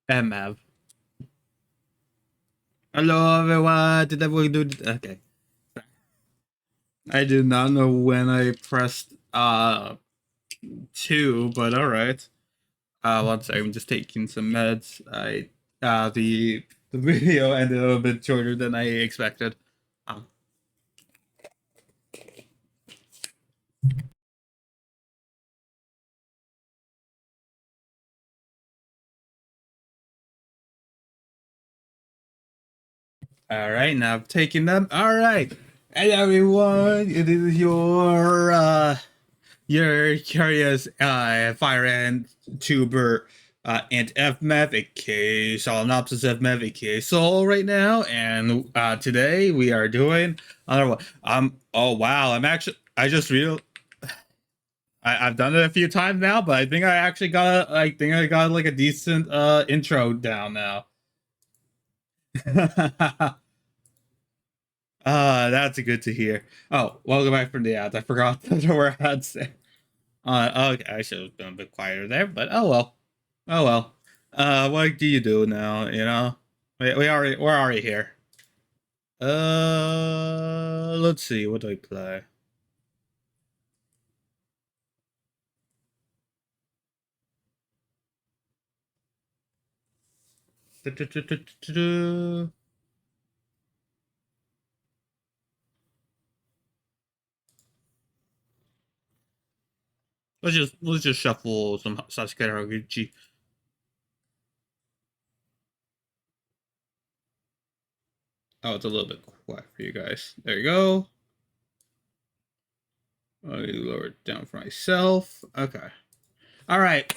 MF. Hello everyone. Did everyone do? Okay. I did not know when I pressed two, but all right. One second. I'm just taking some meds. The video ended a bit shorter than I expected. Um, all right, now I'm taking them. All right. Hey everyone, it is your curious fire and tuber and FMF, aka Solenopsis FMF, aka Soul right now, and today we are doing another one. Oh wow, I just real I've done it a few times now, but I think I actually got like a decent intro down now. That's good to hear. Oh, welcome back from the ads. I forgot that there were ads there. Okay, I should have been a bit quieter there, but oh well. Oh well. What do you do now? You know, we're already here. Let's see. What do I play? Let's just shuffle some Sasuke Haraguchi. Oh, it's a little bit quiet for you guys. There you go. I'll lower it down for myself. Okay. All right.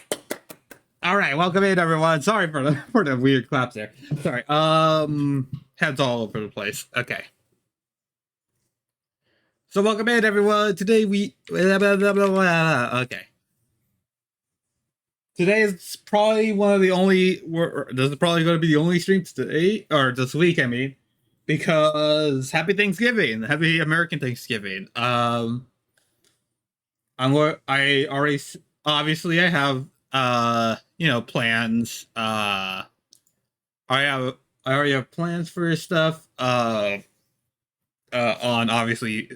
All right, welcome in everyone. Sorry for the weird claps there. Sorry. Heads all over the place. Okay. So welcome in everyone. Today we okay. Today is probably one of the only this is probably going to be the only stream today or this week, I mean, because happy Thanksgiving. Happy American Thanksgiving. I already obviously I have plans. I already have plans for stuff on obviously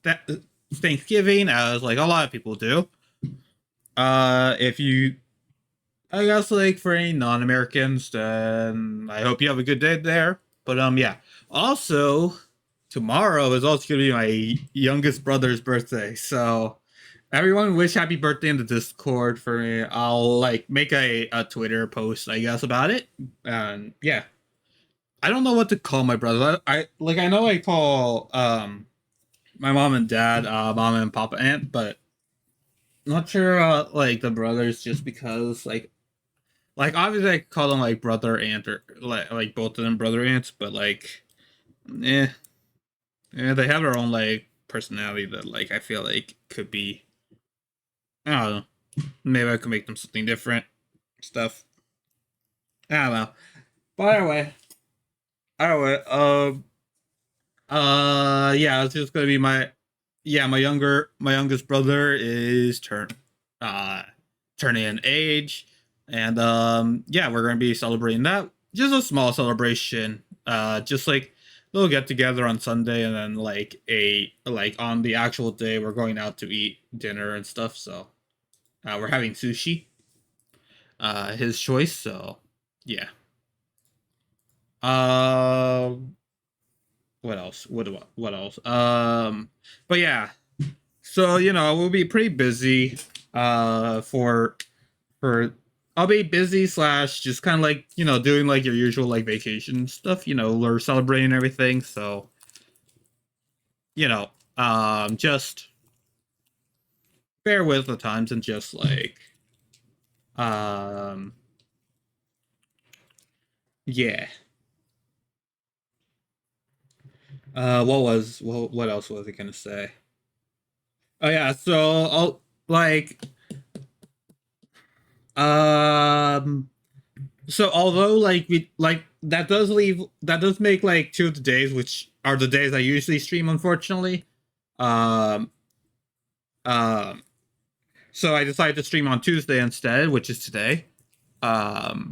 that Thanksgiving, as like a lot of people do. If you, I guess, like for any non-Americans, then I hope you have a good day there. But yeah. Also, tomorrow is also gonna be my youngest brother's birthday, so everyone wish happy birthday in the Discord for me. I'll like make a Twitter post, I guess, about it. And yeah. I don't know what to call my brothers. I know I call my mom and dad mom and papa aunt, but not sure like the brothers just because like obviously I call them like brother aunt or like both of them brother aunts, but like eh, they have their own like personality that like I feel like could be, I don't know, maybe I could make them something different stuff. I don't know. But anyway, yeah, it's just gonna be my youngest brother is uh turning an age, and yeah, we're gonna be celebrating that. Just a small celebration, just like a little get together on Sunday, and then like on the actual day we're going out to eat dinner and stuff. So we're having sushi, his choice. So yeah. Um, what else? What else? But yeah, so we'll be pretty busy for I'll be busy slash just kind of like doing like your usual like vacation stuff, or celebrating everything. So just bear with the times and just like um yeah. What else was I gonna say? Oh yeah, so I'll like um so although like we like that does make like two of the days, which are the days I usually stream, unfortunately. Um um so I decided to stream on Tuesday instead, which is today.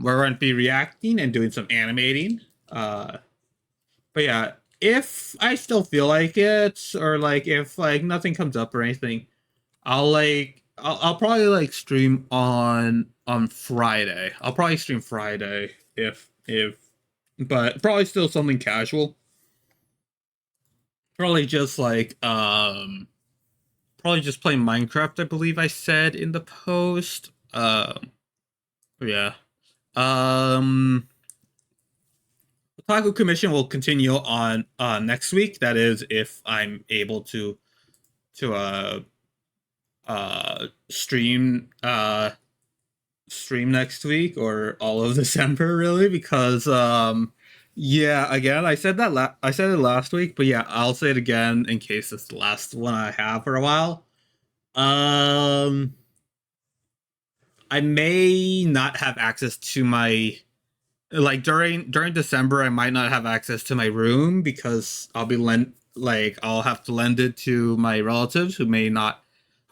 we're going to be reacting and doing some animating. But yeah, if I still feel like it, or like if like nothing comes up or anything, I'll probably like stream on Friday. I'll probably stream Friday if but probably still something casual. Probably just like probably just playing Minecraft, I believe I said in the post. Yeah. Um the Taco Commission will continue on next week. That is if I'm able to stream stream next week or all of December really, because yeah, again, I said it last week, but yeah, I'll say it again in case it's the last one I have for a while. um I may not have access to my, like, during December I might not have access to my room because I'll have to lend it to my relatives who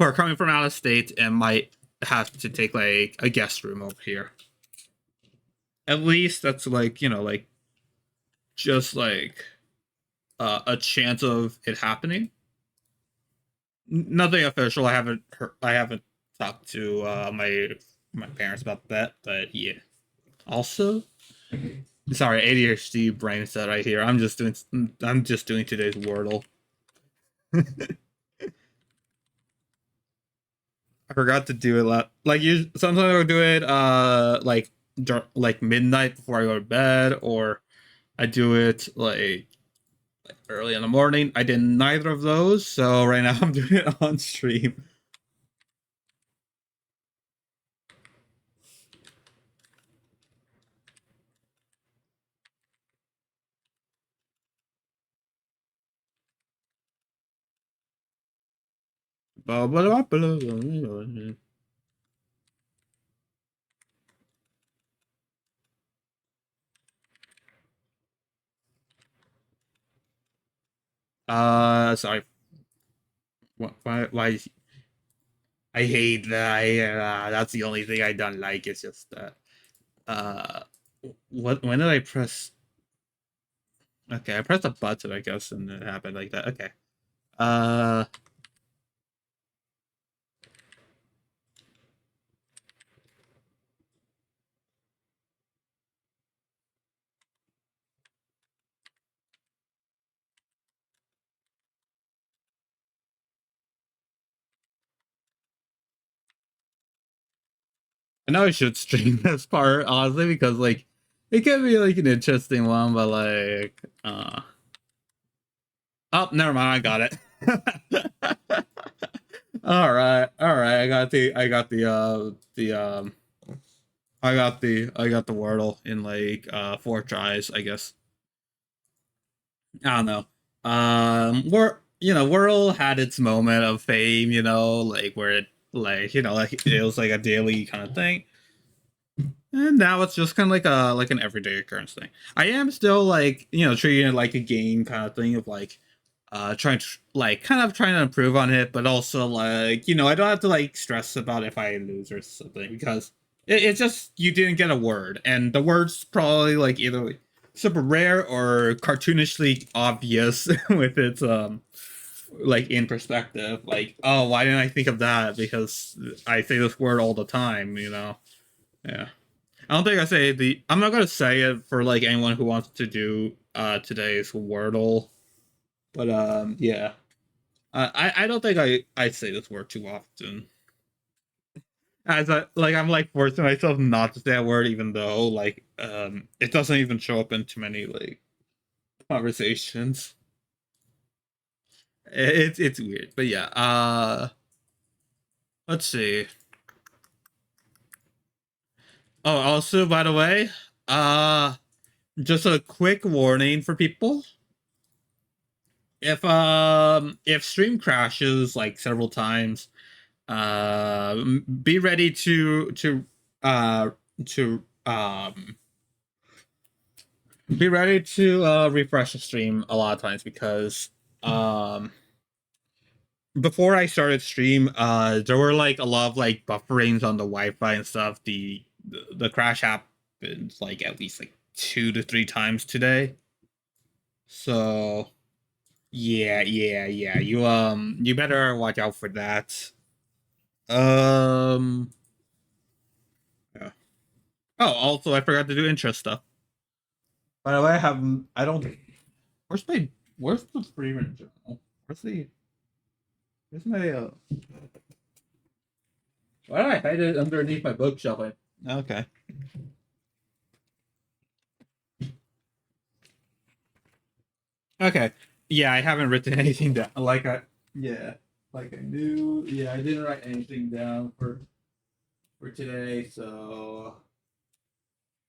are coming from out of state and might have to take like a guest room over here. At least that's like, like just like a chance of it happening. Nothing official. I haven't talked to my parents about that, but yeah. Also, sorry, ADHD brain set right here. I'm just doing today's Wordle. I forgot to do it sometimes I'll do it like midnight before I go to bed, or I do it like early in the morning. I did neither of those, so right now I'm doing it on stream. Sorry. Why I hate that. That's the only thing I don't like. It's just that. Uh, when did I press? Okay, I pressed a button, I guess, and it happened like that. Okay. Uh, I know I should stream this part honestly because like it could be like an interesting one, but like, oh, never mind, I got it. All right. I got the Wordle in like 4 tries, I guess. I don't know. Wordle had its moment of fame, like where it like like it was like a daily kind of thing, and now it's just kind of like an everyday occurrence thing. I am still like treating it like a game kind of thing of like trying to like kind of trying to improve on it, but also like I don't have to like stress about if I lose or something because it's just you didn't get a word, and the word's probably like either like, super rare or cartoonishly obvious with its like in perspective, like, oh, why didn't I think of that, because I say this word all the time. Yeah, I don't think I'm not gonna say it for like anyone who wants to do today's Wordle, but yeah. I don't think I say this word too often. As I'm like forcing myself not to say that word, even though like it doesn't even show up in too many like conversations. It's weird, but yeah. Let's see. Oh, also, by the way, uh, just a quick warning for people. If stream crashes like several times, be ready uh to be ready to refresh the stream a lot of times, because um before I started stream, there were like a lot of like bufferings on the Wi-Fi and stuff. the crash happened like at least like 2 to 3 times today. So yeah. You better watch out for that. Um. Yeah. Oh, also I forgot to do intro stuff. By the way, I don't. Where's my where's the Freeman journal? Where's my Why did I hide it underneath my bookshelf? Okay. Okay. Yeah, I haven't written anything down. Yeah, like I knew. Yeah, I didn't write anything down for today. So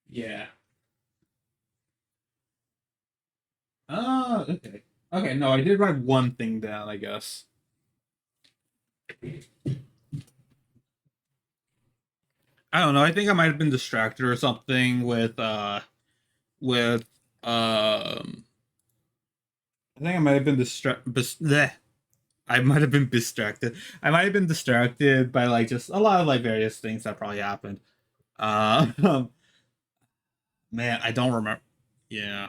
yeah. Okay. Okay. No, I did write one thing down. I guess. I don't know. I think I might have been distracted or something with I think I might have been distracted. I might have been distracted. I might have been distracted by like just a lot of like various things that probably happened. Uh, man, I don't remember. Yeah,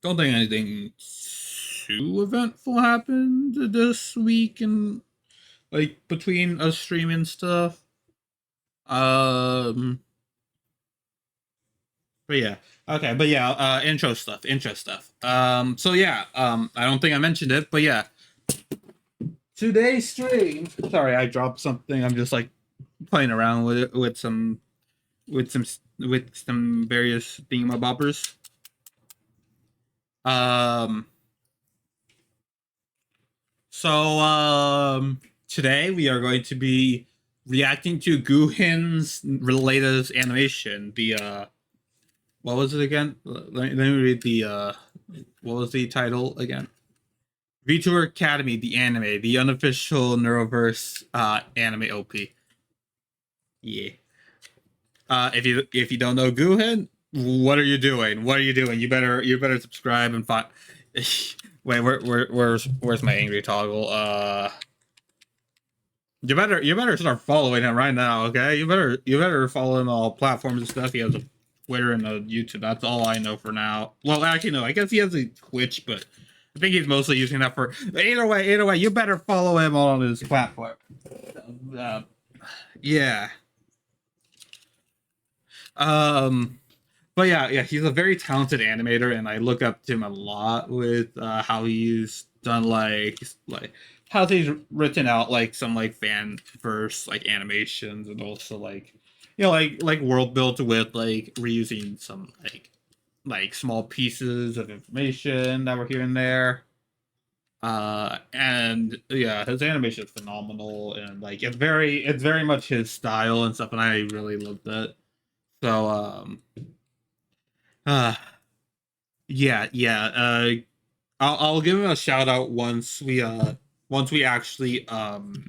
don't think anything too eventful happened this week and like between us streaming stuff. Um, but yeah, okay, but yeah, intro stuff. So yeah, I don't think I mentioned it, but yeah, today's stream. Sorry, I dropped something. I'm just like playing around with it with some with some various thingamabobbers. Um. So today we are going to be reacting to GUHIN's latest animation. The what was it again? Let me read the what was the title again? VTuber Academy, the anime, the unofficial Neuroverse anime OP. Yeah. If you don't know GUHIN, what are you doing? What are you doing? You better subscribe and find. Wait, where's my angry toggle? You better start following him right now, okay? You better follow him on all platforms and stuff. He has a Twitter and a YouTube. That's all I know for now. Well, actually, no. I guess he has a Twitch, but I think he's mostly using that for. Either way, you better follow him on his platform. Uh, yeah. Um. But yeah, he's a very talented animator, and I look up to him a lot with how he's done like how he's written out like some like fan verse like animations, and also like like world built with like reusing some like small pieces of information that were here and there. And yeah, his animation is phenomenal, and like it's very much his style and stuff, and I really loved it. So uh yeah. I'll give him a shout out once we actually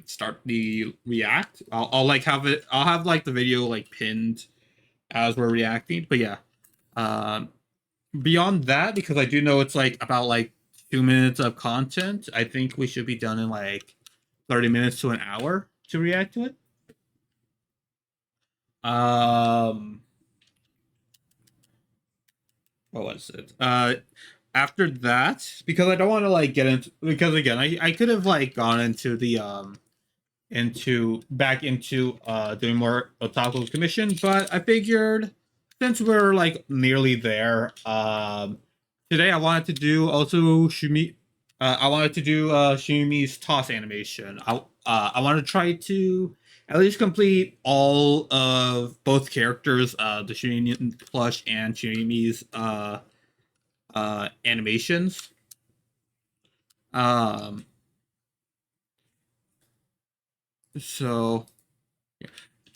start the react. I'll like have it. I'll have like the video like pinned as we're reacting. But yeah, um, beyond that, because I do know it's like about like 2 minutes of content. I think we should be done in like 30 minutes to an hour to react to it. Um, what was it? After that, because I don't want to like get into because again, I could have like gone into the into back into doing more otaku commission, but I figured since we're like nearly there, today I wanted to do also Shumi. I wanted to do Shumi's toss animation. I want to try to at least complete all of both characters, the Shumi plush and Shumi's animations. Um, so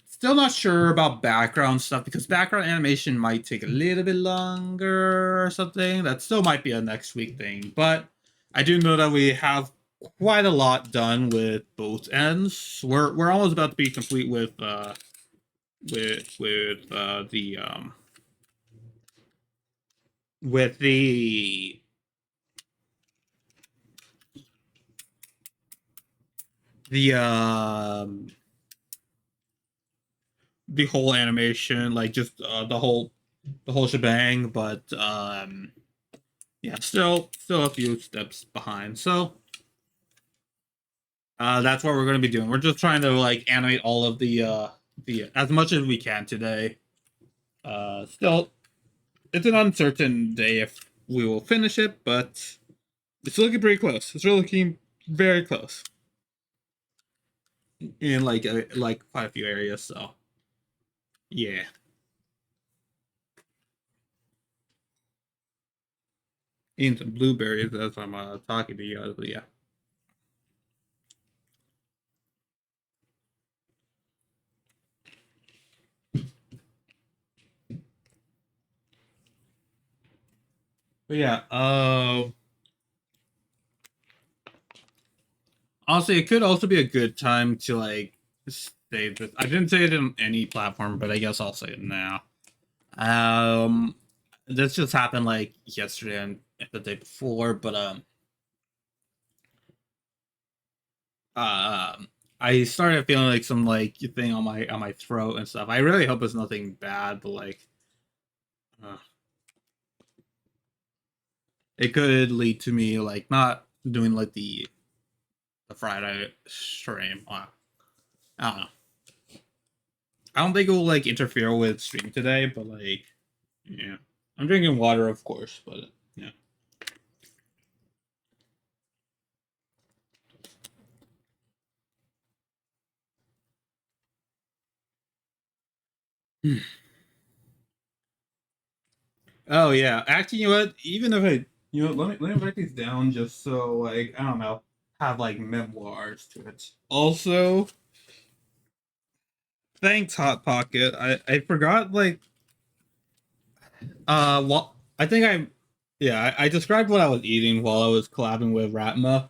still not sure about background stuff because background animation might take a little bit longer or something. That still might be a next week thing, but I do know that we have quite a lot done with both ends. We're almost about to be complete with the the whole animation, like just the whole shebang, but yeah, still a few steps behind. So that's what we're going to be doing. We're just trying to like animate all of the as much as we can today. Still, it's an uncertain day if we will finish it, but it's looking pretty close. It's really looking very close in like quite a few areas. So yeah, eating some blueberries as I'm talking to you guys. But yeah, but yeah. Honestly, it could also be a good time to like save this. I didn't say it in any platform, but I guess I'll say it now. Um, this just happened like yesterday and the day before, but um, I started feeling like some like thing on my throat and stuff. I really hope it's nothing bad, but like, uh, it could lead to me like not doing like the Friday stream. I don't know. I don't think it will like interfere with stream today, but like, yeah, I'm drinking water, of course, but yeah. Oh yeah, actually, you know what? Even if I, you know, let me write these down just so like I don't know, have like memoirs to it. Also, thanks Hot Pocket. I forgot like well I think I yeah I described what I was eating while I was collabing with Ratma.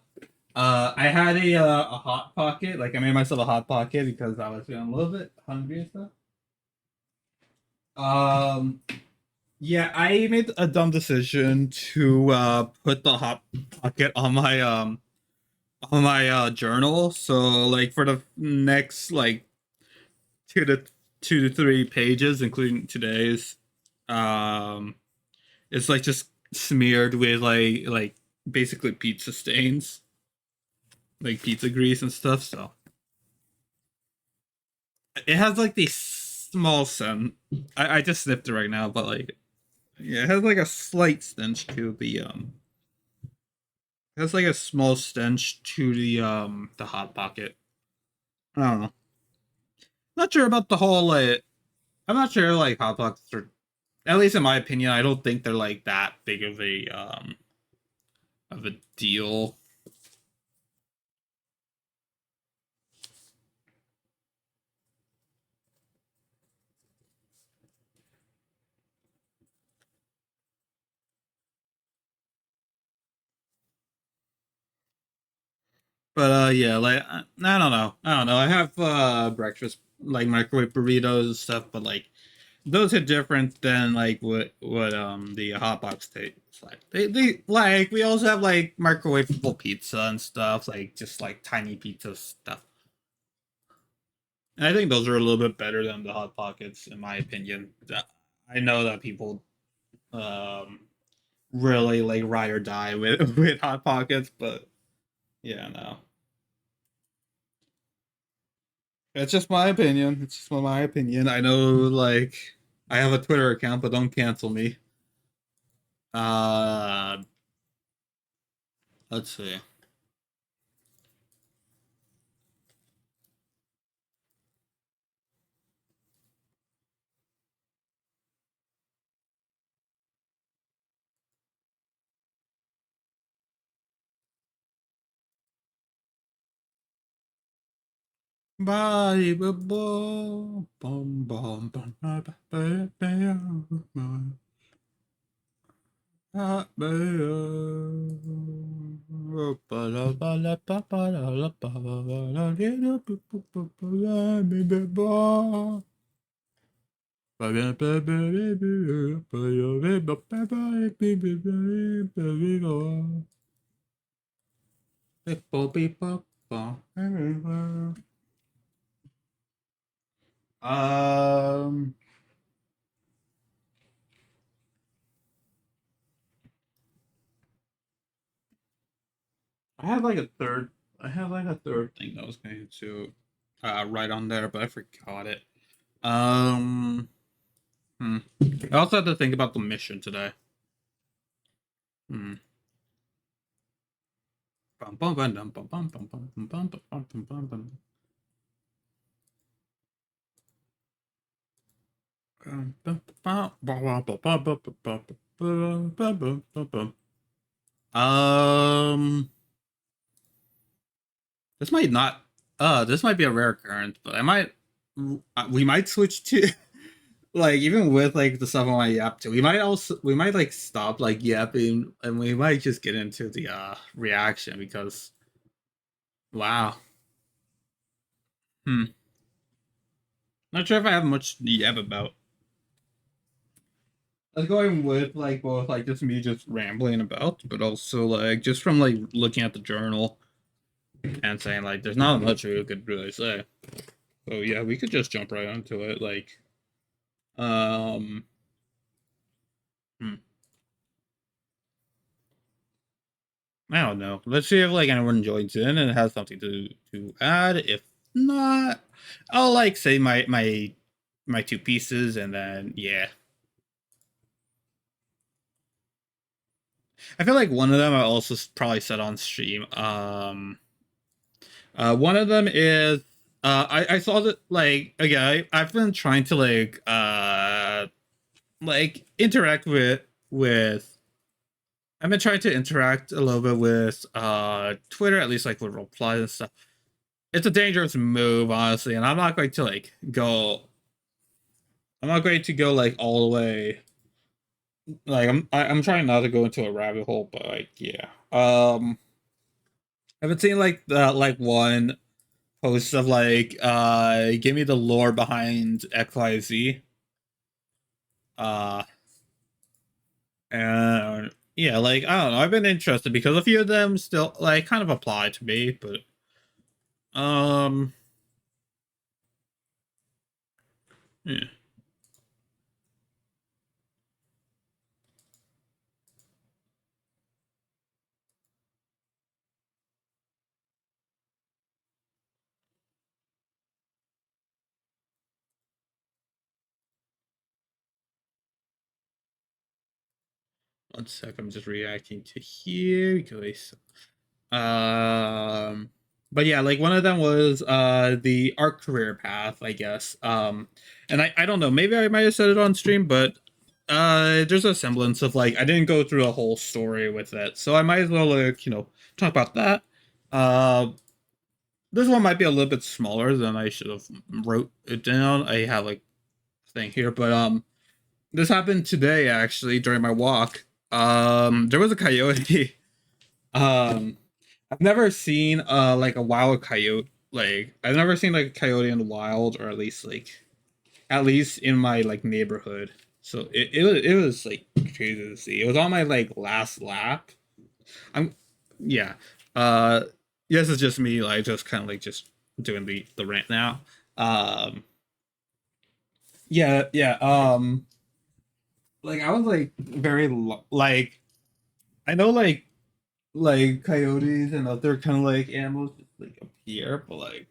I had a hot pocket. Like I made myself a hot pocket because I was feeling a little bit hungry and stuff. Um, yeah, I made a dumb decision to put the hot pocket on my journal. So like for the next like two to 2 to 3 pages, including today's, um, it's like just smeared with like basically pizza stains, like pizza grease and stuff. So it has like the small scent. I just sniffed it right now, but like yeah, it has like a slight stench to it has like a small stench to the hot pocket. I don't know. Not sure about the whole like I'm not sure like hot pockets are, at least in my opinion, I don't think they're like that big of a deal. But yeah, like I don't know. I don't know. I have breakfast like microwave burritos and stuff, but like those are different than like what the hot box tastes like. They like we also have like microwavable pizza and stuff, like just like tiny pizza stuff. And I think those are a little bit better than the hot pockets, in my opinion. I know that people um really like ride or die with with hot pockets, but yeah, no. It's just my opinion. It's just my opinion. I know like I have a Twitter account, but don't cancel me. Uh let's see. Bye, bum, bum, bum, bum, bum, bum, bum, bum, Um, I had like a third. I had like a third thing that I was going to write on there, but I forgot it. Um, hmm. I also had to think about the mission today. Hmm. Bum, bum, bum, bum, bum, bum, bum, bum, bum, bum, bum, bum, bum, bum. Um, this might not. This might be a rare occurrence, but I might. We might switch to like even with like the stuff on my yap too. We might like stop like yapping and we might just get into the reaction because wow. Hmm. Not sure if I have much to yap about. I was going with like both like just me just rambling about, but also like just from like looking at the journal and saying like there's not much we could really say. So yeah, we could just jump right onto it. Like um hmm, I don't know. Let's see if like anyone joins in and has something to add. If not, I'll like say my two pieces and then yeah. I feel like one of them I also probably said on stream. One of them is I saw that like again I've been trying to like interact with I've been trying to interact a little bit with Twitter, at least like with replies and stuff. It's a dangerous move, honestly, and I'm not going to go like all the way. Like I'm trying not to go into a rabbit hole, but like yeah. I've been seeing like the like one post of like give me the lore behind XYZ. Uh and yeah, like I don't know, I've been interested because a few of them still like kind of apply to me, but um yeah. 1 sec, I'm just reacting to here because Um, but yeah, like one of them was the art career path, I guess. And I don't know, maybe I might have said it on stream, but there's a semblance of like I didn't go through a whole story with it, so I might as well like talk about that. Uh, this one might be a little bit smaller than I should have wrote it down. I have like a thing here, but this happened today actually during my walk. There was a coyote. Um, I've never seen like a wild coyote. Like I've never seen like a coyote in the wild, or at least in my like neighborhood. So it was like crazy to see. It was on my like last lap. I'm yeah. Uh yes, it's just me like just kind of like just doing the rant now. Um yeah. Like I was like like I know like coyotes and other kind of like animals just like appear, but like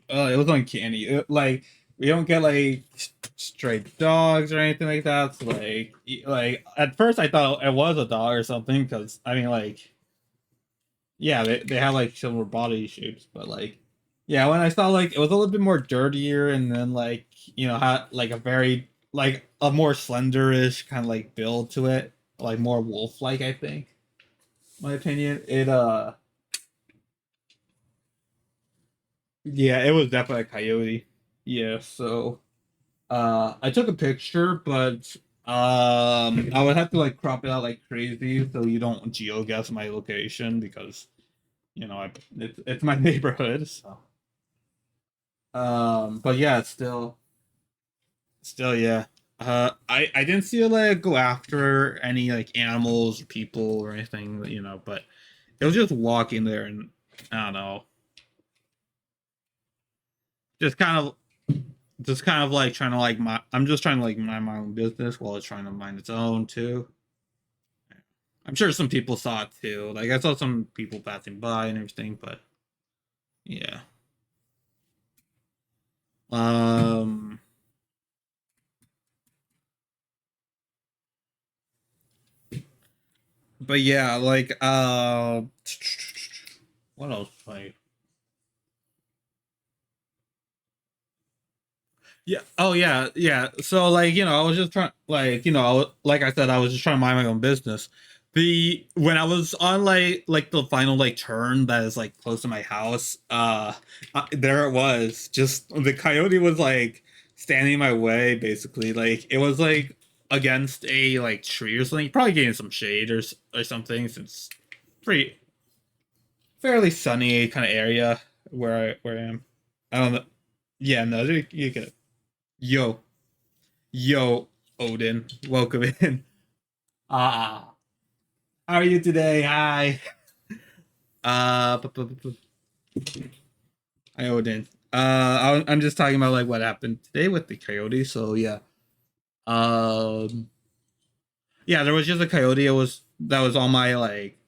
it was uncanny. Like we don't get like stray dogs or anything like that. So like at first I thought it was a dog or something because I mean like yeah they have like similar body shapes, but like yeah when I saw like it was a little bit more dirtier and then like had like a very like a more slenderish kind of like build to it, like more wolf like I think. My opinion, it yeah, it was definitely a coyote. Yeah, so I took a picture, but I would have to like crop it out like crazy so you don't geoguess my location because it's my neighborhood. So but yeah, it's still yeah. I didn't see it like go after any like animals or people or anything, but it was just walking there and I don't know, just kind of just kind of like trying to like I'm just trying to like mind my own business while it's trying to mind its own too. I'm sure some people saw it too. Like I saw some people passing by and everything, but yeah. Um but yeah, like what else? Like yeah. Oh yeah, yeah. So like I was just trying, like like I said, I was just trying to mind my own business. The when I was on like the final like turn that is like close to my house, there it was. Just the coyote was like standing in my way, basically. Like it was like against a like tree or something, probably getting some shade or something. Since pretty fairly sunny kind of area where I am. I don't know. Yeah, no, you get it. Yo. Yo, Odin, welcome in. Ah, how are you today? Hi. Hi, Odin. I'm just talking about like what happened today with the coyote. So yeah, um, yeah, there was just a coyote. It was that was on my like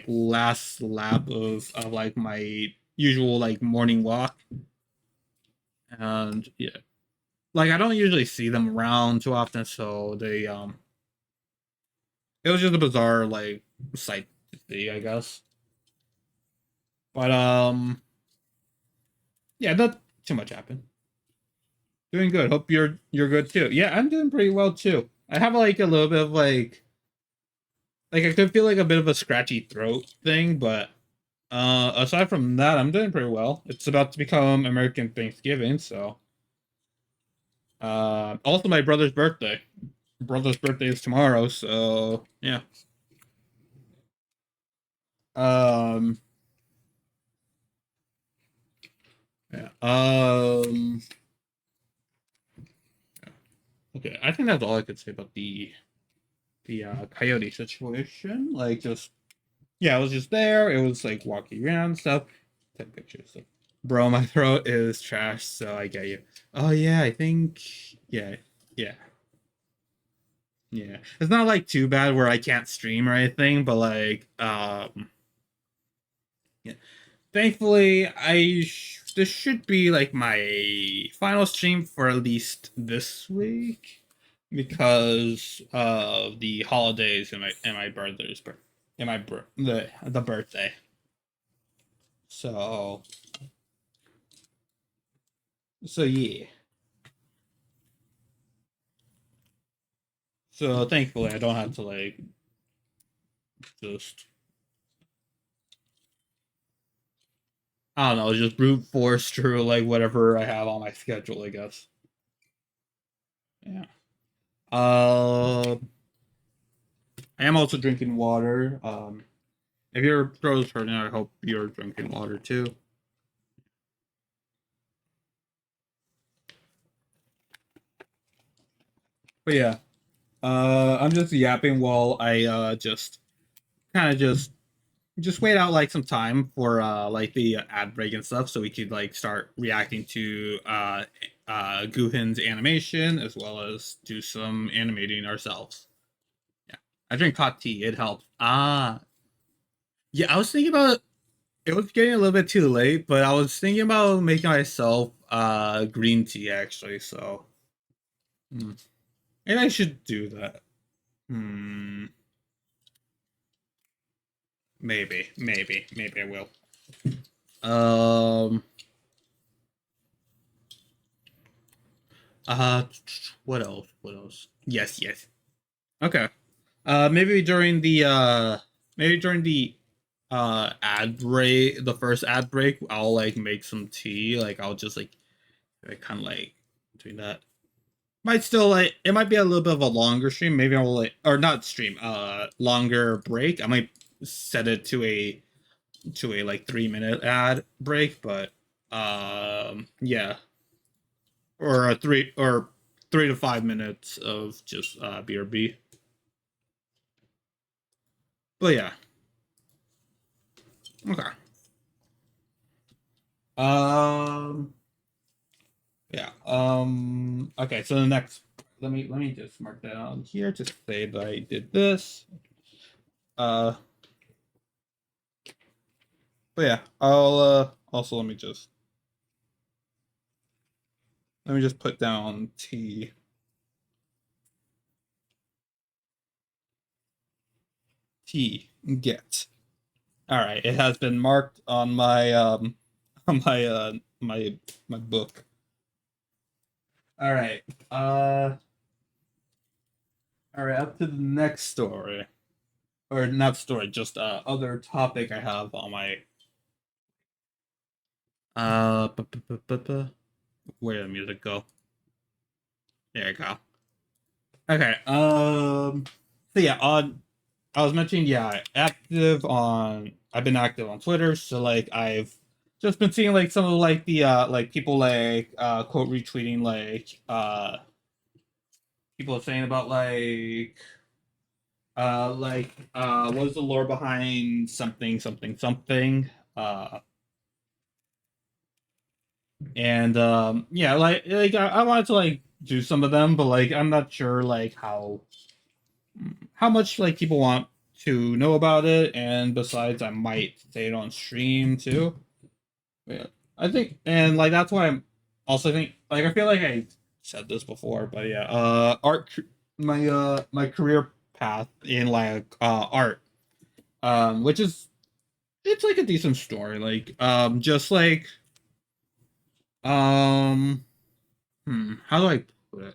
last lap of like my usual like morning walk, and yeah, like I don't usually see them around too often, so it was just a bizarre like sight to see, I guess. But yeah, not too much happened. Doing good. Hope you're good too. Yeah, I'm doing pretty well too. I have like a little bit of like I could feel like a bit of a scratchy throat thing, but aside from that, I'm doing pretty well. It's about to become American Thanksgiving, so also my brother's birthday. Brother's birthday is tomorrow, so yeah. Um yeah. Okay, I think that's all I could say about the coyote situation. Like just yeah, I was just there. It was like walking around and stuff. Take pictures. Like, bro, my throat is trash, so I get you. Oh yeah, I think yeah, yeah, yeah. It's not like too bad where I can't stream or anything, but like yeah. Thankfully, this should be like my final stream for at least this week because of the holidays and my brother's birth and my the birthday. So yeah. So thankfully, I don't have to like just I don't know, just brute force through like whatever I have on my schedule. I guess. Yeah. Uh, I am also drinking water. If your throat's hurting, I hope you're drinking water too. But yeah, I'm just yapping while I just kind of just wait out like some time for like the ad break and stuff so we could like start reacting to GUHIN's animation as well as do some animating ourselves. Yeah. I drink hot tea, it helps. Yeah, I was thinking about it was getting a little bit too late, but I was thinking about making myself green tea actually, so hmm. Maybe I should do that. Hmm. Maybe I will. Um Uh, what else? What else? Yes, yes. Okay. Maybe during the ad break, the first ad break, I'll like make some tea. Like I'll just like kind of like doing that. Might still like it might be a little bit of a longer stream. Maybe I'll like or not stream. Longer break. I might set it to a like 3 minute ad break, but yeah, or a 3 to 5 minutes of just BRB. But yeah, okay. Um, Yeah. Okay. So the next, let me just mark that on here to say that I did this. Uh. But yeah, I'll also let me just put down T get. All right, it has been marked on my on my book. All right. Uh all right, up to the next story. Or not story, just other topic I have on my where did the music go? There you go. Okay. So yeah, on I was mentioning, yeah, I've been active on Twitter, so like I've just been seeing like some of like the like people like quote retweeting people saying about what is the lore behind something something something uh and yeah, like I wanted to like do some of them, but like I'm not sure like how much like people want to know about it, and besides I might say it on stream too. Yeah, I think, and like that's why I'm also think like I feel like I said this before, but yeah, my career path in like art, which is it's like a decent story, like just like um how do I put it?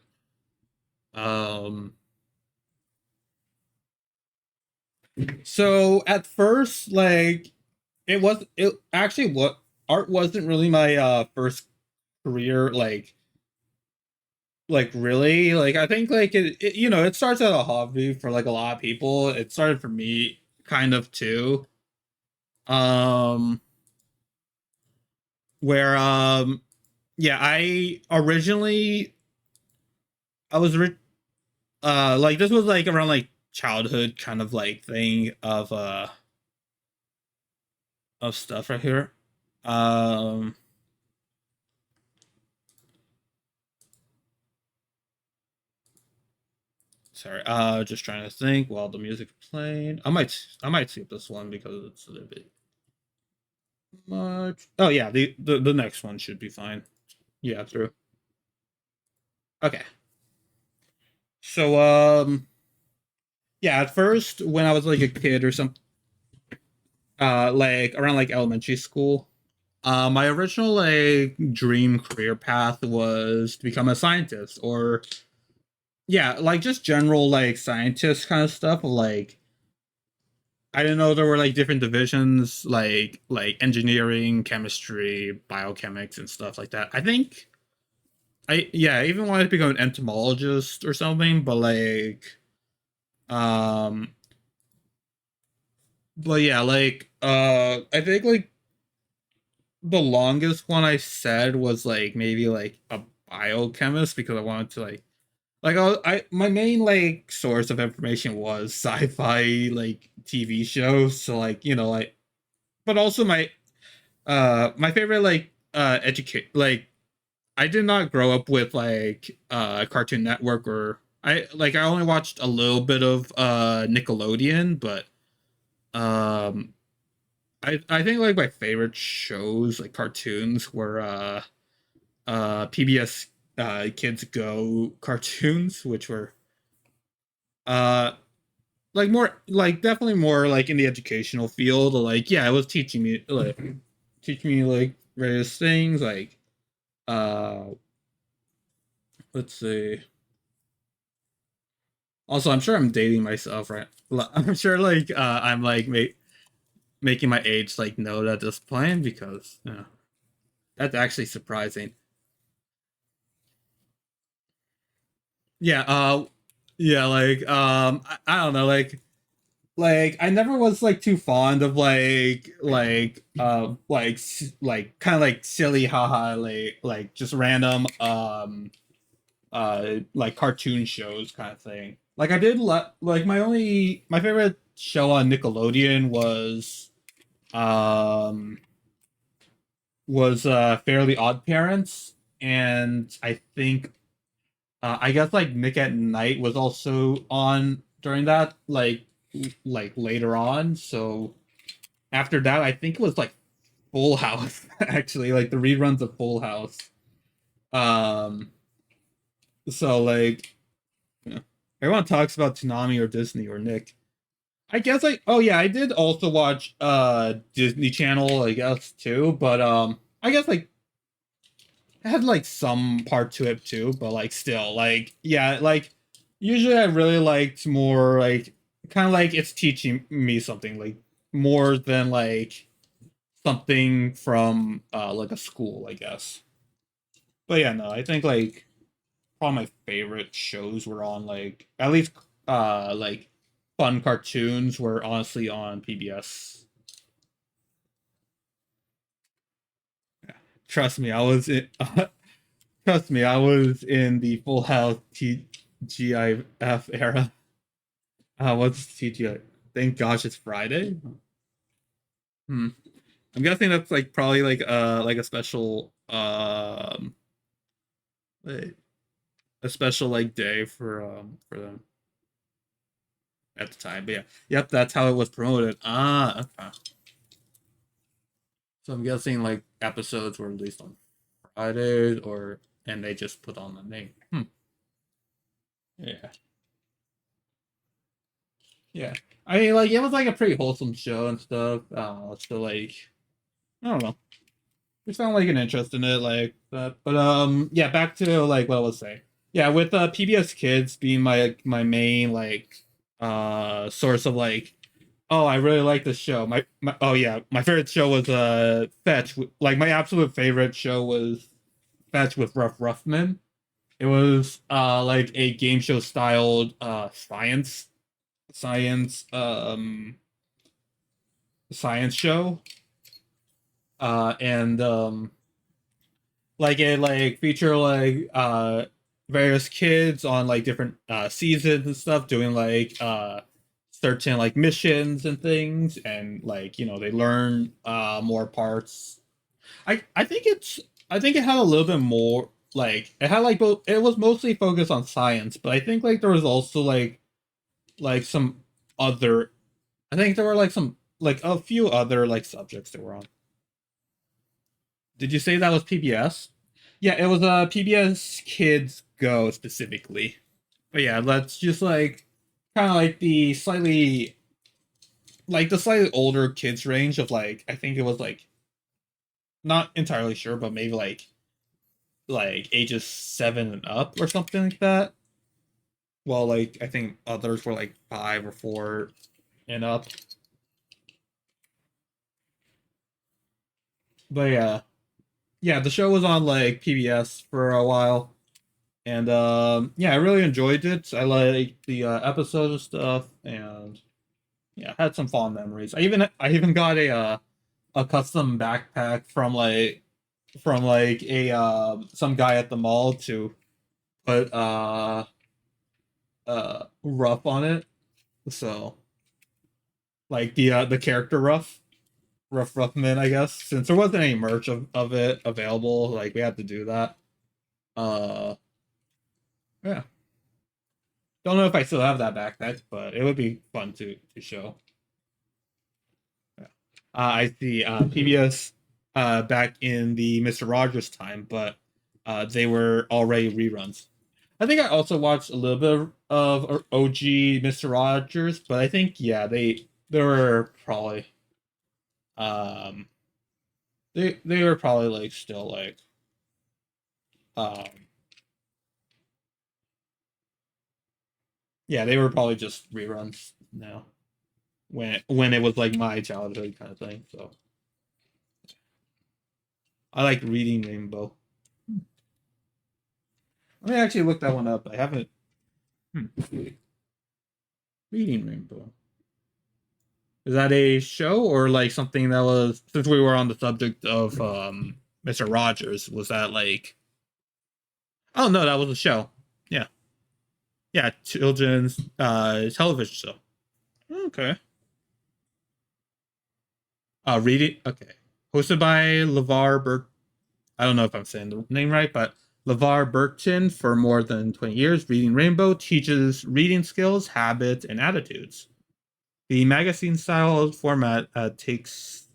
Um, so at first, like it actually what art wasn't really my first career like really like I think like it you know it starts as a hobby for like a lot of people. It started for me kind of too, um where yeah, I originally I was like this was like around like childhood kind of like thing of stuff right here. um Sorry, just trying to think while the music's playing. I might skip this one because it's a little bit much. Oh yeah, the next one should be fine. Yeah, through. Okay. So yeah, at first when I was like a kid or something, like around like elementary school, my original like dream career path was to become a scientist, or yeah, like just general like scientist kind of stuff. Like I didn't know there were like different divisions, like engineering, chemistry, biochemics, and stuff like that. I think I even wanted to become an entomologist or something, um but yeah, I think like the longest one I said was like maybe like a biochemist, because I wanted to I my main like source of information was sci-fi like TV shows, so like like, but also my favorite educate like I did not grow up with like Cartoon Network, or I only watched a little bit of Nickelodeon, but um I think like my favorite shows like cartoons were PBS Kids Go cartoons, which were uh like more like definitely more like in the educational field. Like yeah, it was teaching me like various things like uh let's see. Also, I'm sure I'm dating myself, right? I'm sure like I'm like making my age like known at this point, because that's actually surprising. Yeah, yeah, I don't know, like I never was like too fond of like kind of like silly haha like just random like cartoon shows kind of thing. Like I did like my favorite show on Nickelodeon um was Fairly Odd Parents, and I think I guess like Nick at Night was also on during that, like later on. So after that, I think it was like Full House actually, like the reruns of Full House. Um, so like, you know, everyone talks about Toonami or Disney or Nick. I guess like, oh yeah, I did also watch Disney Channel, I guess too, but I guess like it had like some part to it too, but like still like yeah, like usually I really liked more like kind of like it's teaching me something like more than like something from like a school, I guess. But yeah, no, I think like probably my favorite shows were on like at least like fun cartoons were honestly on PBS. Yeah. Trust me, I was in, trust me, I was in the Full House TGIF era. What's TGI? Thank gosh it's Friday. Hmm. I'm guessing that's like probably like a special wait, a special like day for them at the time. But yeah, yep, that's how it was promoted. Ah, okay. So I'm guessing like episodes were released on Fridays or and they just put on the name. Hmm. Yeah. Yeah. I mean like it was like a pretty wholesome show and stuff. So like I don't know. Just found like an interest in it, like that. But yeah, back to like what I was saying. Yeah, with PBS Kids being my main like source of like, oh, I really like this show. My oh yeah, my favorite show was Fetch. Like my absolute favorite show was Fetch with Rough Ruffman. It was like a game show styled science science show. And like it like feature like various kids on like different seasons and stuff doing like certain like missions and things, and like you know they learn more parts. I think it's I think it had a little bit more like it had like both it was mostly focused on science, but I think like there was also like some other I think there were like some like a few other like subjects that were on. Did you say that was PBS? Yeah, it was PBS Kids Go specifically. But yeah, let's just like kind of like the slightly older kids range of like I think it was like not entirely sure, but maybe like ages 7 and up or something like that. Well, like I think others were like 5 or 4 and up. But yeah, yeah, the show was on like PBS for a while. And yeah, I really enjoyed it. I like the episode and stuff, and yeah, had some fond memories. I even got a custom backpack from like a some guy at the mall to put rough on it. So like the character rough Ruffman, I guess, since there wasn't any merch of it available, like we had to do that. Uh, yeah. Don't know if I still have that backpack, but it would be fun to show. Yeah. I see PBS back in the Mr. Rogers time, but they were already reruns. I think I also watched a little bit of OG Mr. Rogers, but I think yeah, they were probably um they were probably like still like um yeah, they were probably just reruns now when it was like my childhood kind of thing. So I like reading Rainbow. Let me actually look that one up. I haven't. Hmm. Reading Rainbow. Is that a show or like something that was since we were on the subject of Mr. Rogers, was that like oh no, that was a show. Yeah. Yeah, children's television show. Okay. Reading okay. Hosted by LeVar Bur I don't know if I'm saying the name right, but LeVar Burton for more than 20 years. Reading Rainbow teaches reading skills, habits, and attitudes. The magazine style format takes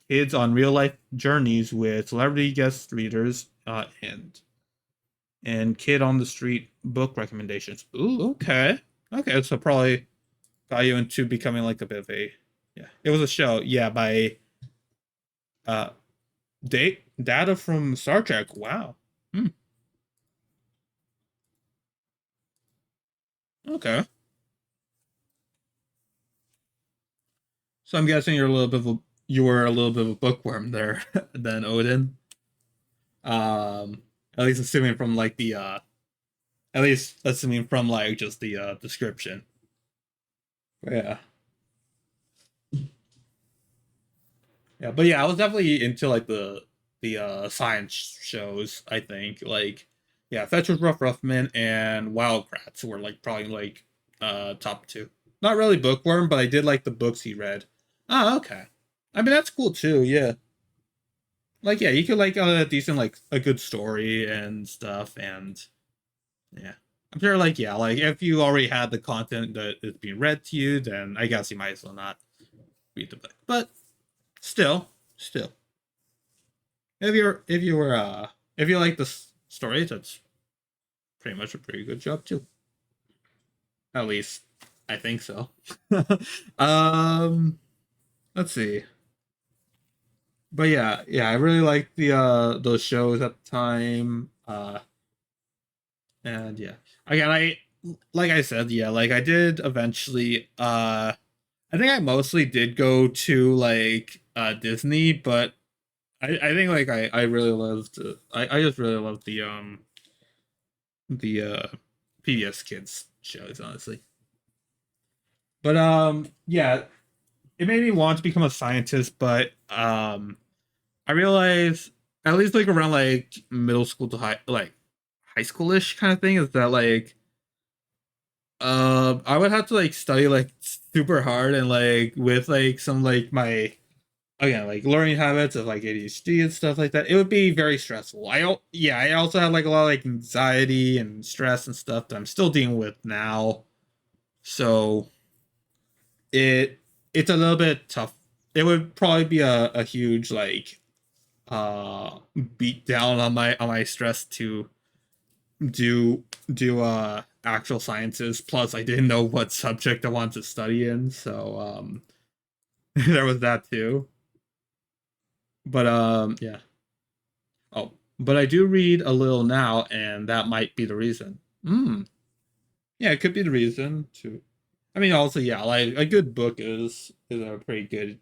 kids on real life journeys with celebrity guest readers and kid on the street book recommendations. Ooh, okay. Okay, so probably got you into becoming like a bit of a yeah. It was a show, yeah, by uh data from Star Trek. Wow. Hmm. Okay. So I'm guessing you were a little bit of a bookworm there then Odin. At least assuming from like the at least assuming from like just the description. Yeah. Yeah, but yeah, I was definitely into like the science shows, I think. Like yeah, Fetcher's Rough Ruffman and Wildcrats were like probably like top two. Not really bookworm, but I did like the books he read. Oh, okay. I mean that's cool too, yeah. Like yeah, you could like a decent like a good story and stuff and yeah. I'm sure like yeah, like if you already had the content that is being read to you, then I guess you might as well not read the book. But still. If you like the stories, that's pretty much a pretty good job too. At least I think so. um, let's see. But yeah, I really liked the those shows at the time. And yeah, again, I like I said, yeah, like I did eventually. I think I mostly did go to like Disney, but I think like I really loved I just really loved the PBS Kids shows, honestly. But yeah, it made me want to become a scientist, but I realized at least like around like middle school to high schoolish kind of thing is that like I would have to like study like super hard and like with like some like my again like learning habits of like ADHD and stuff like that. It would be very stressful. Yeah, I also had like a lot of like anxiety and stress and stuff that I'm still dealing with now. So it it's a little bit tough. It would probably be a huge like beat down on my stress to do actual sciences. Plus I didn't know what subject I wanted to study in, so there was that too. But yeah. Oh, but I do read a little now, and that might be the reason. Yeah, it could be the reason too. I mean, also, yeah, like a good book is a pretty good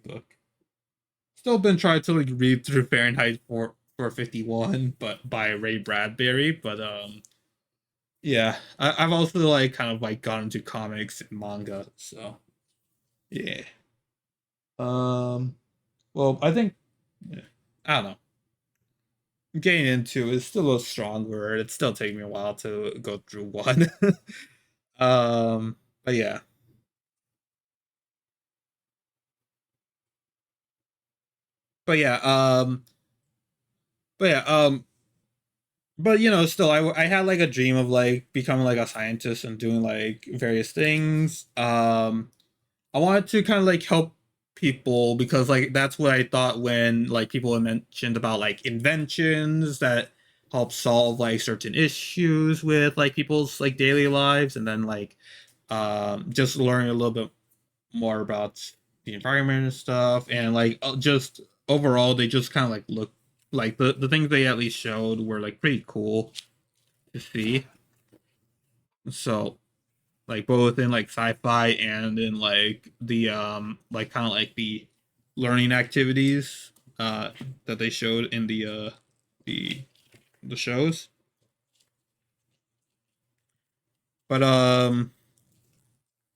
book. Still been trying to like read through Fahrenheit 451, but by Ray Bradbury. But yeah, I've also like kind of like gotten into comics and manga. So yeah. Um. Well, I think yeah, I don't know. Getting into is still a strong word. It's still taking me a while to go through one. um. But yeah. But yeah. But yeah. But you know, still, I had like a dream of like becoming like a scientist and doing like various things. I wanted to kind of like help people because like that's what I thought when like people had mentioned about like inventions that help solve like certain issues with like people's like daily lives, and then like just learning a little bit more about the environment and stuff, and like just overall they just kind of like look like the things they at least showed were like pretty cool to see. So like both in like sci-fi and in like kind of like the learning activities that they showed in the the shows. But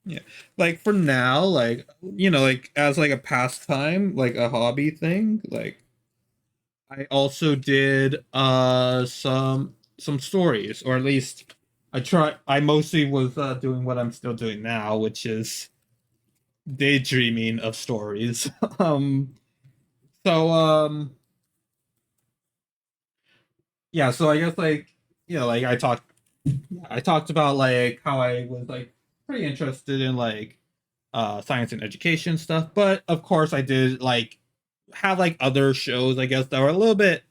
yeah, like for now, like you know, like as like a pastime, like a hobby thing, like I also did some stories, or at least I mostly was doing what I'm still doing now, which is daydreaming of stories. um so yeah, so I guess like like I talked about like how I was like pretty interested in like science and education stuff, but of course I did like have like other shows I guess that were a little bit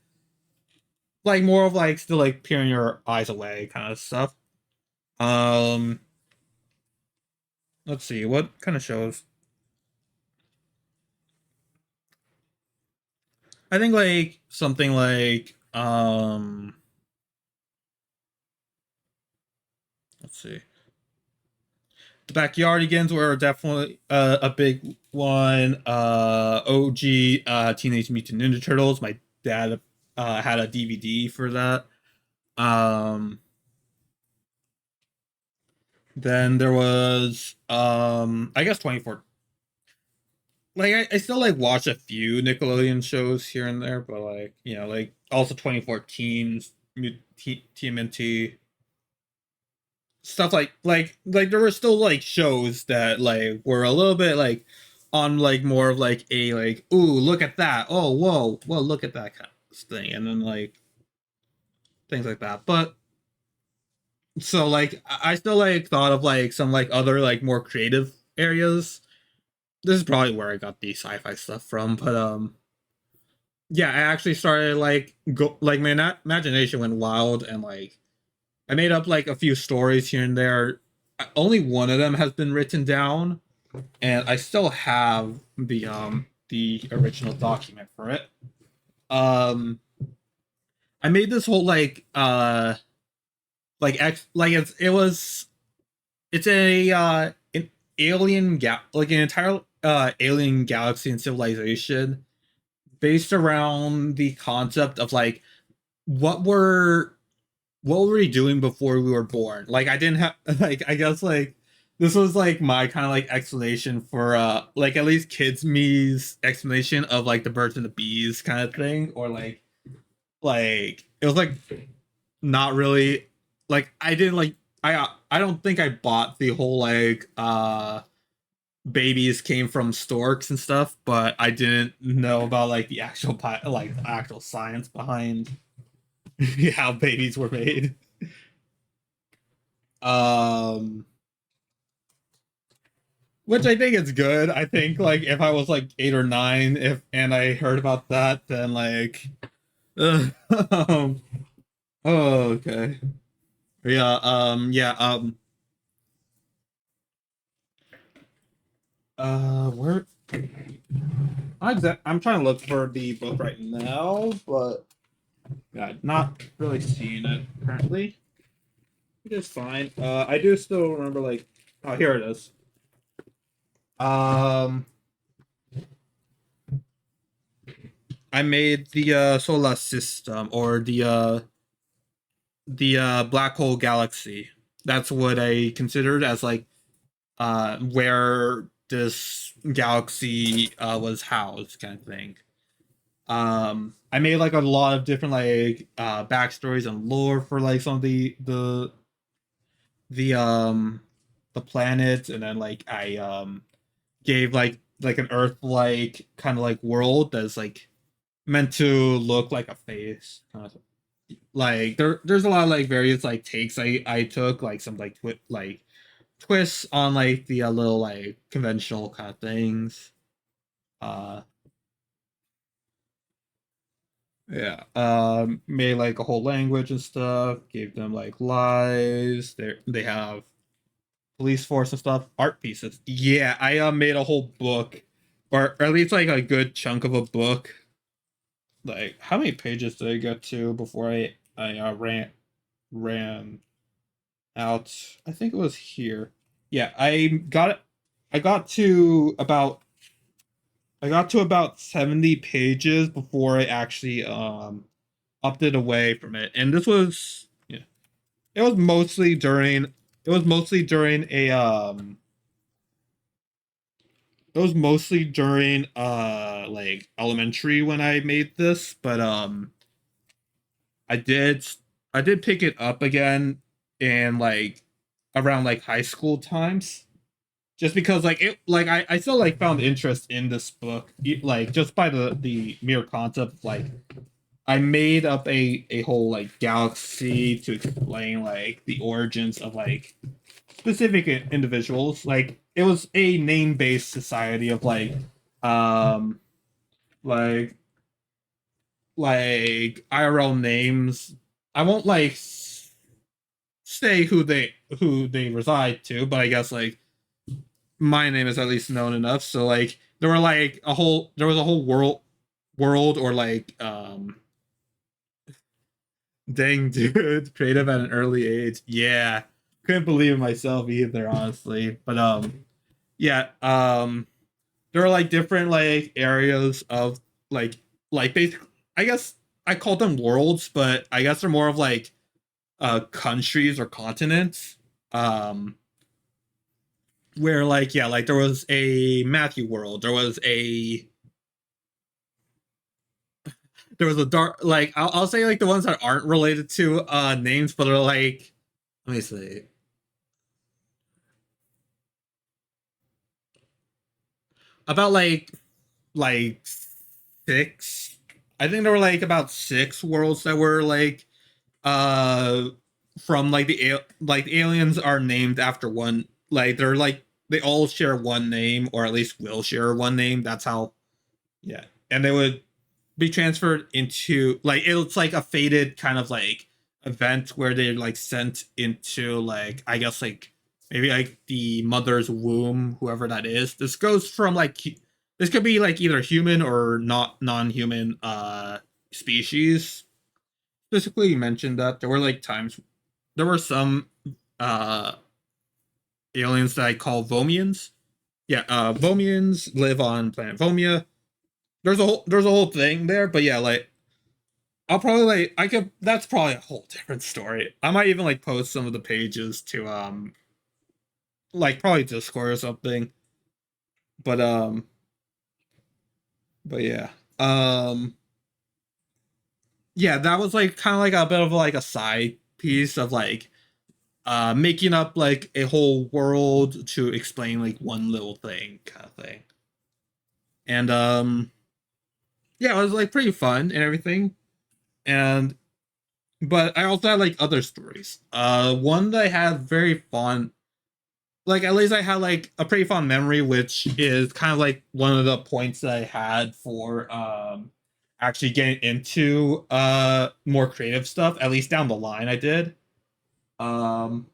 like more of like still like peering your eyes away kind of stuff. Um let's see, what kind of shows? I think like something like let's see. The Backyardigans were definitely a big one. OG Teenage Mutant Ninja Turtles. My dad had a DVD for that. Um, then there was I guess 24. Like I still like watch a few Nickelodeon shows here and there, but like like also 2014's TMNT stuff like there were still like shows that like were a little bit like on like more of like a like ooh look at that, oh whoa look at that kind of thing, and then like things like that. But so like I still like thought of like some like other like more creative areas. This is probably where I got the sci-fi stuff from, but yeah, I actually started like go like my imagination went wild, and like I made up like a few stories here and there. Only one of them has been written down, and I still have the original document for it. Um, I made this whole like it's a an like an entire alien galaxy and civilization based around the concept of like what were what were we doing before we were born? Like I didn't have like I guess like this was like my kind of like explanation for like at least kids me's explanation of like the birds and the bees kind of thing, or like it was like not really like I didn't like I don't think I bought the whole like babies came from storks and stuff, but I didn't know about like the actual like the actual science behind how babies were made. Um, which I think is good. I think like if I was like 8 or 9, if and I heard about that, then like, um, oh, okay, yeah, where? I'm trying to look for the book right now, but yeah, not really seeing it currently. It is fine. I do still remember like, oh, here it is. Um, I made the solar system or the black hole galaxy. That's what I considered as like where this galaxy was housed, kind of thing. I made like a lot of different like backstories and lore for like some of the the planets, and then like I gave like an Earth like kind of like world that's like meant to look like a face. Like there's a lot of like various like takes I took like some like like twists on like the little like conventional kind of things. Uh yeah. Made like a whole language and stuff, gave them like lives. They have police force and stuff, art pieces. Yeah, I made a whole book, or at least like a good chunk of a book. Like how many pages did I get to before I ran out? I think it was here. Yeah, I got to about I got to about 70 pages before I actually opted away from it. And this was yeah, it was mostly during it was mostly during a it was mostly during like elementary when I made this, but I did I did pick it up again in like around like high school times, just because like it like I still like found interest in this book like just by the mere concept of like I made up a whole like galaxy to explain like the origins of like specific individuals. Like it was a name based society of um like IRL names. I won't like say who they reside to, but I guess like my name is at least known enough. So like there was a whole world or dang dude, creative at an early age. Yeah. Couldn't believe it myself either, honestly. But yeah, there are like different like areas of like basically I guess I call them worlds, but I guess they're more of like countries or continents. Um where like yeah, like there was a Matthew world, there was a dark like I'll say like the ones that aren't related to names but are like let me see about like six. I think there were like about six worlds that were like uh from like like the aliens are named after one, like they're like they all share one name or at least will share one name. That's how yeah. And they would be transferred into like it's like a fated kind of like event where they're like sent into like I guess like maybe like the mother's womb, whoever that is. This goes from like this could be like either human or not non-human species. Specifically mentioned that there were like times there were some uh aliens that I call Vomians. Yeah, Vomians live on planet Vomia. There's a whole thing there, but yeah, like I'll probably like I could that's probably a whole different story. I might even like post some of the pages to like probably Discord or something. But but yeah. Um yeah, that was like kind of like a bit of like a side piece of like making up like a whole world to explain like one little thing kind of thing. And yeah, it was like pretty fun and everything. And but I also had like other stories. One that I had very fond, like at least I had like a pretty fond memory, which is kind of like one of the points that I had for actually getting into more creative stuff. At least down the line, I did. Um,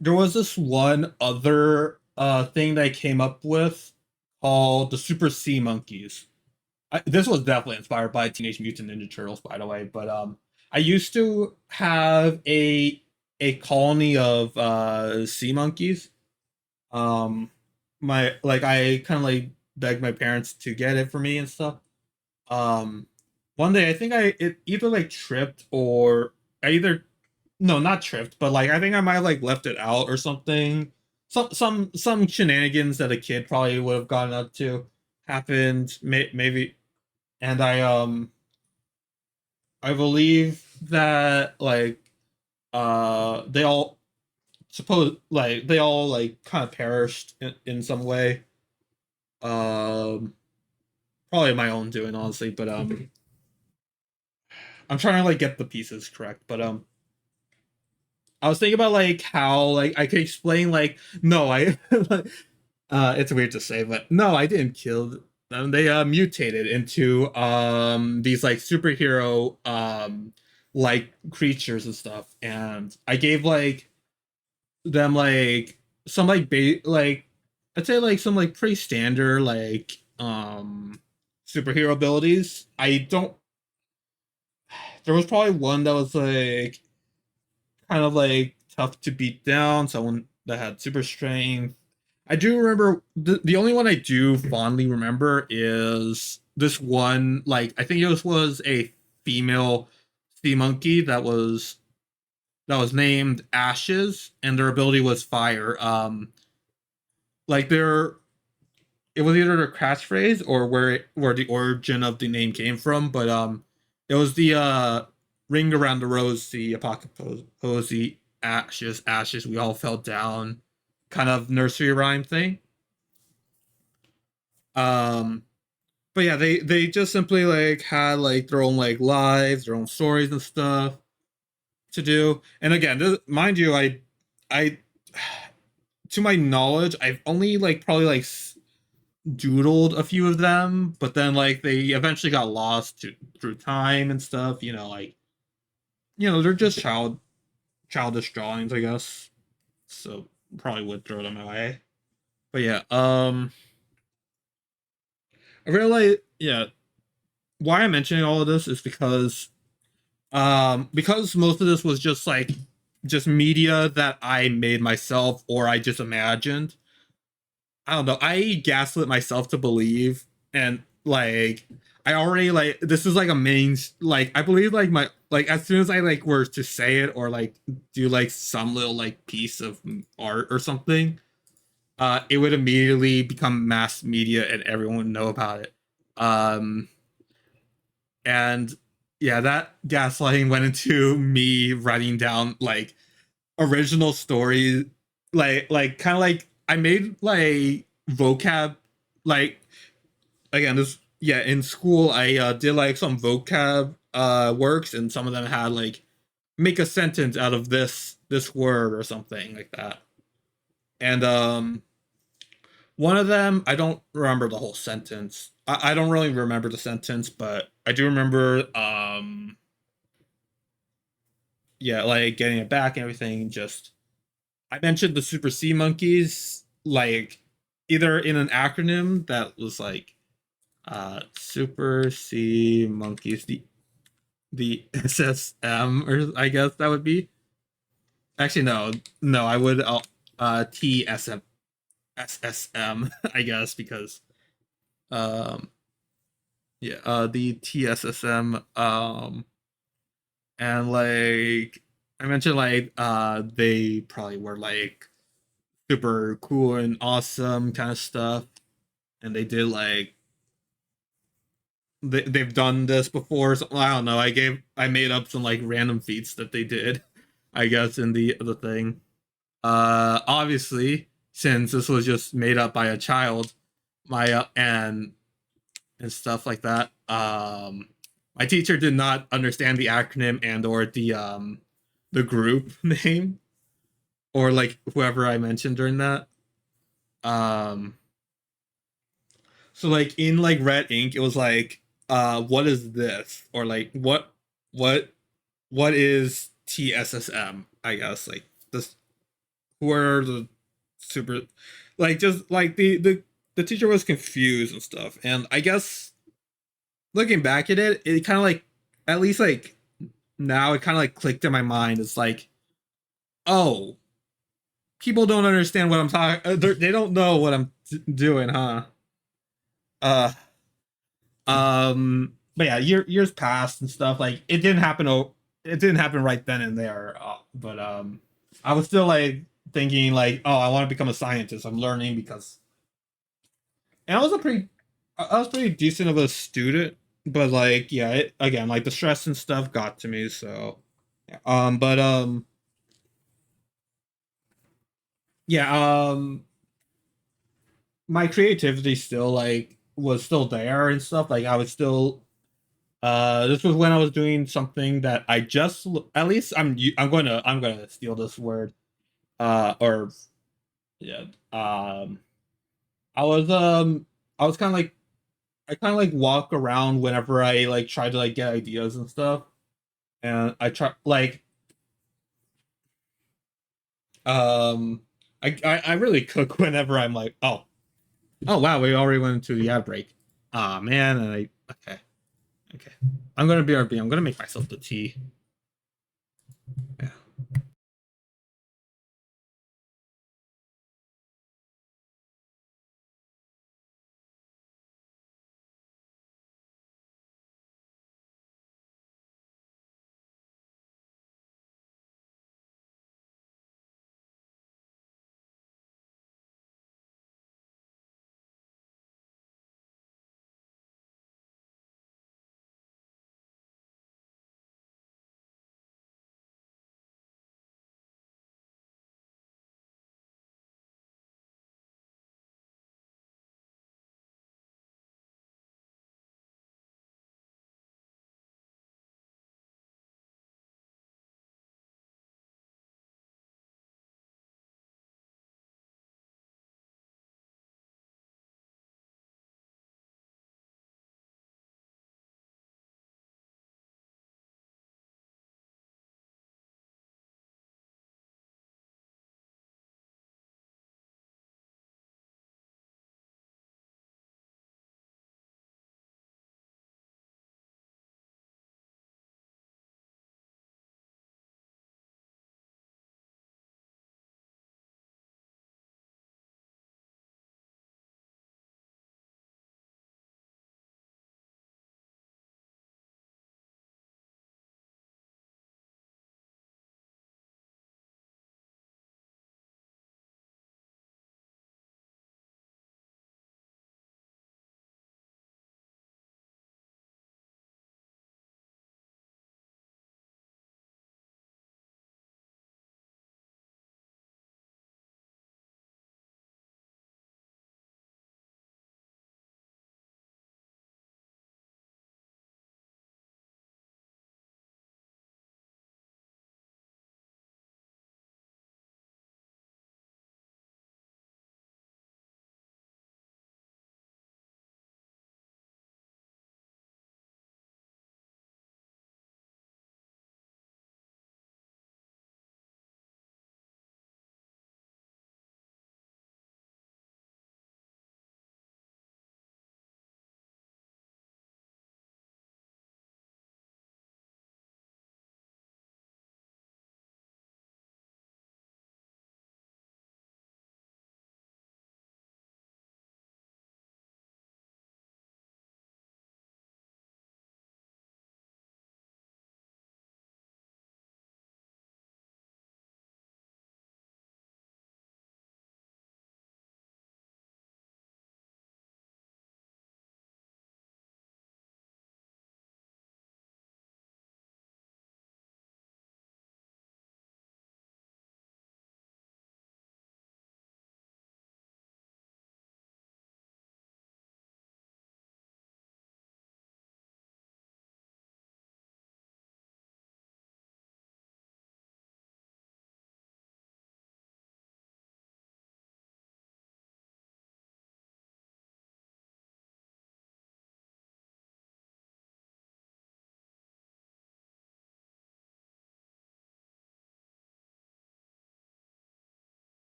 there was this one other thing that I came up with called the Super Sea Monkeys. This was definitely inspired by Teenage Mutant Ninja Turtles, by the way. But I used to have a colony of sea monkeys. Um, my like I kind of like begged my parents to get it for me and stuff. Um, one day I think I it either like tripped or I either no not tripped, but like I think I might have like left it out or something. Some shenanigans that a kid probably would have gotten up to happened. Maybe and I believe that like they all suppose like they all like kind of perished in some way. Um Probably my own doing honestly, but I'm trying to like get the pieces correct, but I was thinking about like how like I could explain like no I it's weird to say but no I didn't kill them. They mutated into these like superhero like creatures and stuff, and I gave like them like some like like I'd say like some like pretty standard like superhero abilities. I don't There was probably one that was like kind of like tough to beat down, someone that had super strength. I do remember the only one I do fondly remember is this one, like I think it was a female sea monkey that was named Ashes, and their ability was fire. Like their it was either their catchphrase or where the origin of the name came from, but it was the ring around the rosy apocalypse, ashes, ashes, we all fell down kind of nursery rhyme thing. Um but yeah, they just simply like had like their own like lives, their own stories and stuff to do. And again, mind you, I to my knowledge, I've only like probably like doodled a few of them, but then like they eventually got lost through time and stuff. Like they're just childish drawings, I guess. So probably would throw them away. But yeah, I really yeah. Why I'm mentioning all of this is because most of this was just media that I made myself or I just imagined. I don't know. I gaslit myself to believe, and like I already like this is like a main like I believe like my like as soon as I like were to say it or like do like some little like piece of art or something, it would immediately become mass media and everyone would know about it. Um, and yeah, that gaslighting went into me writing down like original stories, like kind of like I made like vocab, like again this yeah in school I did like some vocab works and some of them had like make a sentence out of this word or something like that. And one of them I don't remember the whole sentence. I don't really remember the sentence, but I do remember yeah, like getting it back and everything. Just I mentioned the Super C monkeys, like either in an acronym that was like Super C monkeys, the SSM, or I guess that would be. Actually, no, I would TSM SSM, I guess because um yeah, the TSSM and like I mentioned like they probably were like super cool and awesome kind of stuff, and they did like they've done this before, so I don't know, I made up some like random feats that they did, I guess, in the thing. Obviously, since this was just made up by a child, my and stuff like that, my teacher did not understand the acronym and or the group name, or like whoever I mentioned during that. um So like in like red ink, it was like, what is this? Or like what what is TSSM? I guess like this. Who are the super, like just like the teacher was confused and stuff. And I guess looking back at it, it kind of like at least like now it kind of like clicked in my mind. It's like, oh, people don't understand what I'm talking. They don't know what I'm doing, huh? Uh, but yeah, years passed and stuff. Like it didn't happen. It didn't happen right then and there. But I was still like thinking like, oh, I want to become a scientist. I'm learning because, and I was pretty decent of a student. But like, yeah, again, like the stress and stuff got to me. So, yeah. But yeah, my creativity still like was still there and stuff. Like I was still this was when I was doing something that I just at least I'm going to steal this word. Or yeah. I was I was kind of like I kind of like walk around whenever I like try to like get ideas and stuff. And I try like um I really cook whenever I'm like, oh wow, we already went into the ad break. Ah man, and I okay. Okay. I'm gonna BRB. I'm gonna make myself the tea. Yeah.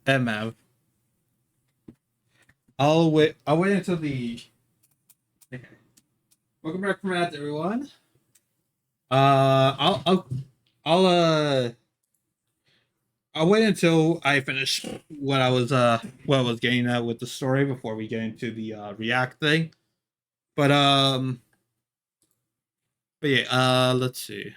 MF. I'll wait until the. Okay. Welcome back from that, everyone. I'll I'll wait until I finish what I was getting at with the story before we get into the React thing. But um but yeah, let's see.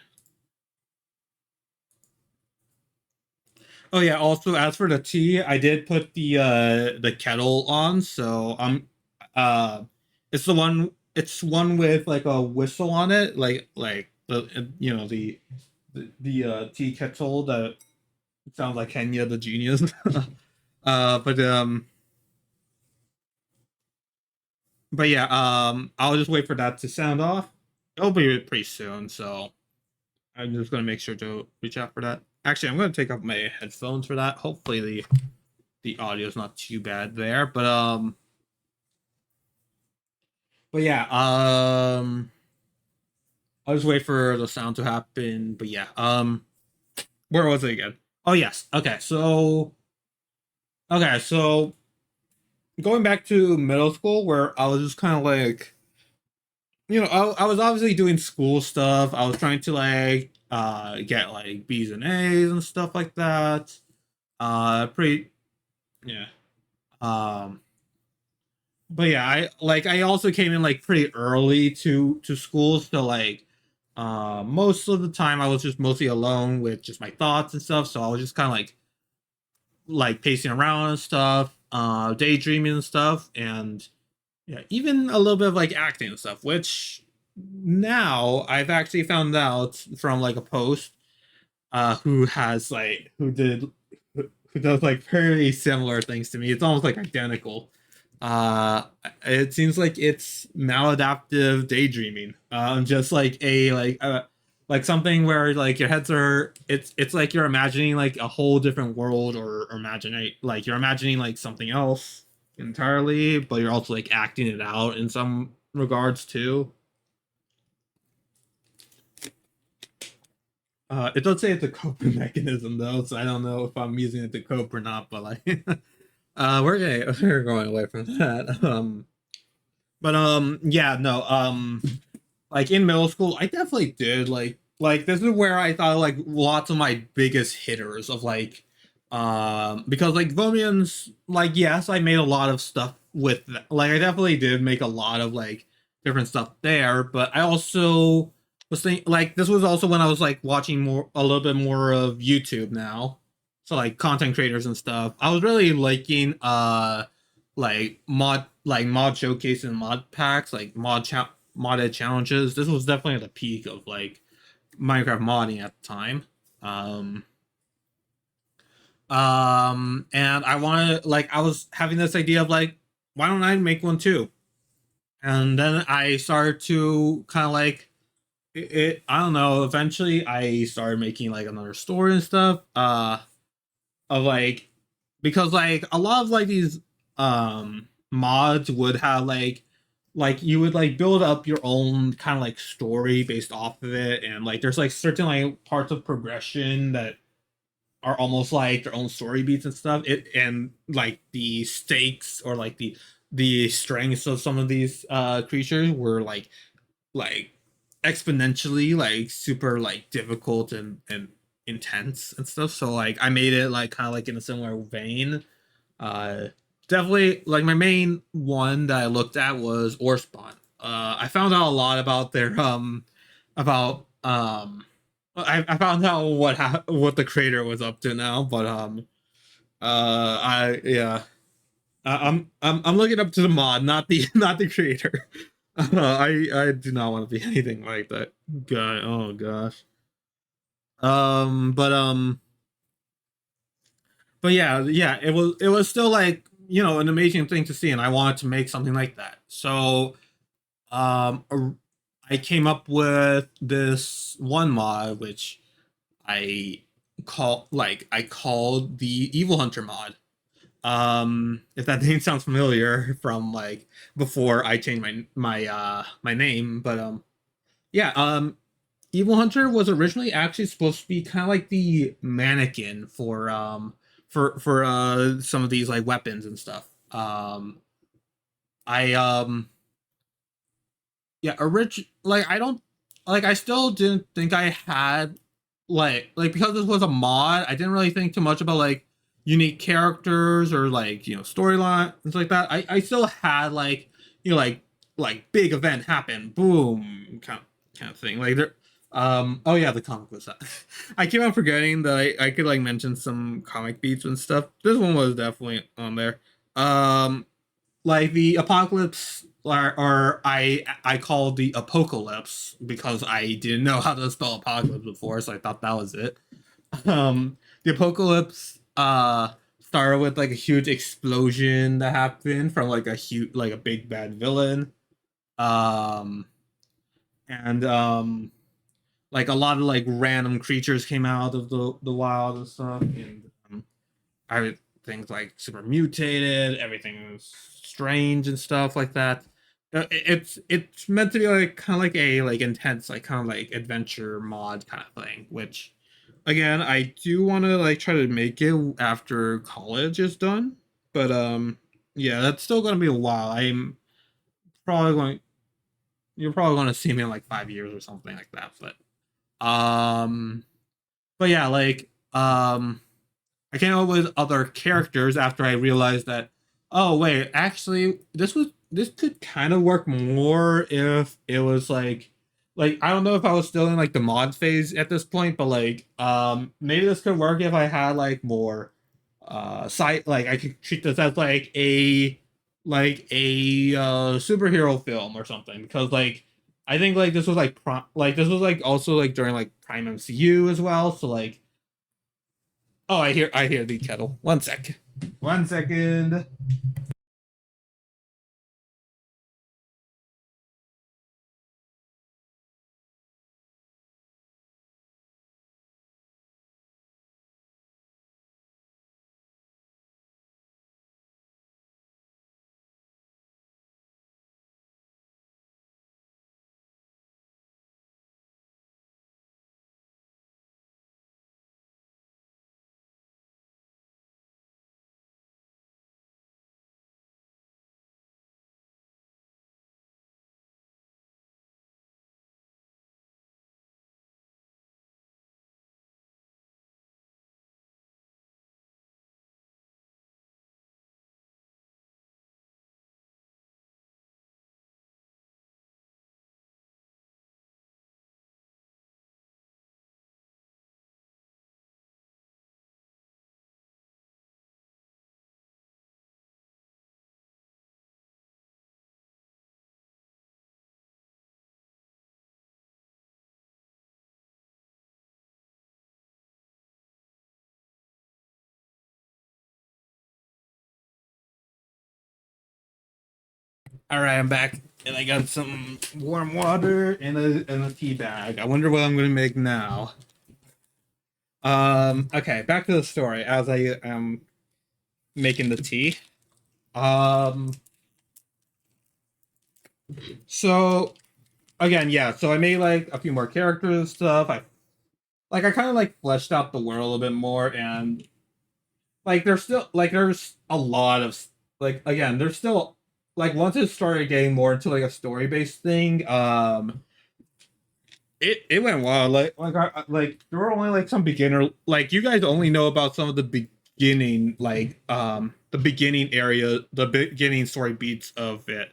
Oh yeah, also as for the tea, I did put the kettle on, so I'm uh it's one with like a whistle on it, like the tea kettle that sounds like Kenya the genius. But but yeah, I'll just wait for that to sound off. It'll be pretty soon, so I'm just gonna make sure to reach out for that. Actually, I'm gonna take off my headphones for that. Hopefully the audio is not too bad there. But yeah, I'll just wait for the sound to happen. But yeah, where was it again? Oh yes. Okay, so going back to middle school where I was just kind of like, I was obviously doing school stuff. I was trying to like get like B's and A's and stuff like that. Pretty yeah. Um but yeah, I also came in like pretty early to school, so like most of the time I was just mostly alone with just my thoughts and stuff, so I was just kind of like pacing around and stuff, daydreaming and stuff, and yeah, even a little bit of like acting and stuff, which now I've actually found out from like a post who does like very similar things to me. It's almost like identical. Uh it seems like it's maladaptive daydreaming. Just like something where like your heads are it's like you're imagining like a whole different world or imagining like you're imagining like something else entirely, but you're also like acting it out in some regards too. It does say it's a coping mechanism though, so I don't know if I'm using it to cope or not. But like, we're going away from that. Yeah, no. Like in middle school, I definitely did like this is where I thought like lots of my biggest hitters of like, because like Vomians, like yes, I made a lot of stuff with like I definitely did make a lot of like different stuff there, but I also was thinking like this was also when I was like watching more a little bit more of YouTube now. So like content creators and stuff. I was really liking mod showcase and mod packs, like modded challenges. This was definitely at the peak of like Minecraft modding at the time. Um and I wanted like I was having this idea of like why don't I make one too? And then I started to kind of like I don't know, eventually I started making like another story and stuff of like because like a lot of like these mods would have like you would like build up your own kind of like story based off of it, and like there's like certain like parts of progression that are almost like their own story beats and stuff. It and like the stakes or like the strengths of some of these creatures were like exponentially like super like difficult and intense and stuff. So like I made it like kind of like in a similar vein. Uh Definitely like my main one that I looked at was Orspawn. I found out a lot about their about I found out what the creator was up to now, but I yeah I'm looking up to the mod, not the not the creator. I do not want to be anything like that guy. Oh gosh. But yeah, it was still like an amazing thing to see, and I wanted to make something like that. So I came up with this one mod which I I called the Evil Hunter mod. If that name sounds familiar from like before I changed my name, but yeah, Evil Hunter was originally actually supposed to be kind of like the mannequin for for some of these like weapons and stuff. I yeah, like I don't like I still didn't think I had like because this was a mod, I didn't really think too much about like unique characters or like, storyline things like that. I still had like, like big event happen, boom, kind of thing. Like there oh yeah, the comic was that. I keep on forgetting that I could like mention some comic beats and stuff. This one was definitely on there. Like the apocalypse, or I call the apocalypse because I didn't know how to spell apocalypse before, so I thought that was it. The apocalypse started with like a huge explosion that happened from like a big bad villain. Um and like a lot of like random creatures came out of the wild and stuff, and I things like super mutated, everything was strange and stuff like that. It's meant to be like kind of like a like intense like kind of like adventure mod kind of thing, which again I do want to like try to make it after college is done, but yeah, that's still gonna be a while. Probably going you're probably going to see me in like 5 years or something like that, um but yeah, like I came up with other characters after I realized that, oh wait, actually this could kind of work more if it was like I don't know if I was still in like the mod phase at this point, but like maybe this could work if I had like more site, like I could treat this as like a superhero film or something, because like I think like this was like this was like also like during like Prime MCU as well, so like, oh, I hear the kettle. 1 sec. 1 second. All right, I'm back, and I got some warm water and a tea bag. I wonder what I'm gonna make now. Okay, back to the story as I am making the tea. Um, so again, yeah, so I made like a few more characters and stuff. I kind of like fleshed out the world a little bit more, and like there's a lot of like again there's still like once it started getting more into like a story based thing, it went wild. Like there were only like some beginner, like you guys only know about some of the beginning, like the beginning area, the beginning story beats of it,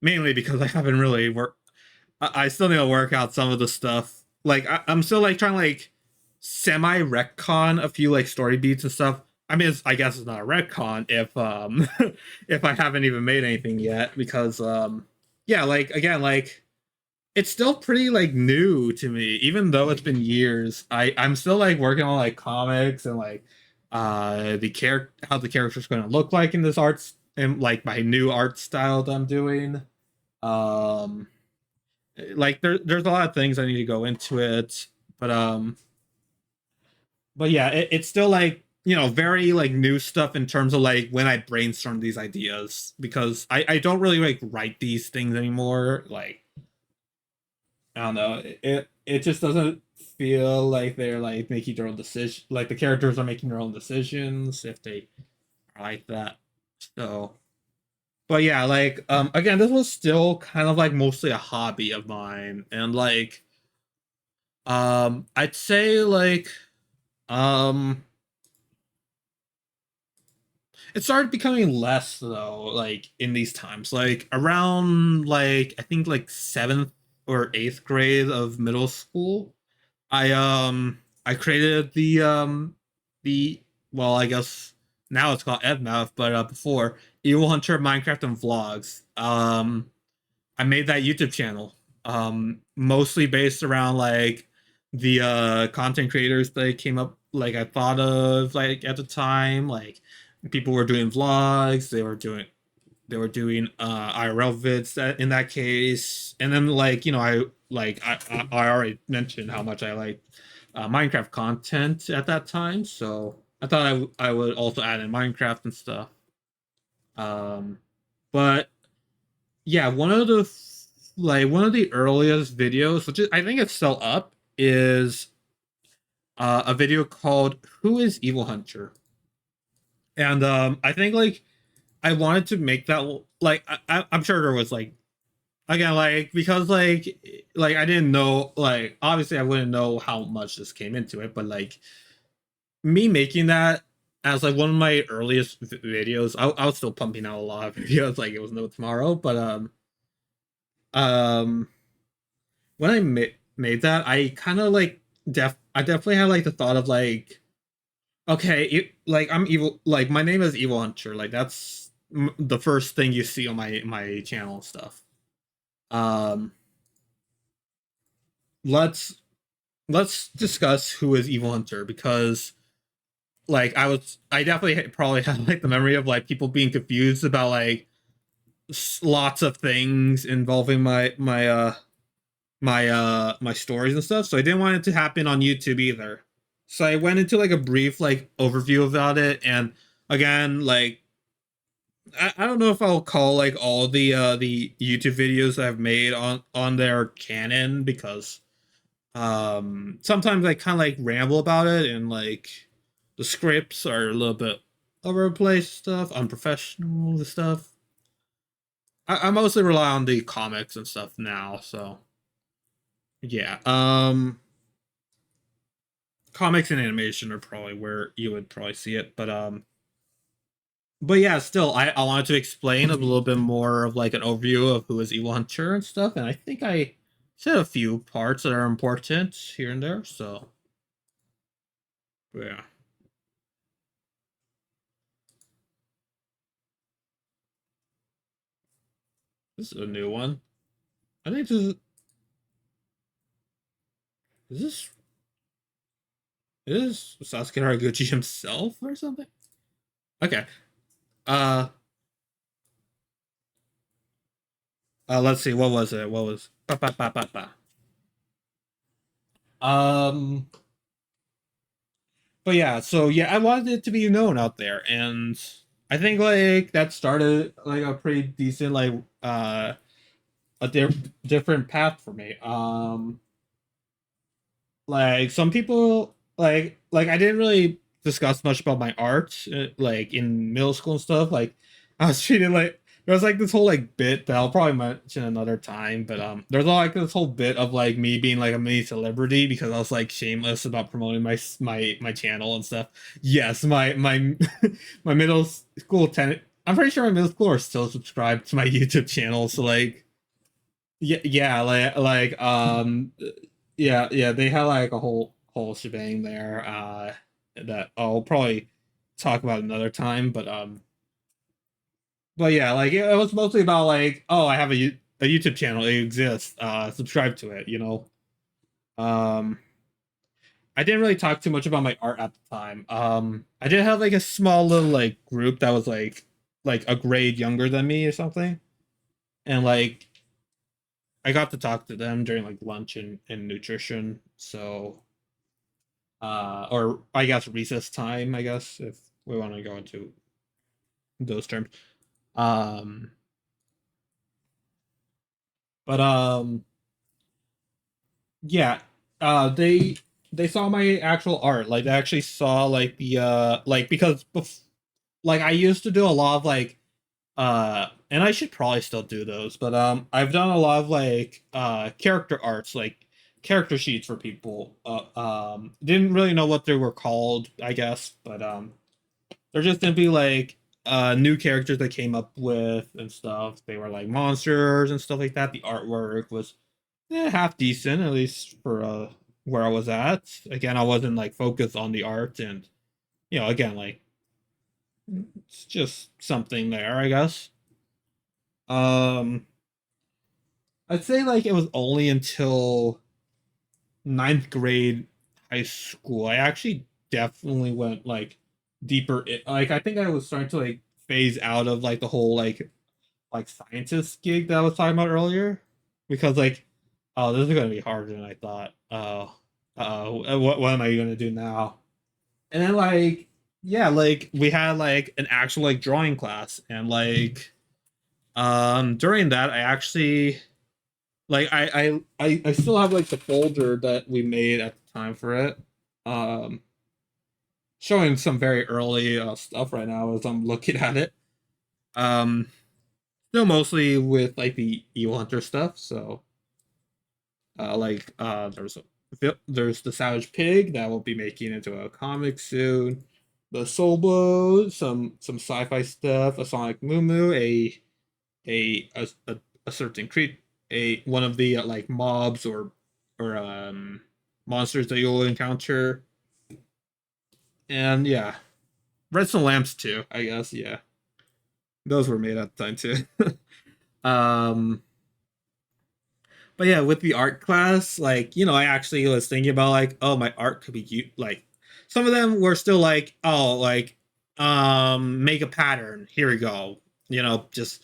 mainly because I haven't really worked. I still need to work out some of the stuff. Like I'm still like trying to like semi retcon a few like story beats and stuff. I mean, I guess it's not a retcon if if I haven't even made anything yet, because yeah, like again, like it's still pretty like new to me, even though it's been years. I'm still like working on like comics and like the character, how the character's going to look like in this arts, and like my new art style that I'm doing. Um, like there's a lot of things I need to go into it, but yeah, it's still like, very like new stuff in terms of like when I brainstorm these ideas, because I don't really like write these things anymore. Like I don't know. It just doesn't feel like they're like making their own decision. Like the characters are making their own decisions if they are like that. So, but yeah, like again, this was still kind of like mostly a hobby of mine, and like I'd say like um it started becoming less though, like in these times. Like around like I think like seventh or eighth grade of middle school, I created the well, I guess now it's called EdMouth, but before Evil Hunter Minecraft and Vlogs. I made that YouTube channel. Mostly based around like the content creators that I came up like I thought of like at the time. Like people were doing vlogs, they were doing IRL vids in that case. And then like, you know, I already mentioned how much I like Minecraft content at that time, so I thought I would also add in Minecraft and stuff. Um but yeah, one of the earliest videos, which is, I think it's still up, is a video called "Who is Evil Hunter?" And I think like I wanted to make that like I'm sure there was like again like because like I didn't know like obviously I wouldn't know how much this came into it, but like me making that as like one of my earliest videos, I was still pumping out a lot of videos like it was no tomorrow, but um when I made that, I kind of like I definitely had like the thought of like, okay, like I'm evil, like my name is Evil Hunter, like that's the first thing you see on my channel and stuff. Um, let's let's discuss who is Evil Hunter because like I definitely probably had like the memory of like people being confused about like lots of things involving my stories and stuff, so I didn't want it to happen on YouTube either. So I went into like a brief like overview about it, and again, like I don't know if I'll call like all the YouTube videos I've made on their canon because sometimes I kind of like ramble about it and like the scripts are a little bit over the place stuff, unprofessional stuff. I mostly rely on the comics and stuff now, so yeah. Comics and animation are probably where you would probably see it, but yeah, still I wanted to explain a little bit more of like an overview of who is Evil Hunter and stuff, and I think I said a few parts that are important here and there, so yeah. This is a new one. I think is this is Sasuke Haraguchi himself or something? Okay. Uh let's see, what was it? What was um but yeah, so yeah, I wanted it to be known out there, and I think like that started like a pretty decent like a different path for me. Like some people like I didn't really discuss much about my art like in middle school and stuff. Like I was treated like there was like this whole like bit that I'll probably mention another time, but there's like this whole bit of like me being like a mini celebrity because I was like shameless about promoting my channel and stuff. Yes, my my middle school tenant. I'm pretty sure my middle school are still subscribed to my YouTube channel, so like yeah, yeah, they had like a whole shebang there that I'll probably talk about another time, but yeah, like it was mostly about like, oh, I have a YouTube channel, it exists, subscribe to it, you know. Um I didn't really talk too much about my art at the time. I did have like a small little like group that was like a grade younger than me or something. And like I got to talk to them during like lunch and nutrition. So or I guess recess time, I guess, if we want to go into those terms. Um but yeah, they saw my actual art. Like they actually saw like the like because like I used to do a lot of like and I should probably still do those, but I've done a lot of like character arts, like character sheets for people. Didn't really know what they were called, I guess, but they're just gonna be like new characters that came up with and stuff. They were like monsters and stuff like that. The artwork was half decent, at least for where I was at. Again, I wasn't like focused on the art, and again, like it's just something there, I guess. Um, I'd say like it was only until ninth grade high school I actually definitely went like deeper. Like I think I was starting to like phase out of like the whole like scientist gig that I was talking about earlier, because like, oh, this is gonna be harder than I thought. What am I gonna do now? And then like, yeah, like we had like an actual like drawing class, and like during that I actually like I still have like the folder that we made at the time for it. Um, showing some very early stuff right now as I'm looking at it. Um, Still mostly with like the Evil Hunter stuff. So like there's the Savage Pig that will be making into a comic soon. The Soulbow, some sci-fi stuff, a Sonic Moo, a certain creep, a one of the like mobs or monsters that you'll encounter, and yeah, redstone lamps too. I guess yeah, those were made at the time too. um, but yeah, with the art class, like I actually was thinking about like, oh, my art could be like, some of them were still like, oh, like make a pattern. Here we go. Just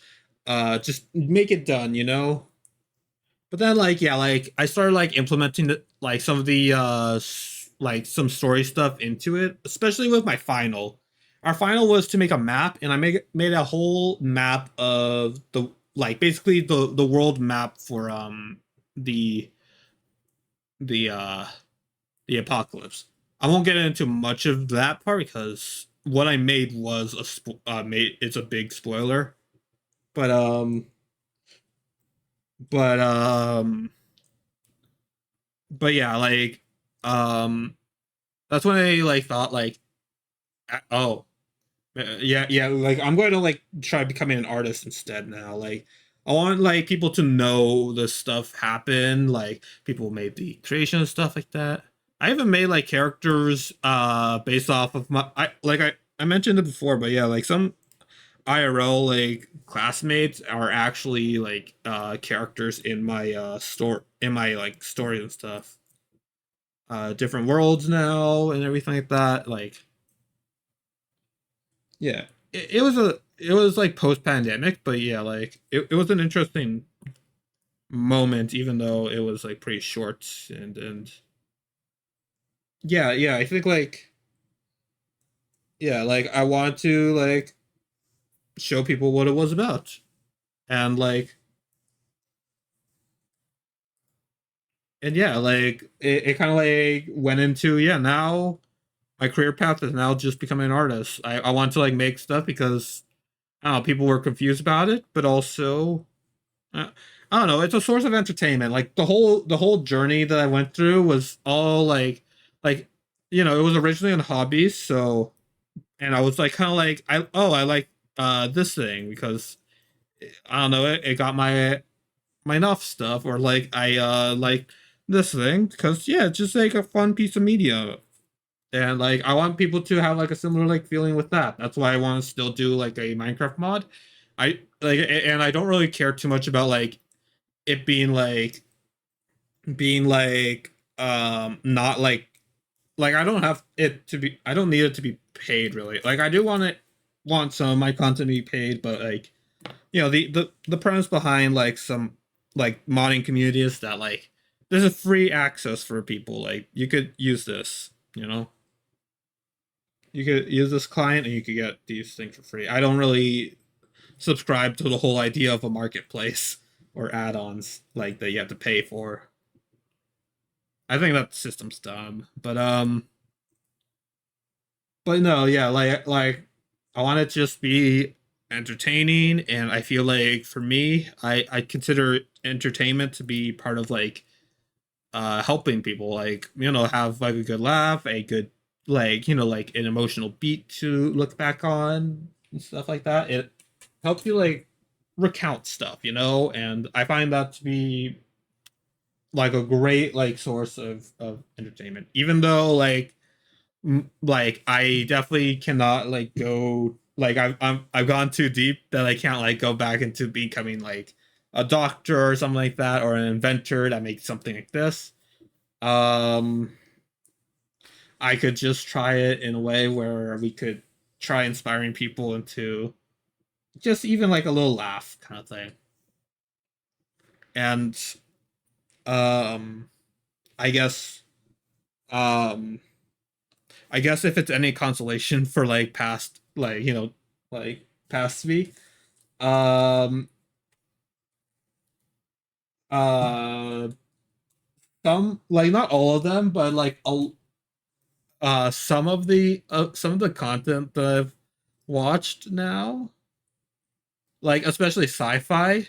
make it done. But then like yeah, like I started like implementing like some of the like some story stuff into it, especially with my final. Our final was to make a map, and I made a whole map of the like basically the world map for the the uh the apocalypse. I won't get into much of that part because what I made was made it's a big spoiler. But but um but yeah, like um that's when I like thought like, oh, yeah, like I'm going to like try becoming an artist instead now. Like I want like people to know this stuff happened, like people made the creation and stuff like that. I haven't made like characters based off of I mentioned it before, but yeah, like some IRL like classmates are actually like characters in my like story and stuff. Different worlds now and everything like that. Like yeah, it was like post pandemic, but yeah, like it was an interesting moment, even though it was like pretty short, and yeah, I think like yeah, like I want to like show people what it was about, and like and yeah, like it kind of like went into yeah, now my career path is now just becoming an artist. I want to like make stuff because I don't know, people were confused about it, but also I don't know. It's a source of entertainment. Like the whole journey that I went through was all like it was originally on hobbies. So and I was like kind of like I like this thing because I don't know it got my enough stuff, or like I like this thing because yeah, it's just like a fun piece of media, and like I want people to have like a similar like feeling with that. That's why I want to still do like a Minecraft mod. I like and I don't really care too much about like it being like not like I don't need it to be paid really. Like I do want some of my content to be paid, but like the premise behind like some like modding community is that like there's a free access for people. Like you could use this. You could use this client and you could get these things for free. I don't really subscribe to the whole idea of a marketplace or add-ons like that you have to pay for. I think that system's dumb. But no, yeah, like I want it to just be entertaining, and I feel like for me, I consider entertainment to be part of like helping people, like have like a good laugh, a good like like an emotional beat to look back on and stuff like that. It helps you like recount stuff, and I find that to be like a great like source of entertainment, even though like I definitely cannot like go like I've gone too deep that I can't like go back into becoming like a doctor or something like that, or an inventor that makes something like this. um I could just try it in a way where we could try inspiring people into just even like a little laugh kind of thing. And um I guess um I guess if it's any consolation for like past like like past me, um uh some like not all of them, but like some of the content that I've watched now, like especially sci-fi,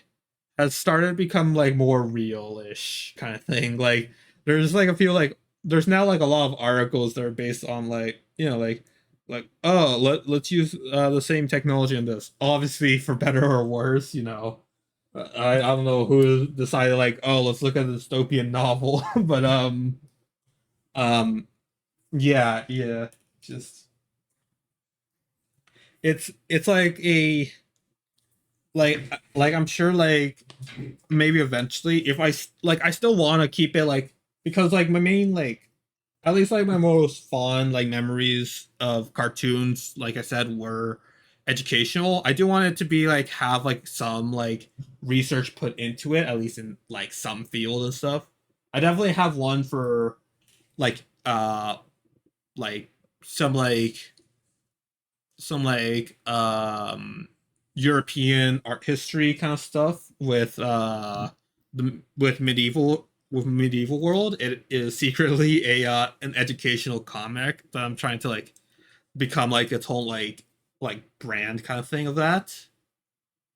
has started to become like more real-ish kind of thing. Like there's like a few like there's now like a lot of articles that are based on like like oh let's use the same technology in this, obviously for better or worse. I don't know who decided like, oh, let's look at a dystopian novel. But um yeah, just it's like a like I'm sure like maybe eventually if like I still want to keep it like, because like my main like at least like my most fond like memories of cartoons, like I said, were educational. I do want it to be like have like some like research put into it, at least in like some field and stuff. I definitely have one for like like some like some European art history kind of stuff with the with medieval world. It is secretly a an educational comic that I'm trying to like become like its whole like brand kind of thing of that.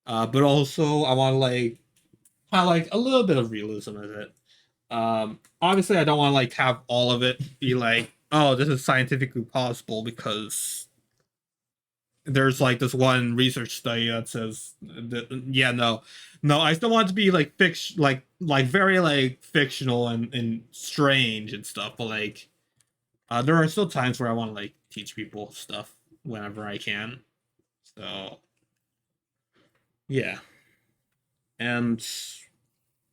But also I want to like have like a little bit of realism in it. Obviously I don't want to like have all of it be like, oh, this is scientifically possible, because there's like this one research study that says that, yeah, no, I still want it to be like fiction, like very like fictional and strange and stuff, but like there are still times where I want to like teach people stuff whenever I can. So yeah. And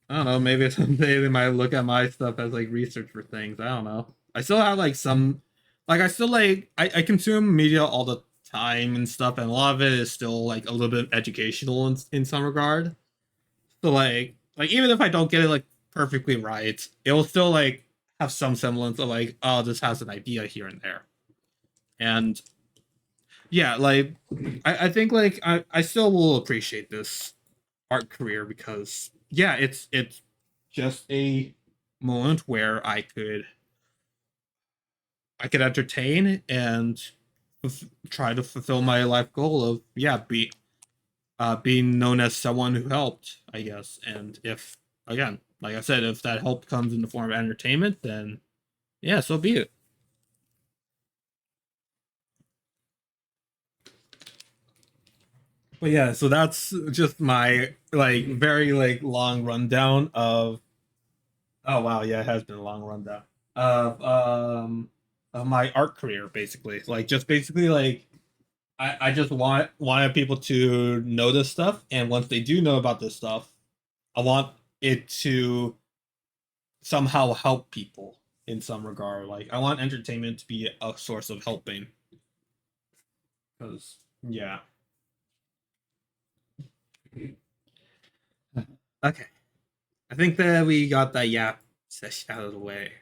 I don't know, maybe someday they might look at my stuff as like research for things. I don't know. I still have like some, like I still like I consume media all the time and stuff, and a lot of it is still like a little bit educational in some regard. So like even if I don't get it like perfectly right, it will still like have some semblance of like, oh, this has an idea here and there. And yeah, like I think like I still will appreciate this art career, because yeah, it's just a moment where I could entertain and try to fulfill my life goal of, yeah, being known as someone who helped, I guess. And if, again, like I said, if that help comes in the form of entertainment, then yeah, so be it. But yeah, so that's just my like very like long rundown of, oh wow, yeah, it has been a long rundown of my art career, basically. Like just basically like I just wanted people to know this stuff, and once they do know about this stuff, I want it to somehow help people in some regard. Like I want entertainment to be a source of helping. Because yeah. Okay. I think that we got that yap session out of the way.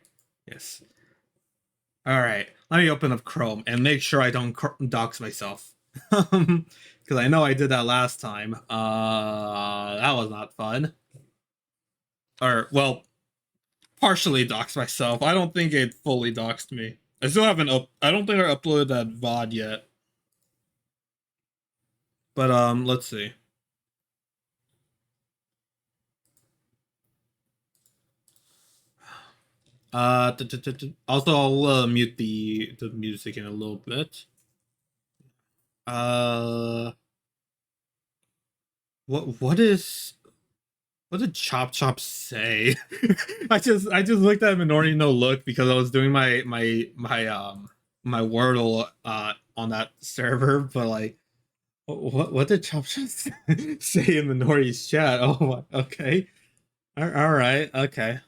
Yes. All right. Let me open up Chrome and make sure I don't dox myself. Because I know I did that last time. That was not fun. Or well, partially doxed myself. I don't think it fully doxed me. I still haven't I don't think I uploaded that VOD yet. But let's see. Also, I'll mute the music in a little bit. What did Chop Chop say? I just looked at Minority No Look because I was doing my Wordle on that server, but like, what did Chop Chop say in Minority's chat? Oh, okay, all right, okay.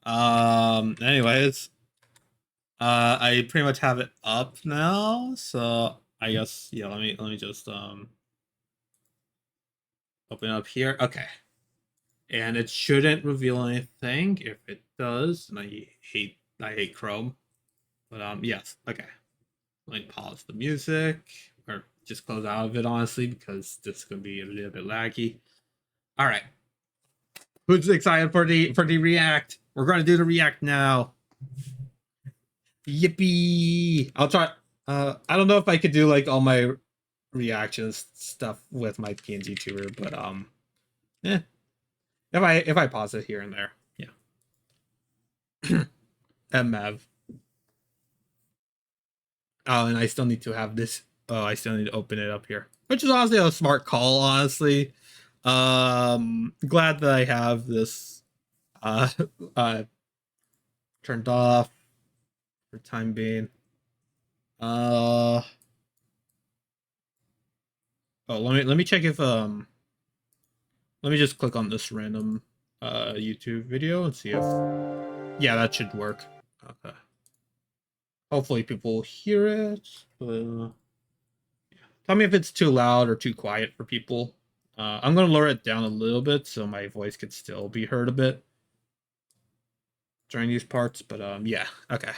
Anyways, I pretty much have it up now, so I guess yeah. Let me just open up here. Okay. And it shouldn't reveal anything. If it does, and I hate Chrome. But yes, okay. Let me pause the music or just close out of it honestly because this is gonna be a little bit laggy. All right. Who's excited for the react? We're gonna do the react now. Yippee! I'll try. I don't know if I could do like all my reactions stuff with my PNG tuber, but eh. If I pause it here and there, yeah. MAV. Oh, and I still need to have this. Oh, I still need to open it up here, which is honestly a smart call. Honestly, glad that I have this uh uh turned off for time being. Oh, let me check if let me just click on this random YouTube video and see if yeah, that should work. Okay. Hopefully people hear it. Tell me if it's too loud or too quiet for people. I'm gonna lower it down a little bit so my voice could still be heard a bit during these parts. But yeah, okay.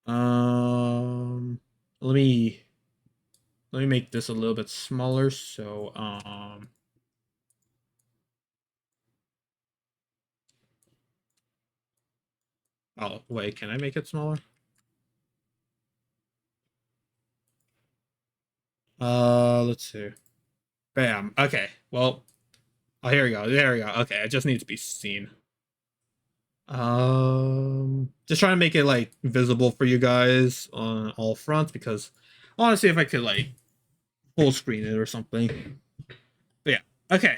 Let me make this a little bit smaller. So oh wait, can I make it smaller? Let's see. Bam. Okay. Well, oh, here we go. There we go. Okay, it just needs to be seen. Just trying to make it like visible for you guys on all fronts because honestly, if I could like full screen it or something. But yeah, okay.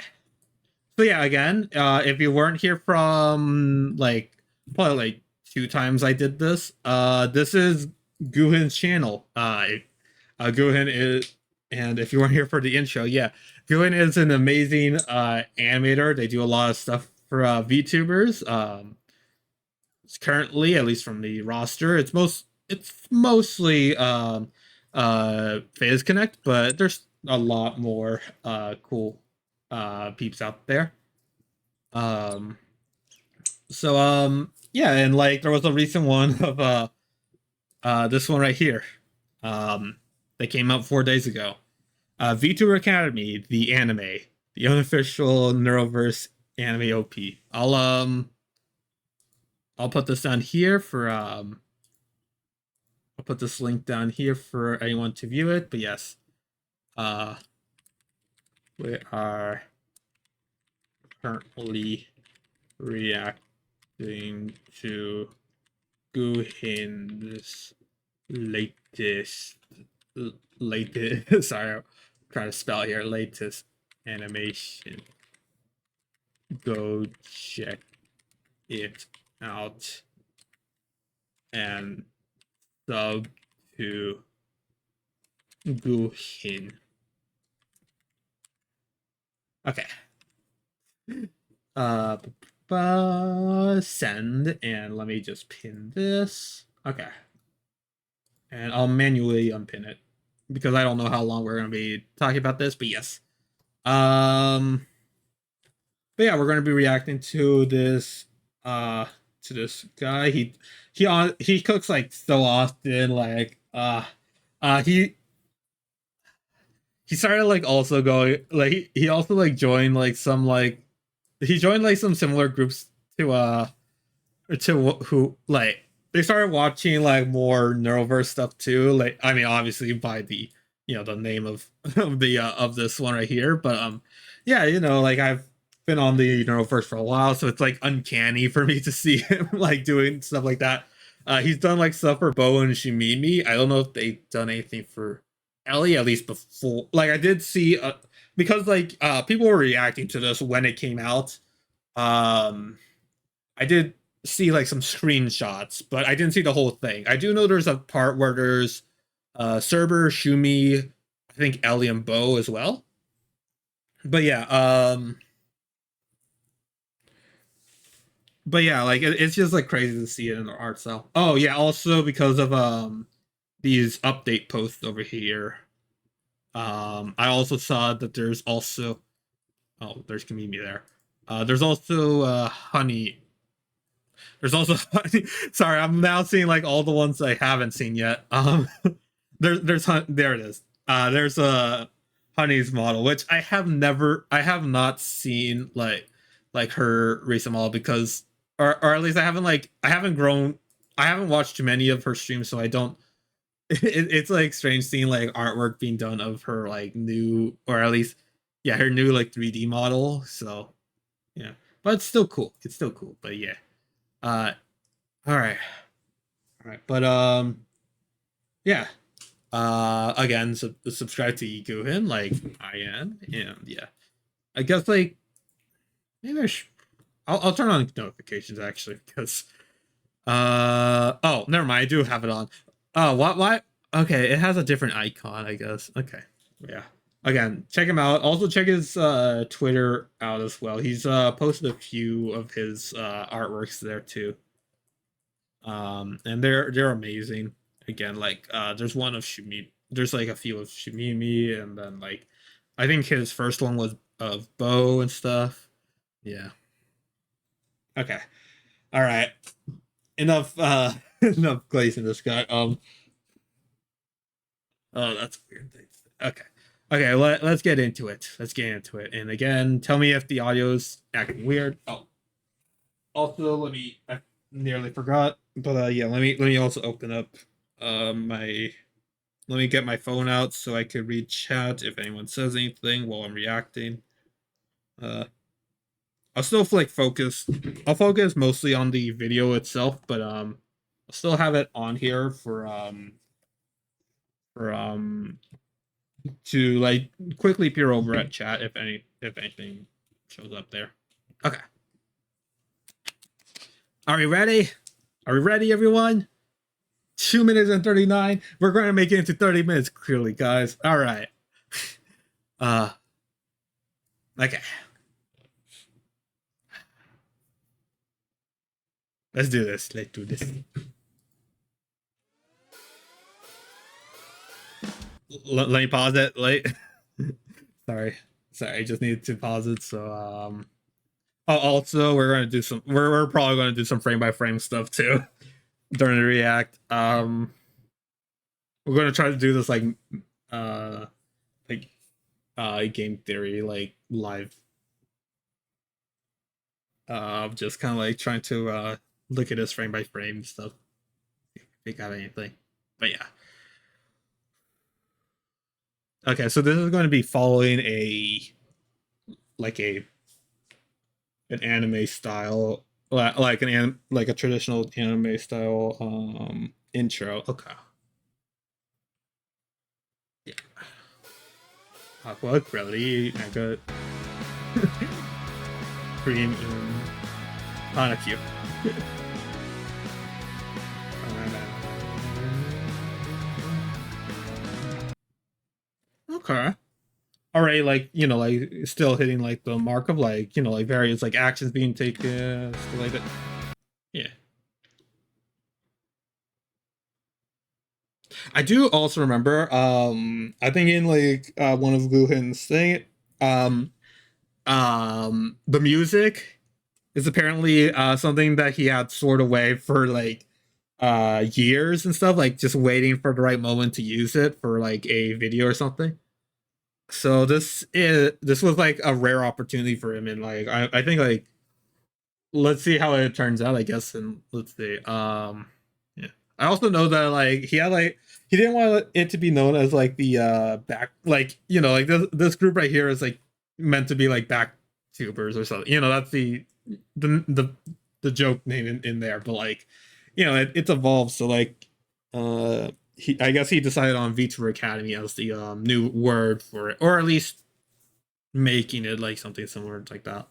So yeah, again, if you weren't here from like probably like 2 times I did this is GUHIN's channel. GUHIN is, and if you weren't here for the intro, yeah, GUHIN is an amazing animator. They do a lot of stuff for VTubers. Currently, at least from the roster, it's mostly Phase Connect, but there's a lot more cool peeps out there. So yeah, and like there was a recent one of this one right here. That came out 4 days ago. VTuber Academy, the anime, the unofficial Neuroverse anime OP. I'll put this down here for I'll put this link down here for anyone to view it. But yes, we are currently reacting to GUHIN's latest sorry, I'm trying to spell here, latest animation. Go check it out and sub to GUHIN. Okay. Send, and let me just pin this. Okay. And I'll manually unpin it because I don't know how long we're gonna be talking about this, but yes. But yeah, we're gonna be reacting to this guy. He cooks like so often, like he started like also going like he also like joined like some like he joined like some similar groups to who like they started watching like more Neuroverse stuff too. Like I mean, obviously by the the name of of this one right here, but yeah, like I've been on the Neuroverse for a while, so it's like uncanny for me to see him like doing stuff like that. He's done like stuff for Bo and Shoomimi. I don't know if they've done anything for Ellie at least before. Like I did see because like people were reacting to this when it came out. Um I did see like some screenshots, but I didn't see the whole thing. I do know there's a part where there's Cerber, Shumi, I think Ellie and Bo as well. But yeah, like it's just like crazy to see it in the art style. Oh yeah, also because of these update posts over here. I also saw that there's also there's Kamimi there. There's also Honey. There's also sorry, I'm now seeing like all the ones I haven't seen yet. There it is. There's a Honey's model, which I have not seen like her recent model because or at least I haven't grown I haven't watched too many of her streams, so I don't it's like strange seeing like artwork being done of her like new or at least yeah, her new like 3D model. So yeah. But it's still cool. It's still cool. But yeah. Uh all right. All right. But yeah. Again, subscribe to GUHIN like I am, and yeah. I guess like maybe I'll turn on notifications actually because oh, never mind, I do have it on. Oh, why okay, it has a different icon, I guess. Okay. Yeah. Again, check him out. Also check his Twitter out as well. He's posted a few of his artworks there too. And they're amazing. Again, like there's one of Shumi. There's like a few of Shoomimi, and then like I think his first one was of Bo and stuff. Yeah. Okay. All right. Enough. Enough glazing this guy. Oh, that's a weird thing. Okay. Okay. Let's get into it. Let's get into it. And again, tell me if the audio's acting weird. Oh, also I nearly forgot, but yeah, let me also open up my let me get my phone out so I could read chat if anyone says anything while I'm reacting. I'll still like focus. I'll focus mostly on the video itself, but I'll still have it on here for to like quickly peer over at chat if anything shows up there. Okay. Are we ready? Are we ready, everyone? 2 minutes and 39. We're going to make it into 30 minutes, clearly, guys. All right. Okay. Let's do this. Let's do this. Let me pause it. Like, sorry. I just needed to pause it. So, oh, also, we're gonna do some. We're probably gonna do some frame by frame stuff too during the react. We're gonna try to do this like, like, game theory like live. Just kind of like trying to look at this frame by frame stuff. If you got anything, but yeah. Okay, so this is going to be following like a an anime style, like like a traditional anime style intro. Okay. Yeah. Aqua, really, mega green, kind of cute. Okay. Already like like still hitting like the mark of like like various like actions being taken stuff like that. Yeah, I do also remember I think in like one of GUHIN's thing um the music is apparently something that he had stored away for like years and stuff, like just waiting for the right moment to use it for like a video or something. So this was like a rare opportunity for him, and like I think like let's see how it turns out, I guess, and let's see. Yeah. I also know that like he had like he didn't want it to be known as like the back like like this group right here is like meant to be like back tubers or something. That's the the the joke name in there, but like it's evolved. So like I guess he decided on VTuber Academy as the new word for it, or at least making it like something similar like that.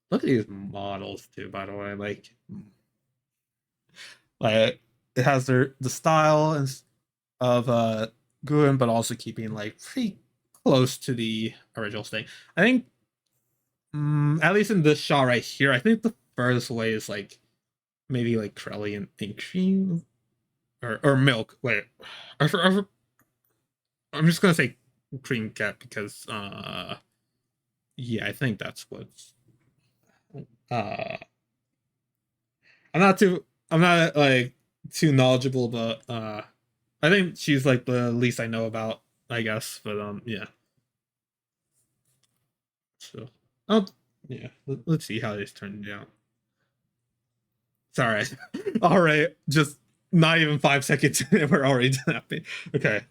Look at these models too, by the way. Like it has the style of GUHIN, but also keeping like pretty close to the original thing. I think, at least in this shot right here, I think the furthest away is like maybe like Crelly and cream or milk. Wait, I'm just gonna say cream cat because yeah, I think that's what's uh I'm not like too knowledgeable, but I think she's like the least I know about, I guess. But yeah. So oh yeah, let's see how this turns out. Sorry. All right, just not even 5 seconds we're already snapping. Okay.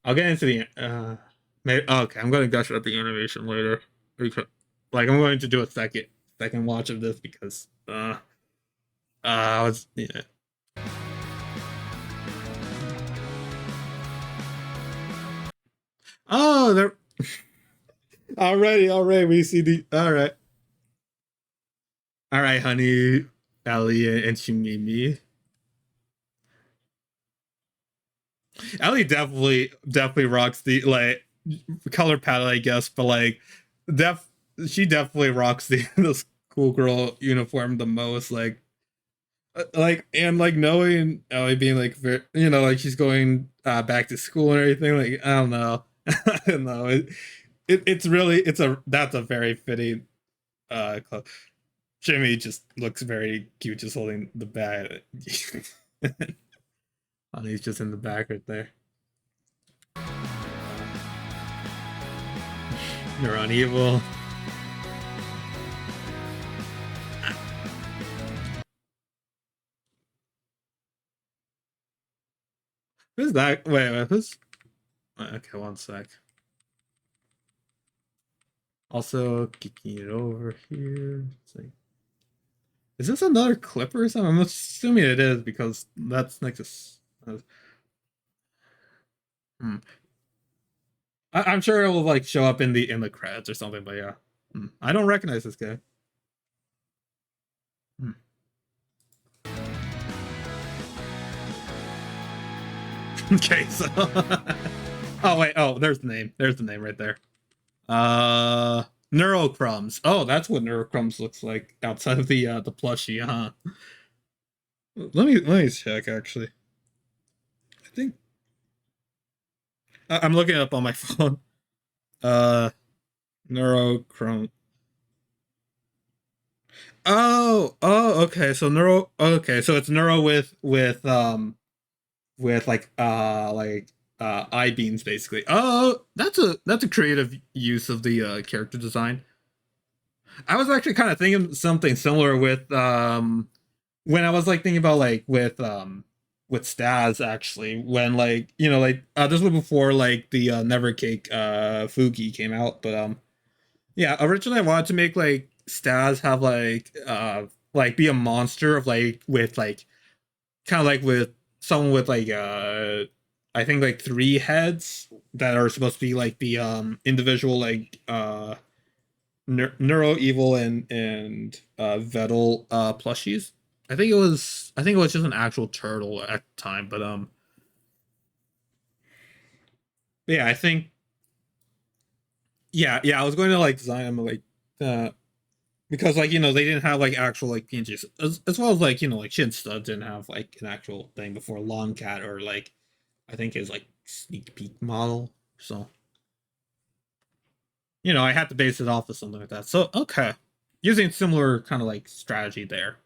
I'll get into the maybe, okay, I'm going to gush about the animation later because like I'm going to do a second watch of this because I was yeah. Oh, they're already we see the all right, honey, Ellie and Shoomimi. Ellie definitely rocks the like color palette, I guess, but like def she definitely rocks the the schoolgirl uniform the most. Like and like knowing Ellie being like very, like she's going back to school and everything. Like I don't know, I don't know. It's really that's a very fitting club. Jimmy just looks very cute, just holding the bag. And he's just in the back right there. You're on evil. Who's that? Wait, who's? Okay, one sec. Also, kicking it over here. Is this another clip or something? I'm assuming it is because that's like this. Hmm. I'm sure it will like show up in the credits or something, but yeah. I don't recognize this guy. Hmm. Okay, so oh wait, oh there's the name. There's the name right there. Neurocrumbs. Oh, that's what Neurocrumbs looks like outside of the plushie, huh? Let me check actually. I think I'm looking it up on my phone. Uh Neurochrome. Okay. So okay, so it's neuro with like eye beams basically. Oh, that's a creative use of the character design. I was actually kind of thinking something similar with when I was like thinking about like with Stas actually when like like this was before like the Never Cake Fugi came out, but yeah, originally I wanted to make like Stas have like be a monster of like with like kind of like with someone with like I think like three heads that are supposed to be like the individual like Neuro Evil and Vettel plushies. I think it was just an actual turtle at the time, but yeah, I think yeah, I was going to like design them like uh because like they didn't have like actual like PNGs as well as like like Shin Stud didn't have like an actual thing before Long Cat or like I think his like sneak peek model. So I had to base it off of something like that. So okay, using similar kind of like strategy there.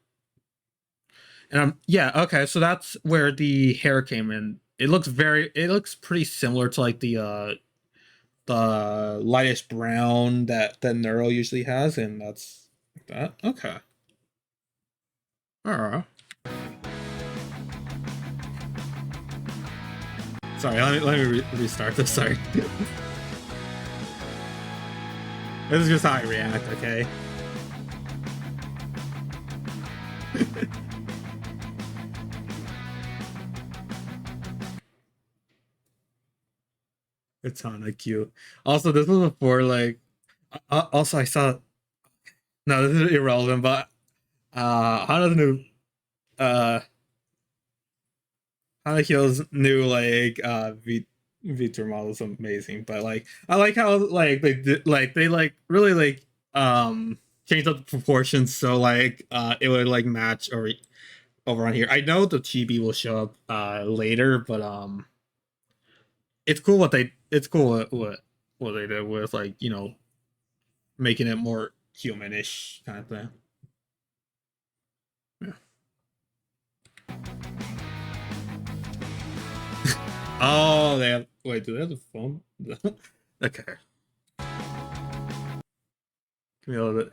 And yeah, okay, so that's where the hair came in. it looks pretty similar to like the lightish brown that Neuro usually has, and that's like that. Okay. Alright. Sorry, let me restart this. Sorry. This is just how I react, okay? It's on a cute. Also, this was before like. Also, I saw. No, this is irrelevant, but Hana's new uh Hana's new like VTuber model is amazing. But like I like how like they like really like changed up the proportions so like it would like match or over on here. I know the chibi will show up later, but it's cool it's cool what they did with like, you know, making it more humanish kind of thing. Yeah. Oh, they have. Wait, do they have the phone? Okay. Give me a little bit.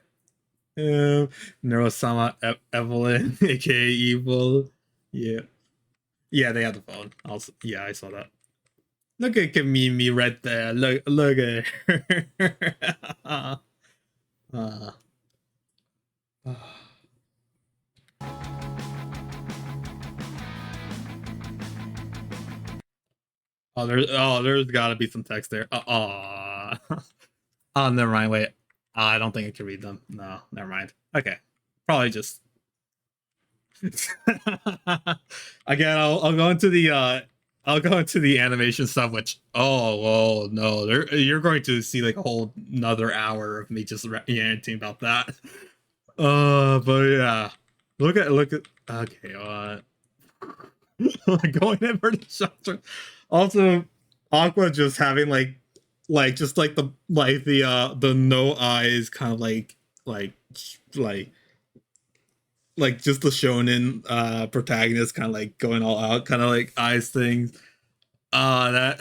Neurosama Evelyn, aka Evil. Yeah. Yeah, they have the phone. Also, yeah, I saw that. Look at Kamimi right there. Look at her. uh, uh. There's gotta be some text there. Oh, never mind. Wait, I don't think I can read them. No, never mind. Okay, probably just. Again, I'll go into the I'll go into the animation stuff. Which oh no, you're going to see like a whole another hour of me just ranting about that. But yeah, look at okay. Going in for the shelter. Also, Aqua just having like just like the no eyes kind of like like just the shonen protagonist kind of like going all out kind of like eyes things. That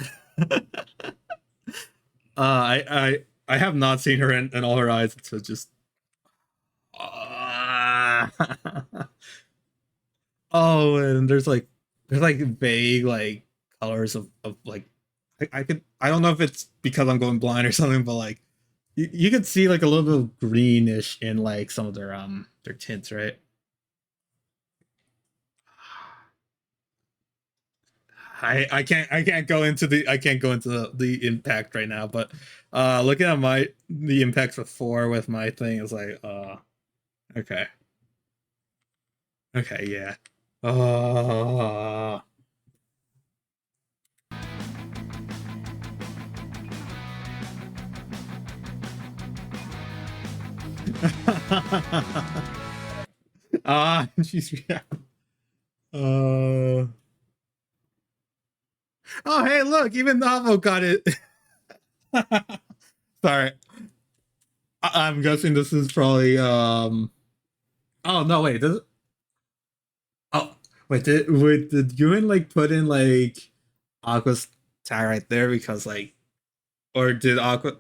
I have not seen her in all her eyes, so just oh, and there's like vague like colors of like I could I don't know if it's because I'm going blind or something, but like you could see like a little bit of greenish in like some of their tints, right? I can't go into the impact right now, but looking at the impacts before with my thing is like okay. Okay, yeah. Oh. She's yeah. Uh Oh, hey, look, even Navo got it. Sorry. I'm guessing this is probably oh no, wait, this oh wait, did Ewan like put in like Aqua's tag right there because like or did Aqua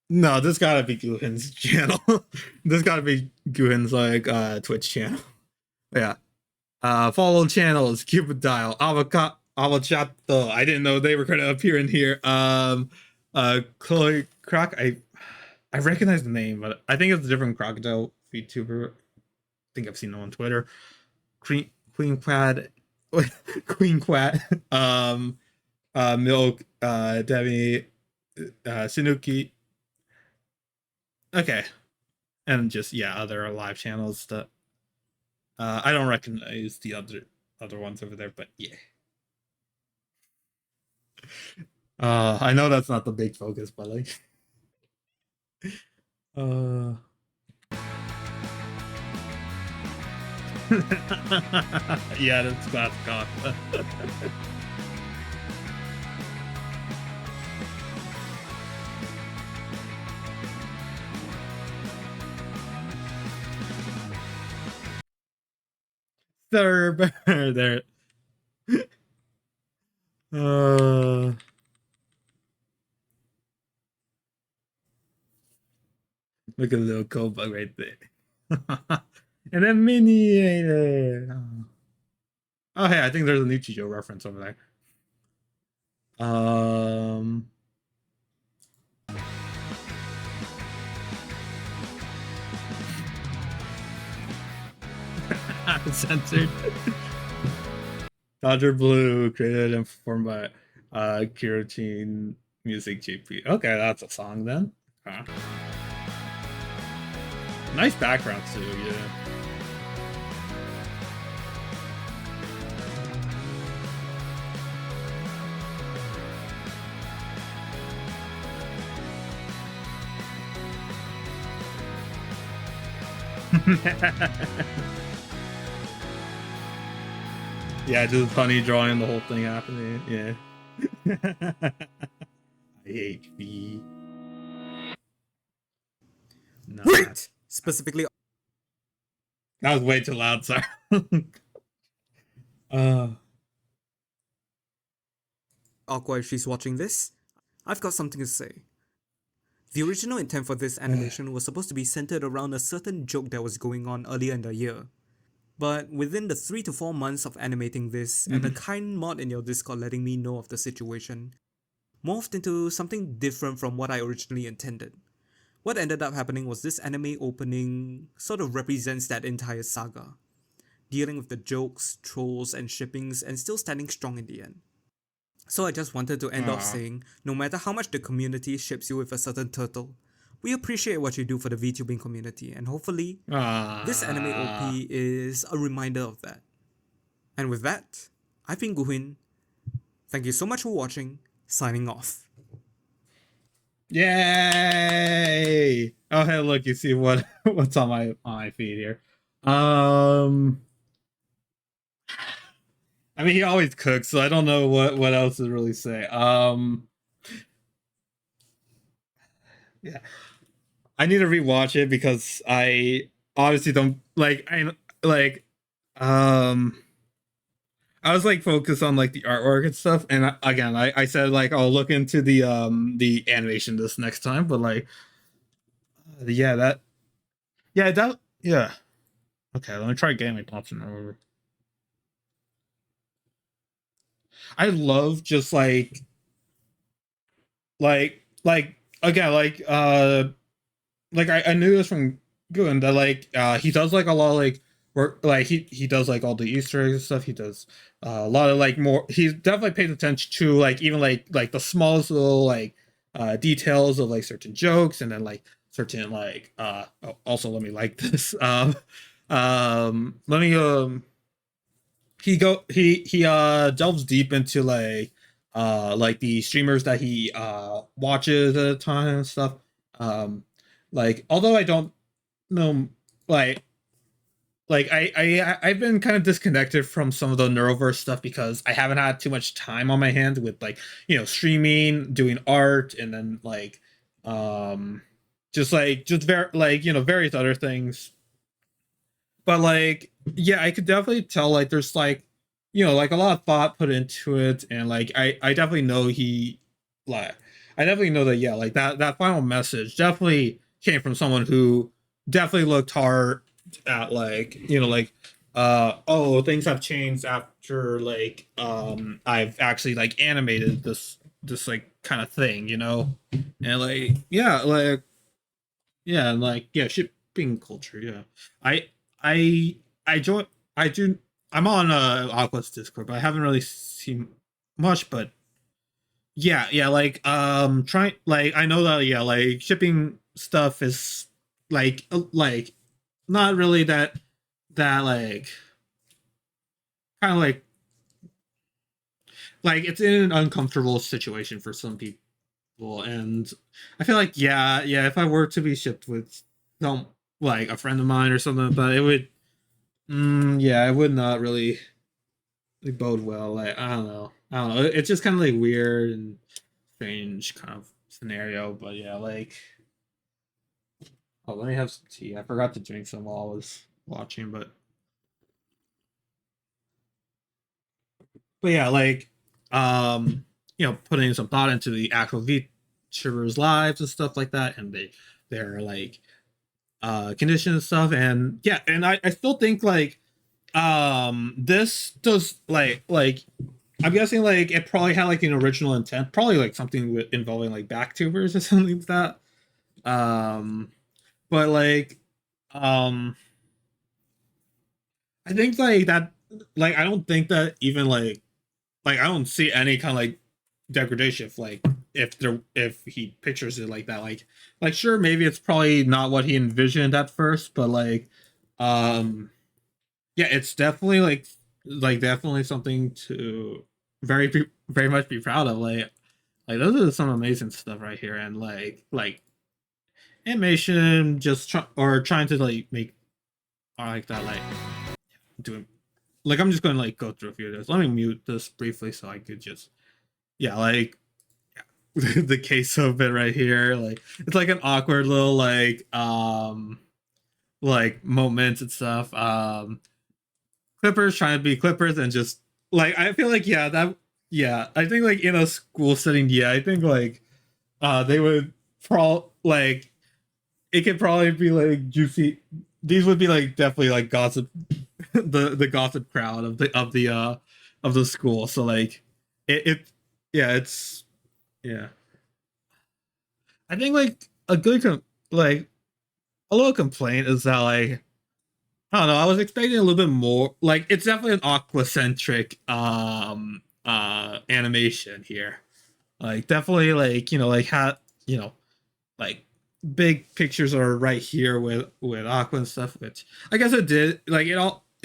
no, this gotta be Guhin's channel. This gotta be Guhin's like Twitch channel. Yeah. Follow channels, Cupid Dial, Avocato. I didn't know they were gonna appear in here. Chloe Croc. I recognize the name, but I think it's a different crocodile VTuber. I think I've seen them on Twitter. Queen Quad, Queen Quad. Milk. Debbie. Sinuki. Okay, and just yeah, other live channels that I don't recognize the other ones over there, but yeah. I know that's not the big focus, but like, uh, yeah, that's classic. Third, there. uh, Look at the little code bug right there. And then mini. Oh, hey, I think there's a Nichijou reference over there. Censored. Dodger Blue, created and performed by Kirotine Music GP. Okay, that's a song then. Nice background too, yeah. Yeah, just funny drawing the whole thing happening. Yeah. I hate V. No, Wait! Specifically, that was way too loud. Sorry. uh, Aqua, if she's watching this, I've got something to say. The original intent for this animation was supposed to be centered around a certain joke that was going on earlier in the year. But within the 3 to 4 months of animating this, and the kind mod in your Discord letting me know of the situation, morphed into something different from what I originally intended. What ended up happening was this anime opening sort of represents that entire saga, dealing with the jokes, trolls, and shippings, and still standing strong in the end. So I just wanted to end off saying, no matter how much the community ships you with a certain turtle, we appreciate what you do for the VTubing community, and hopefully, this anime OP is a reminder of that. And with that, I've been GUHIN. Thank you so much for watching. Signing off. Yay! Oh, hey, look, you see what's on my feed here. I mean, he always cooks, so I don't know what else to really say. Yeah, I need to rewatch it because I obviously don't like. Um. I was like focused on like the artwork and stuff, and again, I said like I'll look into the animation this next time, but like, yeah, yeah. Okay, let me try getting my Thompson over. I love just like again like I knew this from Goon that like he does like a lot of like work, like he does like all the Easter eggs and stuff. He does a lot of like more. He definitely pays attention to like even like the smallest little like details of like certain jokes, and then like certain like oh, also let me like this let me he delves deep into like the streamers that he watches at a time and stuff. Like although I don't know like I've been kind of disconnected from some of the Neuroverse stuff because I haven't had too much time on my hands with like streaming, doing art, and then just very like various other things. But like yeah, I could definitely tell like there's like like a lot of thought put into it, and like I definitely know he like I definitely know that yeah, like that final message definitely came from someone who definitely looked hard at like like oh, things have changed after like I've actually like animated this like kind of thing, and like yeah, and like yeah, shipping culture. Yeah, I I I join. I do. I'm on Aqua's Discord, but I haven't really seen much. But yeah, like trying like I know that yeah, like shipping stuff is like not really that like kind of like it's in an uncomfortable situation for some people, and I feel like yeah, if I were to be shipped with some like a friend of mine or something, but it would yeah, it would not really bode well. Like I don't know. It's just kind of like weird and strange kind of scenario. But yeah, like oh, let me have some tea. I forgot to drink some while I was watching, but but yeah, like putting some thought into the actual VTubers lives and stuff like that, and their like condition and stuff. And yeah, and I still think like this does like I'm guessing like it probably had like an original intent, probably like something involving like backtubers or something like that. um but like um I think like that, like I don't think that even like I don't see any kind of like degradation if he pictures it like that. Like sure, maybe it's probably not what he envisioned at first, but like um yeah, it's definitely like definitely something to very much be proud of. Like those are some amazing stuff right here. And like animation just trying to like make like that, like doing, like I'm just gonna like go through a few of those. Let me mute this briefly so I could just, yeah, like the case of it right here. Like it's like an awkward little like moments and stuff. Clippers trying to be Clippers and just like I feel like yeah, that, yeah, I think like in a school setting, yeah, I think like they would like it could probably be like juicy. These would be like definitely like gossip, the gossip crowd of the school. So like it yeah, it's, yeah. I think like a good like a little complaint is that like I don't know, I was expecting a little bit more. Like it's definitely an aqua centric animation here. Like definitely like like like big pictures are right here with Aqua and stuff, which I guess it did. Like it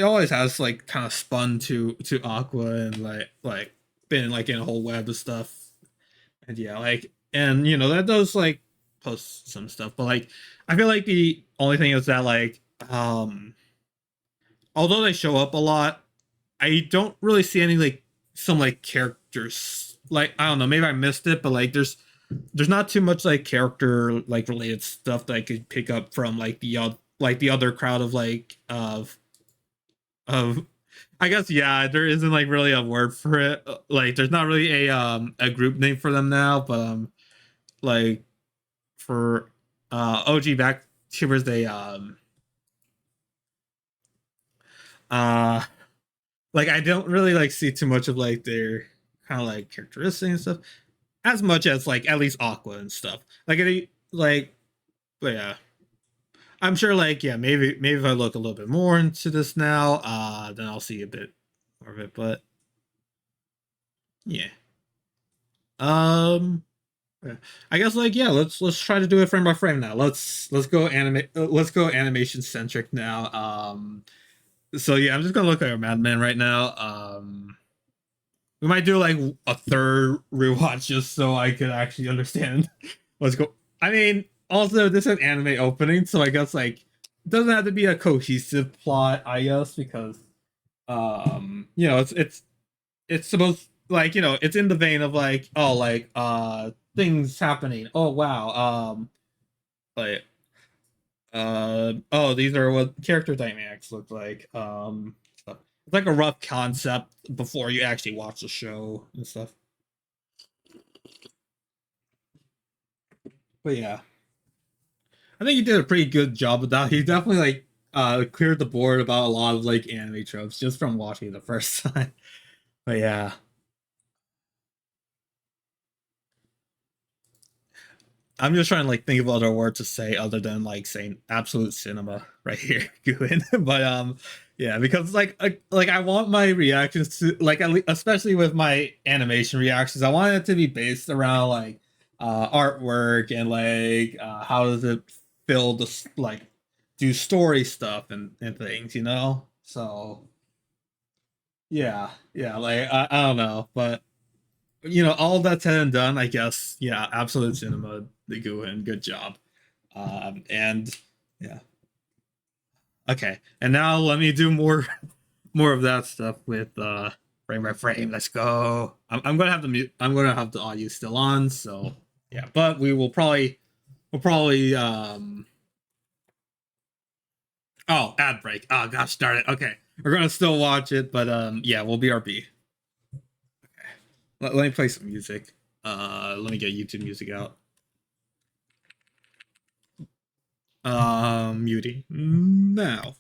always has like kind of spun to Aqua and like been like in a whole web of stuff. And yeah, like, and that does like post some stuff, but like I feel like the only thing is that like although they show up a lot, I don't really see any like some like characters. Like I don't know, maybe I missed it, but like there's not too much like character like related stuff that I could pick up from like the other crowd of like of I guess, yeah, there isn't like really a word for it. Like there's not really a group name for them now, but like for OG back tubers, they uh like I don't really like see too much of like their kind of like characteristics and stuff, as much as like at least Aqua and stuff. Like like, but yeah, I'm sure like, yeah, maybe if I look a little bit more into this now, then I'll see a bit more of it. But yeah, um, yeah. I guess like, yeah, let's try to do it frame by frame now. Let's go let's go animation centric now. So yeah, I'm just gonna look at our Madman right now. We might do like a third rewatch just so I could actually understand what's go. I mean, also this is an anime opening, so I guess like it doesn't have to be a cohesive plot, I guess, because it's supposed, like, it's in the vein of like, oh, like things happening. Oh wow. Like oh, these are what character dynamics look like. Stuff. It's like a rough concept before you actually watch the show and stuff. But yeah, I think he did a pretty good job with that. He definitely like cleared the board about a lot of like anime tropes just from watching it the first time. But yeah, I'm just trying to like think of other words to say other than like saying absolute cinema right here, GUHIN. But yeah, because like I want my reactions to like especially with my animation reactions, I want it to be based around like artwork and like how does it fill the like do story stuff and things, So yeah, yeah, like I don't know, but all that said and done, I guess, yeah, absolute cinema, the GUHIN, good job. And yeah, okay, and now let me do more more of that stuff with frame by frame. Let's go. I'm gonna have the mute. I'm gonna have the audio still on, so yeah, but we'll probably oh, ad break. Oh gosh darn it. Okay, we're gonna still watch it, but yeah, we'll BRB. Let me play some music. Let me get YouTube music out. Muting now.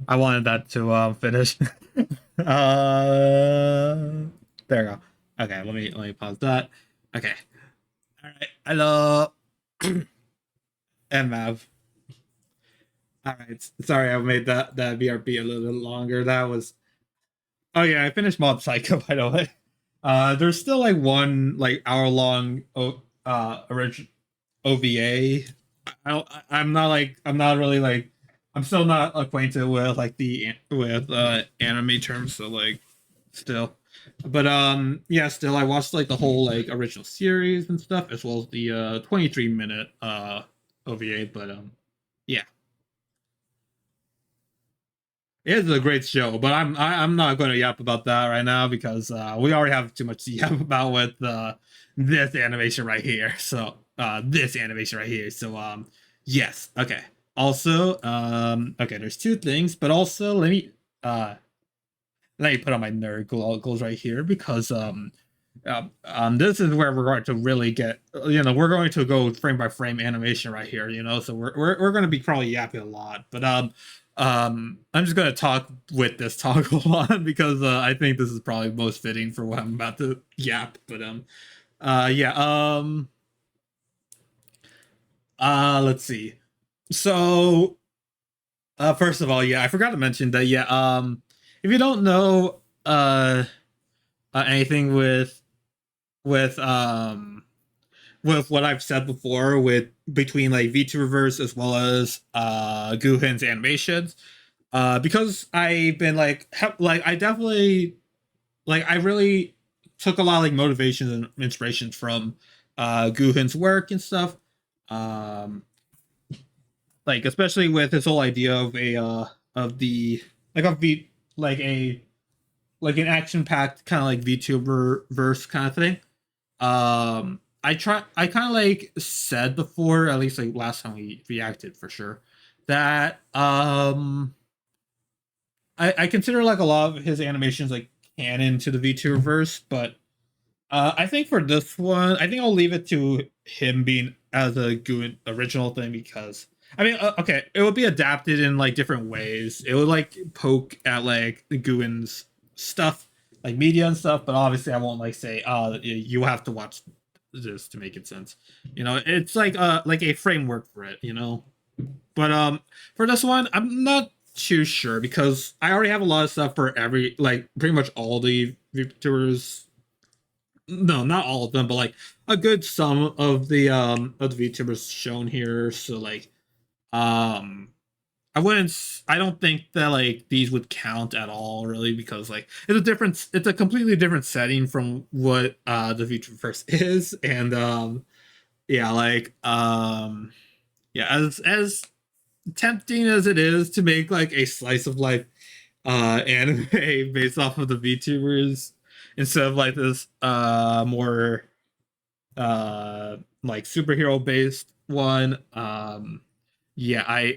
I wanted that to finish. There we go. Okay, let me pause that. Okay. All right. Hello. And Mav. All right. Sorry, I made that BRB a little bit longer. That was. Oh yeah, I finished Mob Psycho by the way. There's still like one like hour long original OVA. I'm not really like I'm still not acquainted with like the with anime terms, so like still. But yeah, still I watched like the whole like original series and stuff as well as the 23-minute OVA, but yeah. It is a great show, but I'm not going to yap about that right now because we already have too much to yap about with this animation right here. So this animation right here. So yes, okay. Also, okay, there's two things, but also let me put on my nerd goggles right here because this is where we're going to really get, we're going to go frame by frame animation right here, so we're going to be probably yapping a lot, but I'm just going to talk with this toggle on because I think this is probably most fitting for what I'm about to yap, but yeah, let's see. So first of all, yeah, I forgot to mention that, yeah, if you don't know anything with with what I've said before with between like VTubers as well as GUHIN's animations, because I've been like I definitely like I really took a lot of like motivations and inspirations from GUHIN's work and stuff. Um like especially with his whole idea of a of the like of the like a like an action packed kind of like VTuber verse kind of thing. I kind of like said before, at least like last time we reacted for sure, that I consider like a lot of his animations like canon to the VTuber verse, but I think for this one, I think I'll leave it to him being as a Goon original thing because I mean, okay, it would be adapted in like different ways. It would like poke at like the Goon's stuff, like media and stuff, but obviously I won't like say, you have to watch this to make it sense. It's like a framework for it, But for this one, I'm not too sure because I already have a lot of stuff for every like pretty much all the VTubers, no, not all of them, but like a good sum of the VTubers shown here. So like um I don't think that like these would count at all really because like it's a completely different setting from what the VTuberverse is. And yeah, yeah, as tempting as it is to make like a slice of life anime based off of the VTubers instead of like this more like superhero based one. Yeah,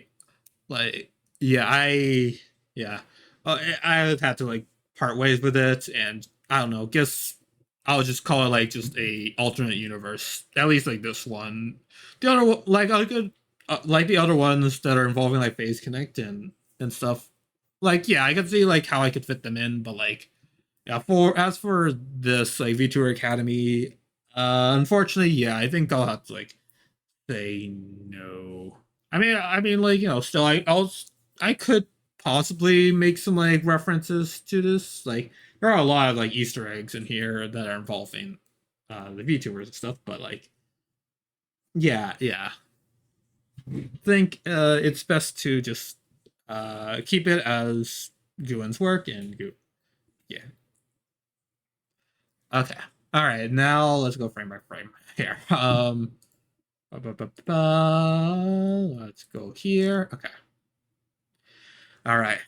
like yeah, yeah. I would have to like part ways with it, and I don't know. Guess I'll just call it like just a alternate universe. At least like this one. The other like I could like the other ones that are involving like Phase Connect and stuff. Like yeah, I could see like how I could fit them in, but like yeah, for as for this like VTuber Academy, unfortunately, yeah, I think I'll have to like say no. I mean, like still, I could possibly make some like references to this. Like, there are a lot of like Easter eggs in here that are involving the VTubers and stuff. But like, yeah, yeah, think it's best to just keep it as Guin's work and Gu. Yeah. Okay. All right. Now let's go frame by frame here. Let's go here. Okay. All right.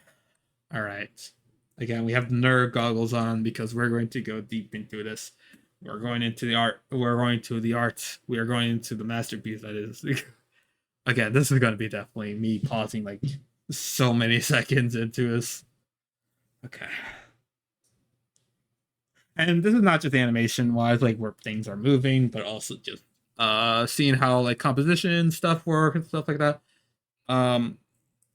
All right. Again, we have nerd goggles on because we're going to go deep into this. We're going into the art. We're going to the art. We are going into the masterpiece that is. Again, this is going to be definitely me pausing like so many seconds into this. Okay. And this is not just animation wise, like where things are moving, but also just seeing how like composition stuff work and stuff like that. Um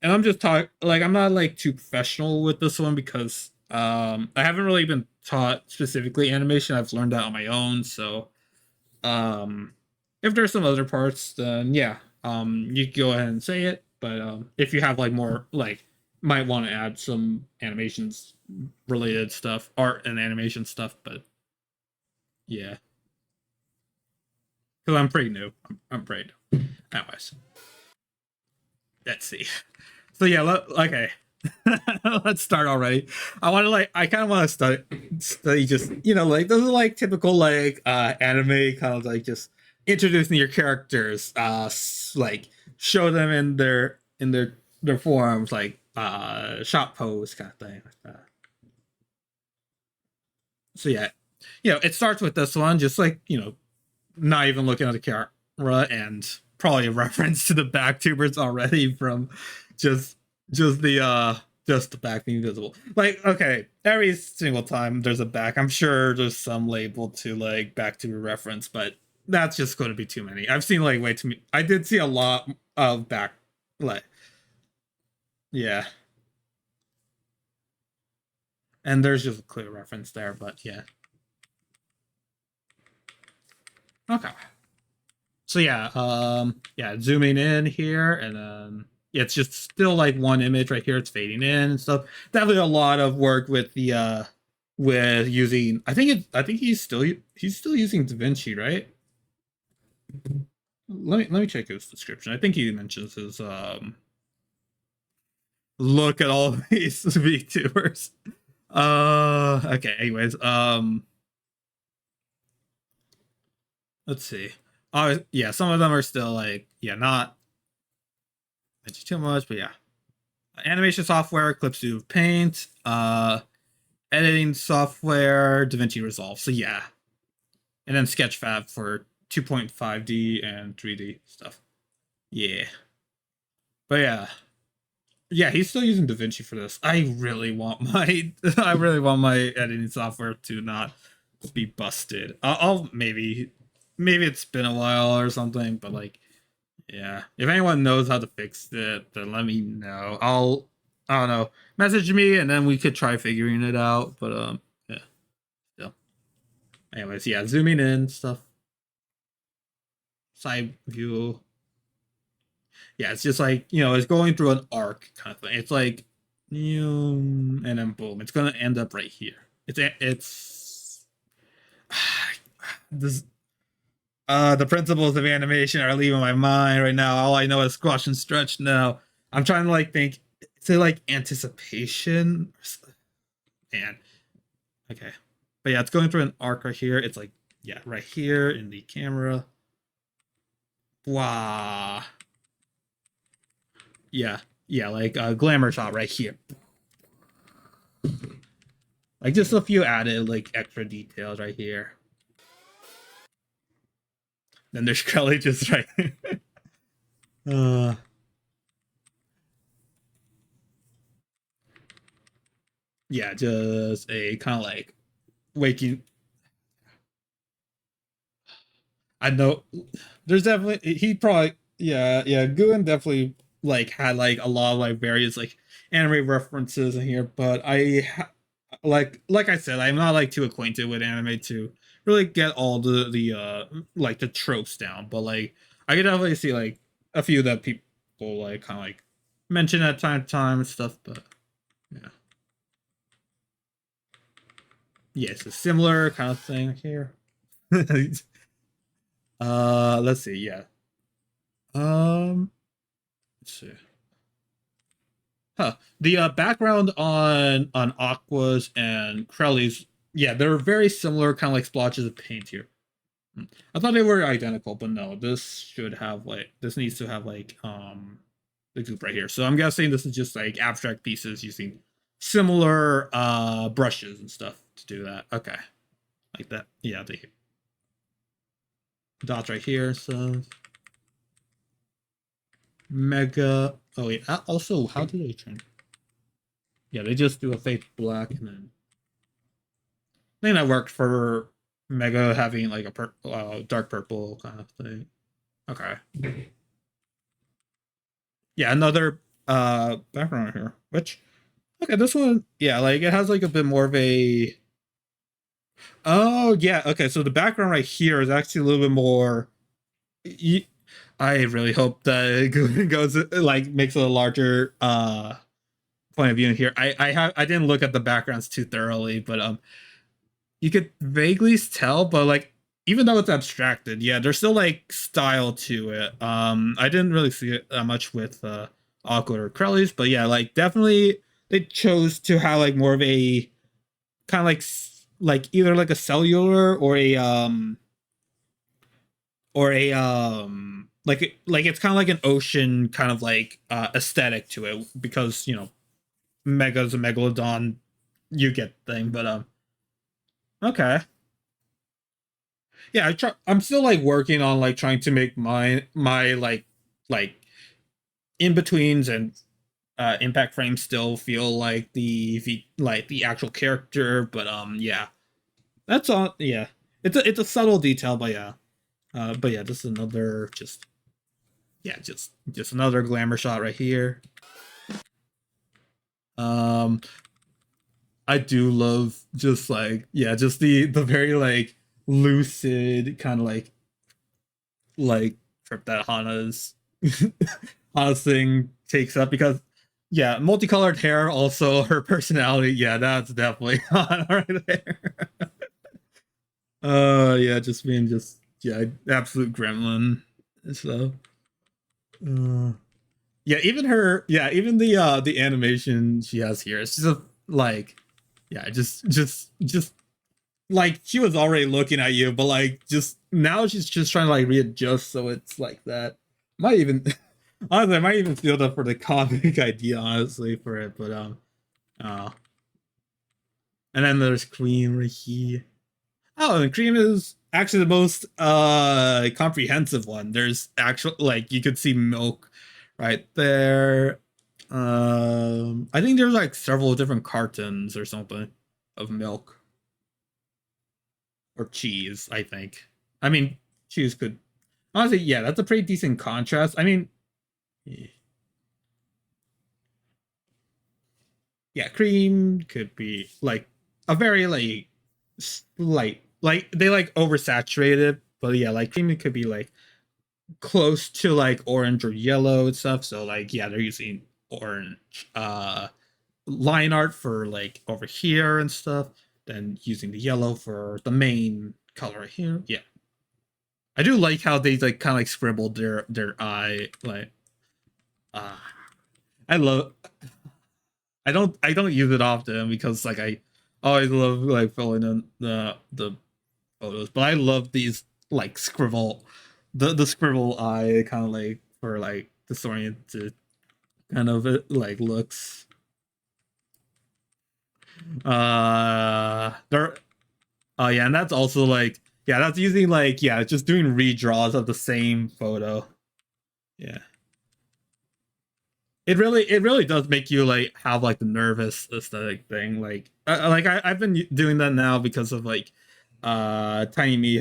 and I'm just talking like I'm not like too professional with this one because I haven't really been taught specifically animation. I've learned that on my own. So if there's some other parts, then yeah, you can go ahead and say it. But if you have like more like might want to add some animations related stuff, art and animation stuff, but yeah, because I'm pretty new. I'm pretty new. Anyways, let's see. So yeah, okay. Let's start already. I kind of want to study just like those are like typical like anime kind of like just introducing your characters, like show them in their forms, like shot pose kind of thing like that. So yeah, it starts with this one, just like not even looking at the camera, and probably a reference to the back tubers already from just just the back being visible. Like, okay, every single time there's a back, I'm sure there's some label to like back tuber reference, but that's just going to be too many. I've seen like way too many. I did see a lot of back, like, yeah, and there's just a clear reference there, but yeah. Okay. So yeah, zooming in here, and then it's just still like one image right here. It's fading in and stuff. Definitely a lot of work with the with using. I think he's still using DaVinci, right? Let me check his description. I think he mentions his look at all these VTubers. Okay. Anyways, let's see. Yeah, some of them are still like, not too much, but yeah. Animation software, Clip Studio Paint, editing software, DaVinci Resolve. So yeah. And then Sketchfab for 2.5D and 3D stuff. Yeah. But yeah. Yeah, he's still using DaVinci for this. I really want my editing software to not be busted. I'll maybe it's been a while or something, but like, yeah. If anyone knows how to fix it, then let me know. I don't know. Message me and then we could try figuring it out. But yeah. Still. Anyways, yeah, zooming in stuff. Side view. Yeah, it's just like, it's going through an arc kind of thing. It's like, and then boom, it's gonna end up right here. It's this the principles of animation are leaving my mind right now. All I know is squash and stretch now. I'm trying to like think, is it like anticipation? Man. Okay. But yeah, it's going through an arc right here. It's like, yeah, right here in the camera. Wow. Yeah. Yeah, like a glamour shot right here. Like just a few added like extra details right here. Then there's Kelly just right. Yeah, just a kind of like waking. I know there's definitely he probably GUHIN definitely like had like a lot of like various like anime references in here, but like I said, I'm not like too acquainted with anime to really get all the like the tropes down, but like I could definitely see like a few that people like kind of like mention at time to time and stuff, but yeah. Yeah, it's a similar kind of thing here. Let's see, yeah. Let's see. Huh. The background on Aqua's and Krelly's, yeah, they're very similar, kind of like splotches of paint here. I thought they were identical, but no, this needs to have like the goop right here. So I'm guessing this is just like abstract pieces using similar brushes and stuff to do that. Okay. Like that. Yeah, the dots right here, so Mega. Oh wait. Also, how do they change? Yeah, they just do a fake black and then. I think that worked for Mega having like a dark purple kind of thing. Okay. Yeah, another background here. Which okay, this one, yeah, like it has like a bit more of a. Oh yeah, okay. So the background right here is actually a little bit more. I really hope that it goes like makes a larger point of view in here. I didn't look at the backgrounds too thoroughly, but you could vaguely tell, but like even though it's abstracted, yeah, there's still like style to it. I didn't really see it that much with Awkward or Krelly's, but yeah, like definitely they chose to have like more of a kind of like either like a cellular or a like it's kind of like an ocean kind of like aesthetic to it because Mega's a Megalodon, you get the thing. But okay. Yeah, I'm still like working on like trying to make my like in betweens and impact frames still feel like like the actual character. But yeah, that's all. Yeah, it's a subtle detail, but yeah, just another just another glamour shot right here. Um, I do love just like yeah, just the very like lucid kind of like trip that Hana's thing takes up because yeah, multicolored hair also her personality. Yeah, that's definitely Hana right there. Yeah, just being just yeah, absolute gremlin. So yeah, even her yeah, even the animation she has here, it's just like yeah, just like she was already looking at you, but like just now she's just trying to like readjust so it's like that. Might even honestly I might even steal that for the comic idea, honestly, for it, but uh and then there's Cream right here. Oh, and Cream is actually the most comprehensive one. There's actual like you could see milk right there. I think there's like several different cartons or something of milk or cheese, I think. I mean, cheese could honestly, yeah, that's a pretty decent contrast. I mean, yeah, cream could be like a very like slight, like they like oversaturated, but yeah, like cream could be like close to like orange or yellow and stuff. So like yeah, they're using orange line art for like over here and stuff, then using the yellow for the main color here. Yeah. I do like how they like kind of like scribbled their eye like uh I love I don't use it often because like I always love like filling in the photos, but I love these like scribble the scribble eye kind of like for like disoriented kind of like looks. There oh yeah, and that's also like yeah, that's using like yeah, just doing redraws of the same photo. Yeah. It really does make you like have like the nervous aesthetic thing like I've been doing that now because of like Tiny Me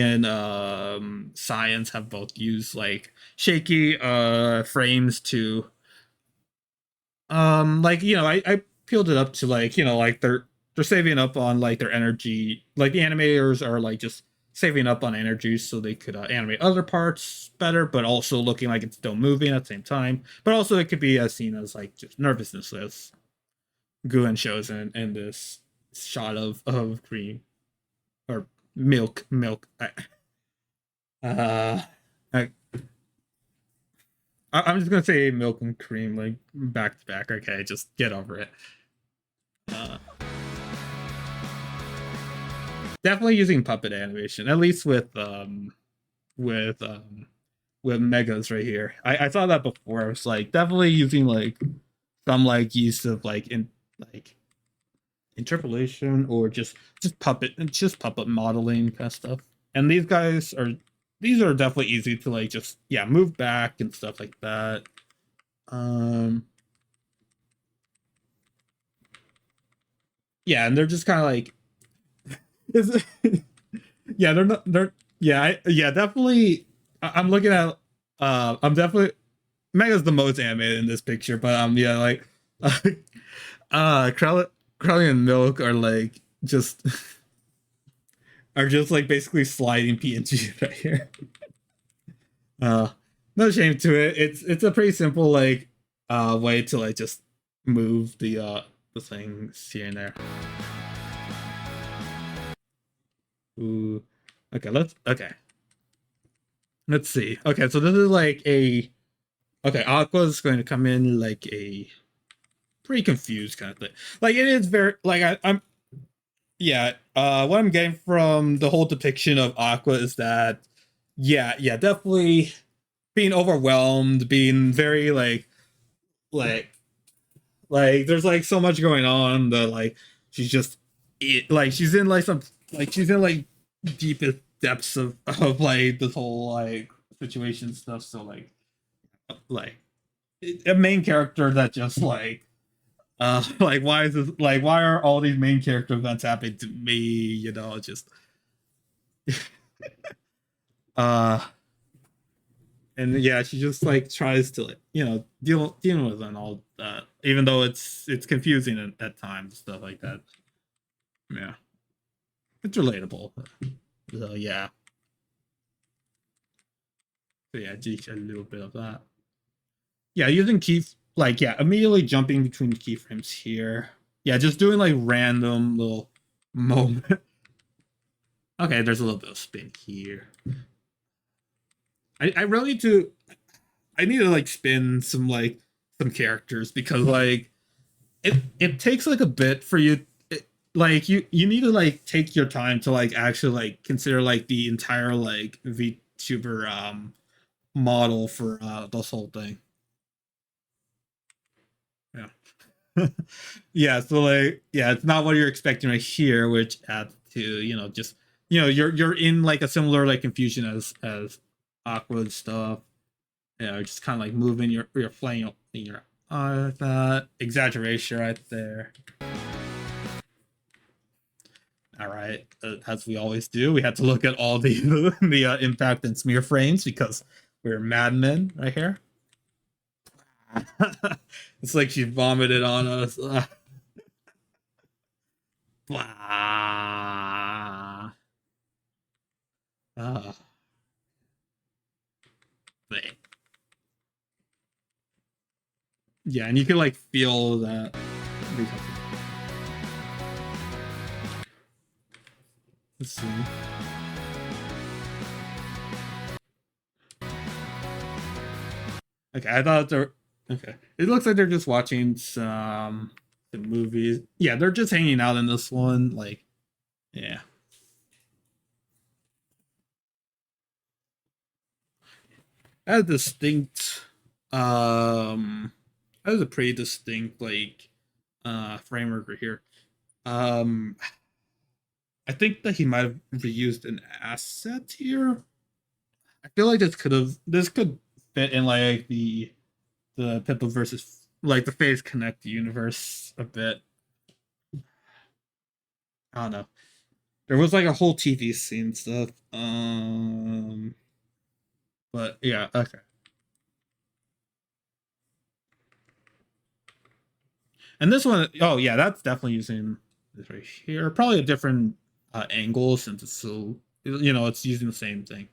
and Science have both used like shaky frames to like you know I peeled it up to like you know like they're saving up on like their energy, like the animators are like just saving up on energy so they could animate other parts better, but also looking like it's still moving at the same time, but also it could be seen as like just nervousness as GUHIN shows in this shot of cream or milk uh I, I'm just gonna say milk and cream like back to back. Okay, just get over it. uh Definitely using puppet animation, at least with um with megas right here. I saw that before. I was like definitely using like some like use of like in like interpolation or just puppet modeling kind of stuff. And these are definitely easy to like just yeah move back and stuff like that. Um yeah, and they're just kind of like is yeah they're not they're yeah yeah definitely I'm looking at I'm definitely Mega's the most animated in this picture, but yeah like Crowley and Milk are like just are just like basically sliding PNG right here. uh no shame to it. It's a pretty simple like way to like just move the things here and there. Ooh. Let's see. Okay, so this is like a okay, Aqua's going to come in like a pretty confused kind of thing. Like it is very like I'm yeah, what I'm getting from the whole depiction of Aqua is that yeah, definitely being overwhelmed, being very like Like there's like so much going on that like she's just like she's in like some like she's in like deepest depths of like this whole like situation stuff. So like a main character that just like why is this like why are all these main character events happening to me, you know, just uh and yeah, she just like tries to like, you know, dealing with it and all that, even though it's confusing at times, stuff like that. Yeah, it's relatable. So yeah, so yeah, just a little bit of that. Yeah, using key like yeah, immediately jumping between keyframes here. Yeah, just doing like random little moment. Okay, there's a little bit of spin here. I really need to I need to like spin some characters because like it takes like a bit for you like you need to like take your time to like actually like consider like the entire like VTuber model for this whole thing. Yeah. Yeah, so like yeah, it's not what you're expecting right here, which adds to, you know, just you know, you're in like a similar like confusion as awkward stuff. Yeah, just kind of like moving your flame in your that exaggeration right there. All right, as we always do, we had to look at all the the impact and smear frames because we're madmen right here. It's like she vomited on us. Blah. Ah, bleh. Yeah, and you can like feel that. Let's see. Okay, I thought they're okay. It looks like they're just watching some the movies. Yeah, they're just hanging out in this one. Like, yeah, that is distinct. That is a pretty distinct like framework right here. Um, I think that he might have reused an asset here. I feel like this could fit in like the Pippa versus like the Phase Connect universe a bit. I don't know. There was like a whole TV scene stuff. But yeah, okay. And this one, oh yeah, that's definitely using this right here. Probably a different angle since it's so, you know, it's using the same thing.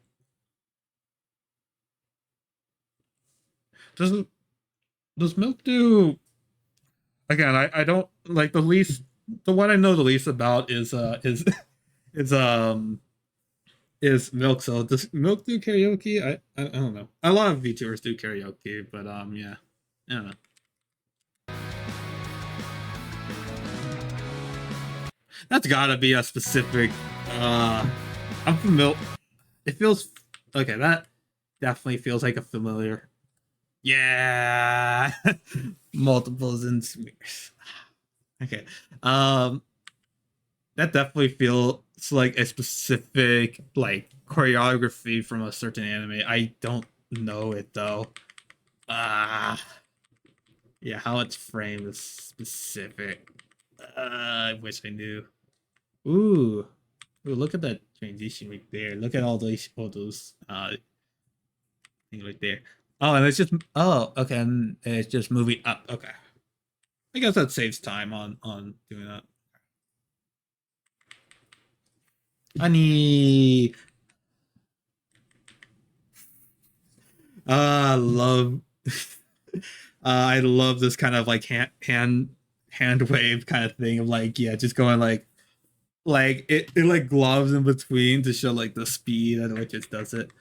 Does does Milk do again? I don't like the least. The one I know the least about is is Milk. So does Milk do karaoke? I don't know. A lot of VTubers do karaoke, but yeah, I don't know. That's gotta be a specific. I'm familiar. It feels okay. That definitely feels like a familiar. Yeah, multiples and smears. Okay. That definitely feels like a specific like choreography from a certain anime. I don't know it though. Ah, yeah, how it's framed is specific. I wish I knew. Ooh, ooh, look at that transition right there. Look at all those things right there. Oh, and it's just oh, okay, and it's just moving up. Okay, I guess that saves time on doing that. Honey, I love. I love this kind of like hand wave kind of thing of like yeah, just going like it like gloves in between to show like the speed at which it does it.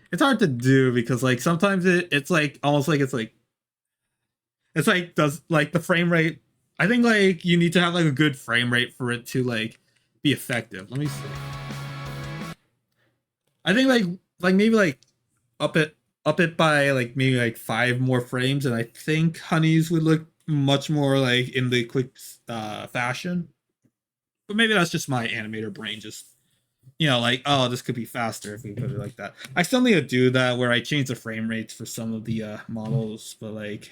It's hard to do because like sometimes it's like almost like it's like does like the frame rate. I think like you need to have like a good frame rate for it to like be effective. Let me see. I think like maybe like up it up it by like maybe like 5 more frames, and I think Honey's would look much more like in the quick fashion. But maybe that's just my animator brain just like, oh, this could be faster if we put it like that. I still need to do that where I change the frame rates for some of the models, but like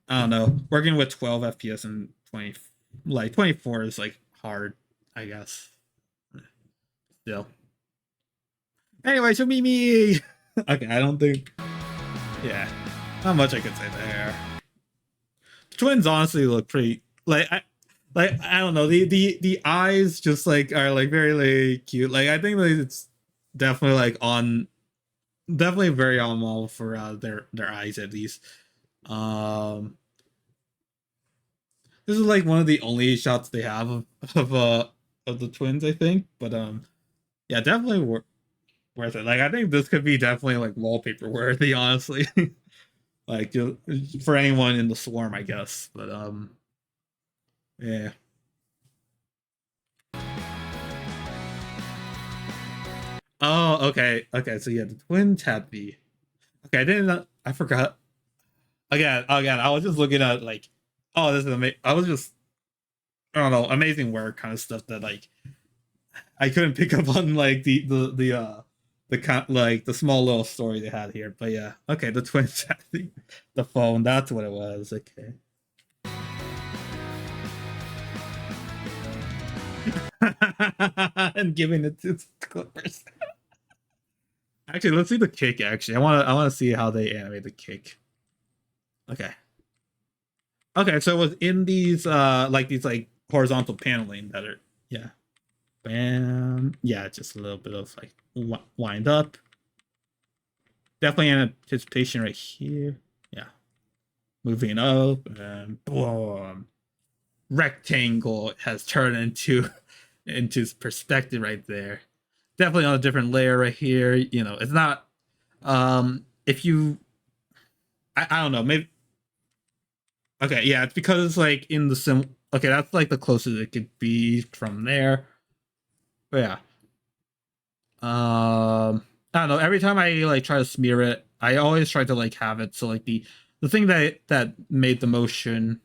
I don't know. Working with 12 FPS and 24 is like hard, I guess. Still. Anyway, Shoomimi! Okay, I don't think. Yeah, not much I could say there. Twins honestly look pretty I don't know, the eyes just like are like very like cute. Like I think like it's definitely like on definitely very on model for their eyes at least. Um, this is like one of the only shots they have of the twins, I think. But yeah, definitely worth it. Like I think this could be definitely like wallpaper worthy, honestly. Like for anyone in the swarm, I guess. But yeah. Oh, okay, okay. So yeah, the twins had the. Okay, I didn't. I forgot. Again. I was just looking at like, oh, this is amazing. I was just, I don't know, amazing work kind of stuff that like I couldn't pick up on like like the small little story they had here. But yeah, okay, the twins had the phone. That's what it was. Okay. And giving it to Clippers. Actually, let's see the kick. Actually, I want to see how they animate the kick. Okay. Okay, so it was in these these like horizontal paneling that are yeah. Bam. Yeah, just a little bit of like wind up. Definitely an anticipation right here. Yeah. Moving up and boom. Rectangle has turned into perspective right there. Definitely on a different layer right here. It's not if you I don't know, maybe okay, yeah, it's because it's like in the sim okay, that's like the closest it could be from there. But yeah. I don't know. Every time I like try to smear it, I always try to like have it so like the thing that made the motion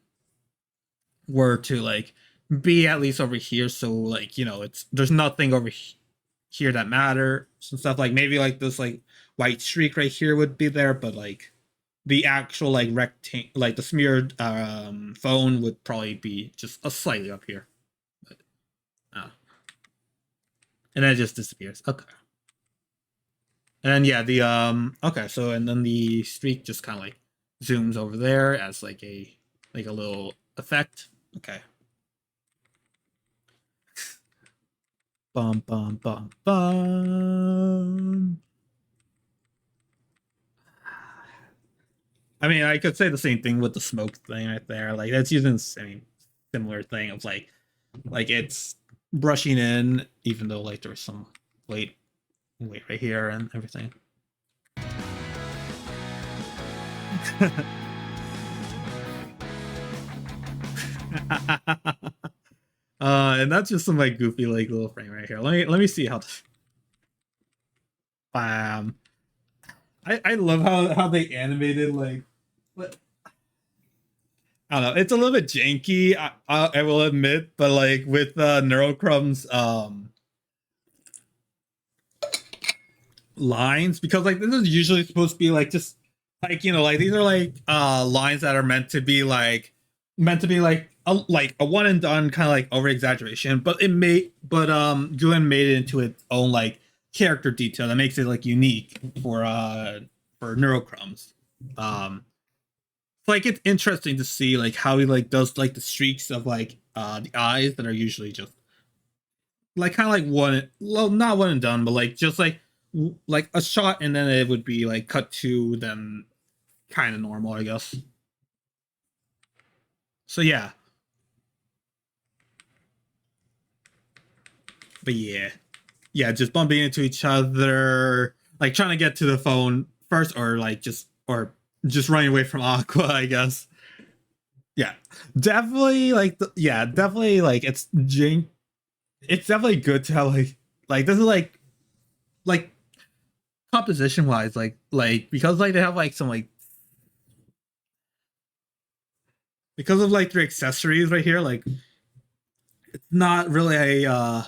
were to like be at least over here. So like it's there's nothing over here that matters and stuff. Like maybe like this like white streak right here would be there, but like the actual like rectangle like the smeared phone would probably be just a slightly up here. But, and then it just disappears. Okay. And yeah, the okay, so and then the streak just kind of like zooms over there as like a little effect. Okay. Bum bum bum bum. I mean, I could say the same thing with the smoke thing right there. Like that's using the same similar thing of like it's brushing in, even though like there's some weight right here and everything. And that's just some like goofy like little frame right here. Let me see how. Bam. I love how they animated like what I don't know. It's a little bit janky, I will admit, but like with Neurocrumb's lines, because like this is usually supposed to be like just like like these are like lines that are meant to be like a one and done kind of like over exaggeration, but GUHIN made it into its own like character detail that makes it like unique for Neurocrumbs. Like it's interesting to see like how he like does like the streaks of like the eyes that are usually just like kind of like not one and done, but like just like a shot and then it would be like cut to them kind of normal, I guess. So yeah. But yeah, just bumping into each other, like trying to get to the phone first, or just running away from Aqua, I guess. Yeah, definitely like definitely like it's definitely good to have like this is like composition wise, like because like they have like some because of like their accessories right here, like it's not really a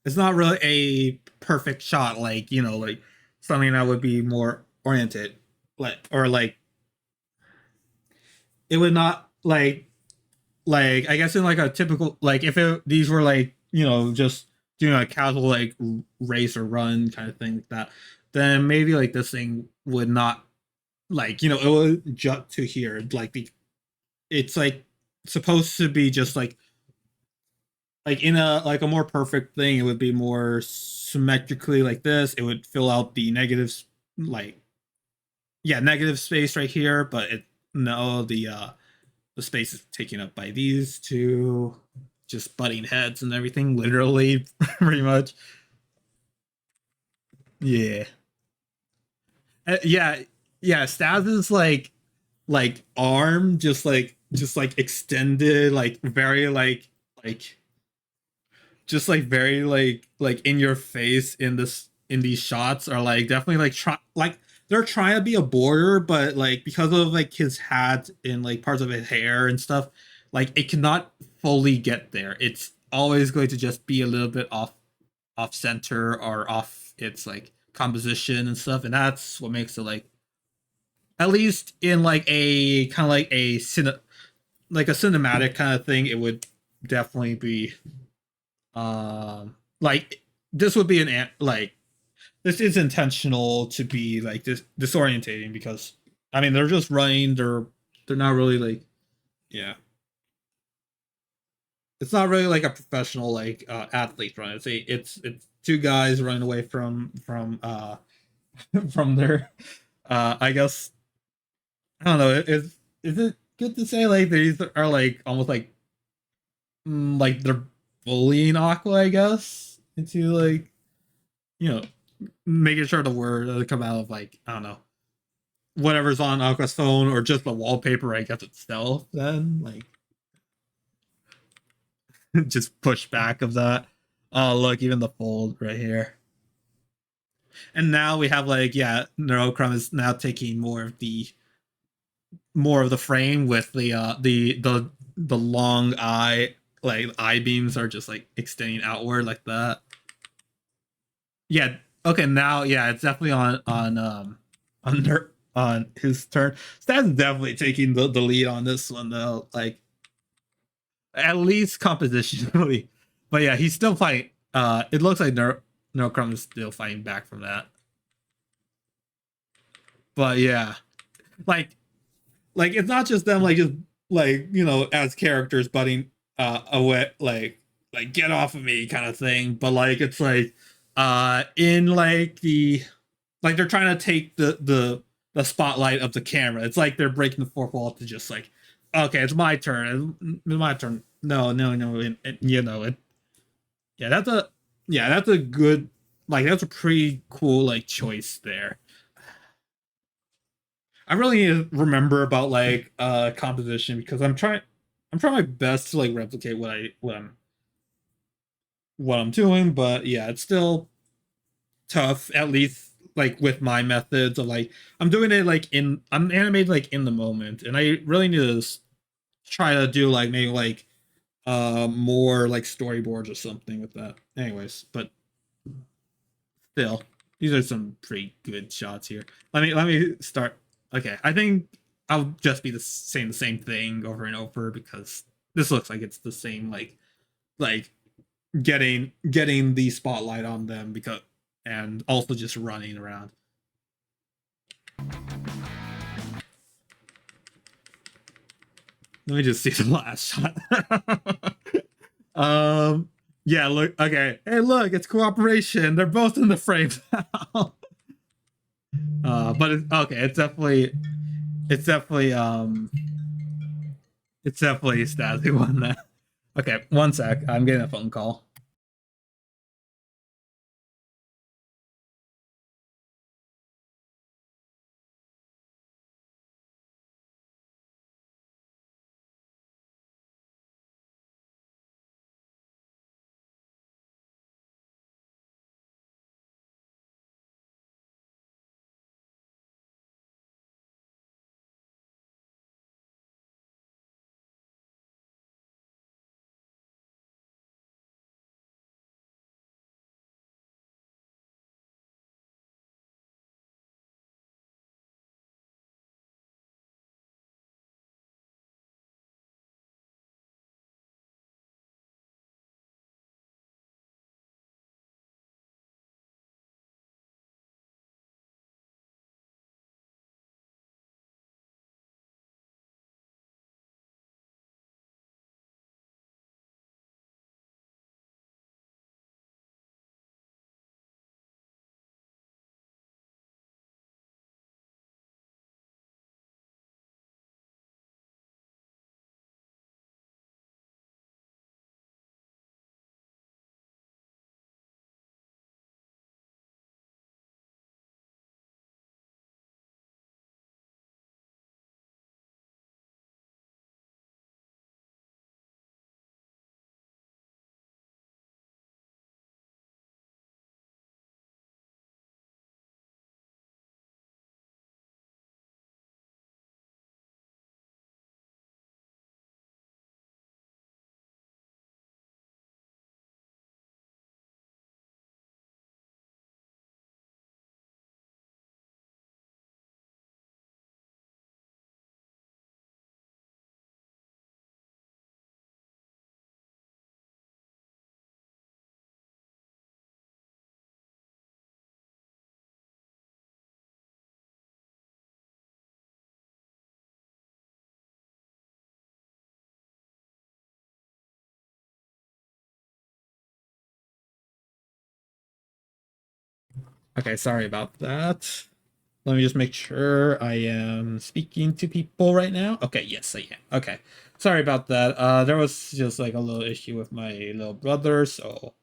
it's not really a perfect shot, like, you know, like something that would be more oriented, like, or like it would not like I guess in like a typical, like if these were like, you know, just doing a casual like race or run kind of thing like that, then maybe like this thing would not, like, you know, it would jut to here, like it's like supposed to be just like in a like a more perfect thing, it would be more symmetrically like this. It would fill out the negatives, like, yeah, negative space right here, but it no, the space is taken up by these two just butting heads and everything, literally, pretty much. Yeah. Yeah, yeah, Stabs is like arm just like extended, like very like just like very like in your face in this in these shots are like definitely like try like they're trying to be a border, but like because of like his hat and like parts of his hair and stuff, like it cannot fully get there. It's always going to just be a little bit off center or off its like composition and stuff, and that's what makes it like, at least in like a kind of like like a cinematic kind of thing, it would definitely be like this would be like this is intentional to be like this disorientating, because I mean they're just running, they're not really like, yeah, it's not really like a professional like athlete run. It's two guys running away from from their I guess, I don't know, is it good to say like these are like almost like like they're bullying Aqua, I guess, into like, you know, making sure the word doesn't come out of like, I don't know, whatever's on Aqua's phone or just the wallpaper, I guess itself. Then like just push back of that. Oh look, even the fold right here. And now we have like, yeah, Neurochrome is now taking more of the frame with the long eye, like eye beams are just like extending outward like that. Yeah. Okay. Now, yeah, it's definitely on his turn. Stan's definitely taking the lead on this one though. Like at least compositionally, but yeah, he's still fighting. It looks like Neurochrome is still fighting back from that. But yeah, like it's not just them like just like, you know, as characters butting away, like get off of me kind of thing, but like it's like in like like they're trying to take the spotlight of the camera. It's like they're breaking the fourth wall to just like, okay, it's my turn, it's my turn. No, no, no, and you know it. Yeah, that's a good, like that's a pretty cool like choice there. I really need to remember about like composition, because I'm trying my best to like replicate what I'm doing, but yeah, it's still tough, at least like with my methods of like I'm doing it like I'm animated like in the moment, and I really need to try to do like maybe like more like storyboards or something with that. Anyways, but still, these are some pretty good shots here. Let me start. Okay, I think I'll just be saying the same thing over and over, because this looks like it's the same like getting the spotlight on them, because and also just running around. Let me just see the last shot. um yeah, look, okay. Hey look, it's cooperation. They're both in the frame now. But okay, it's definitely it's definitely Stazzy one that. Okay, one sec. I'm getting a phone call. Okay, sorry about that. Let me just make sure I am speaking to people right now. Okay, yes, I am. Okay. Sorry about that. There was just like a little issue with my little brother, so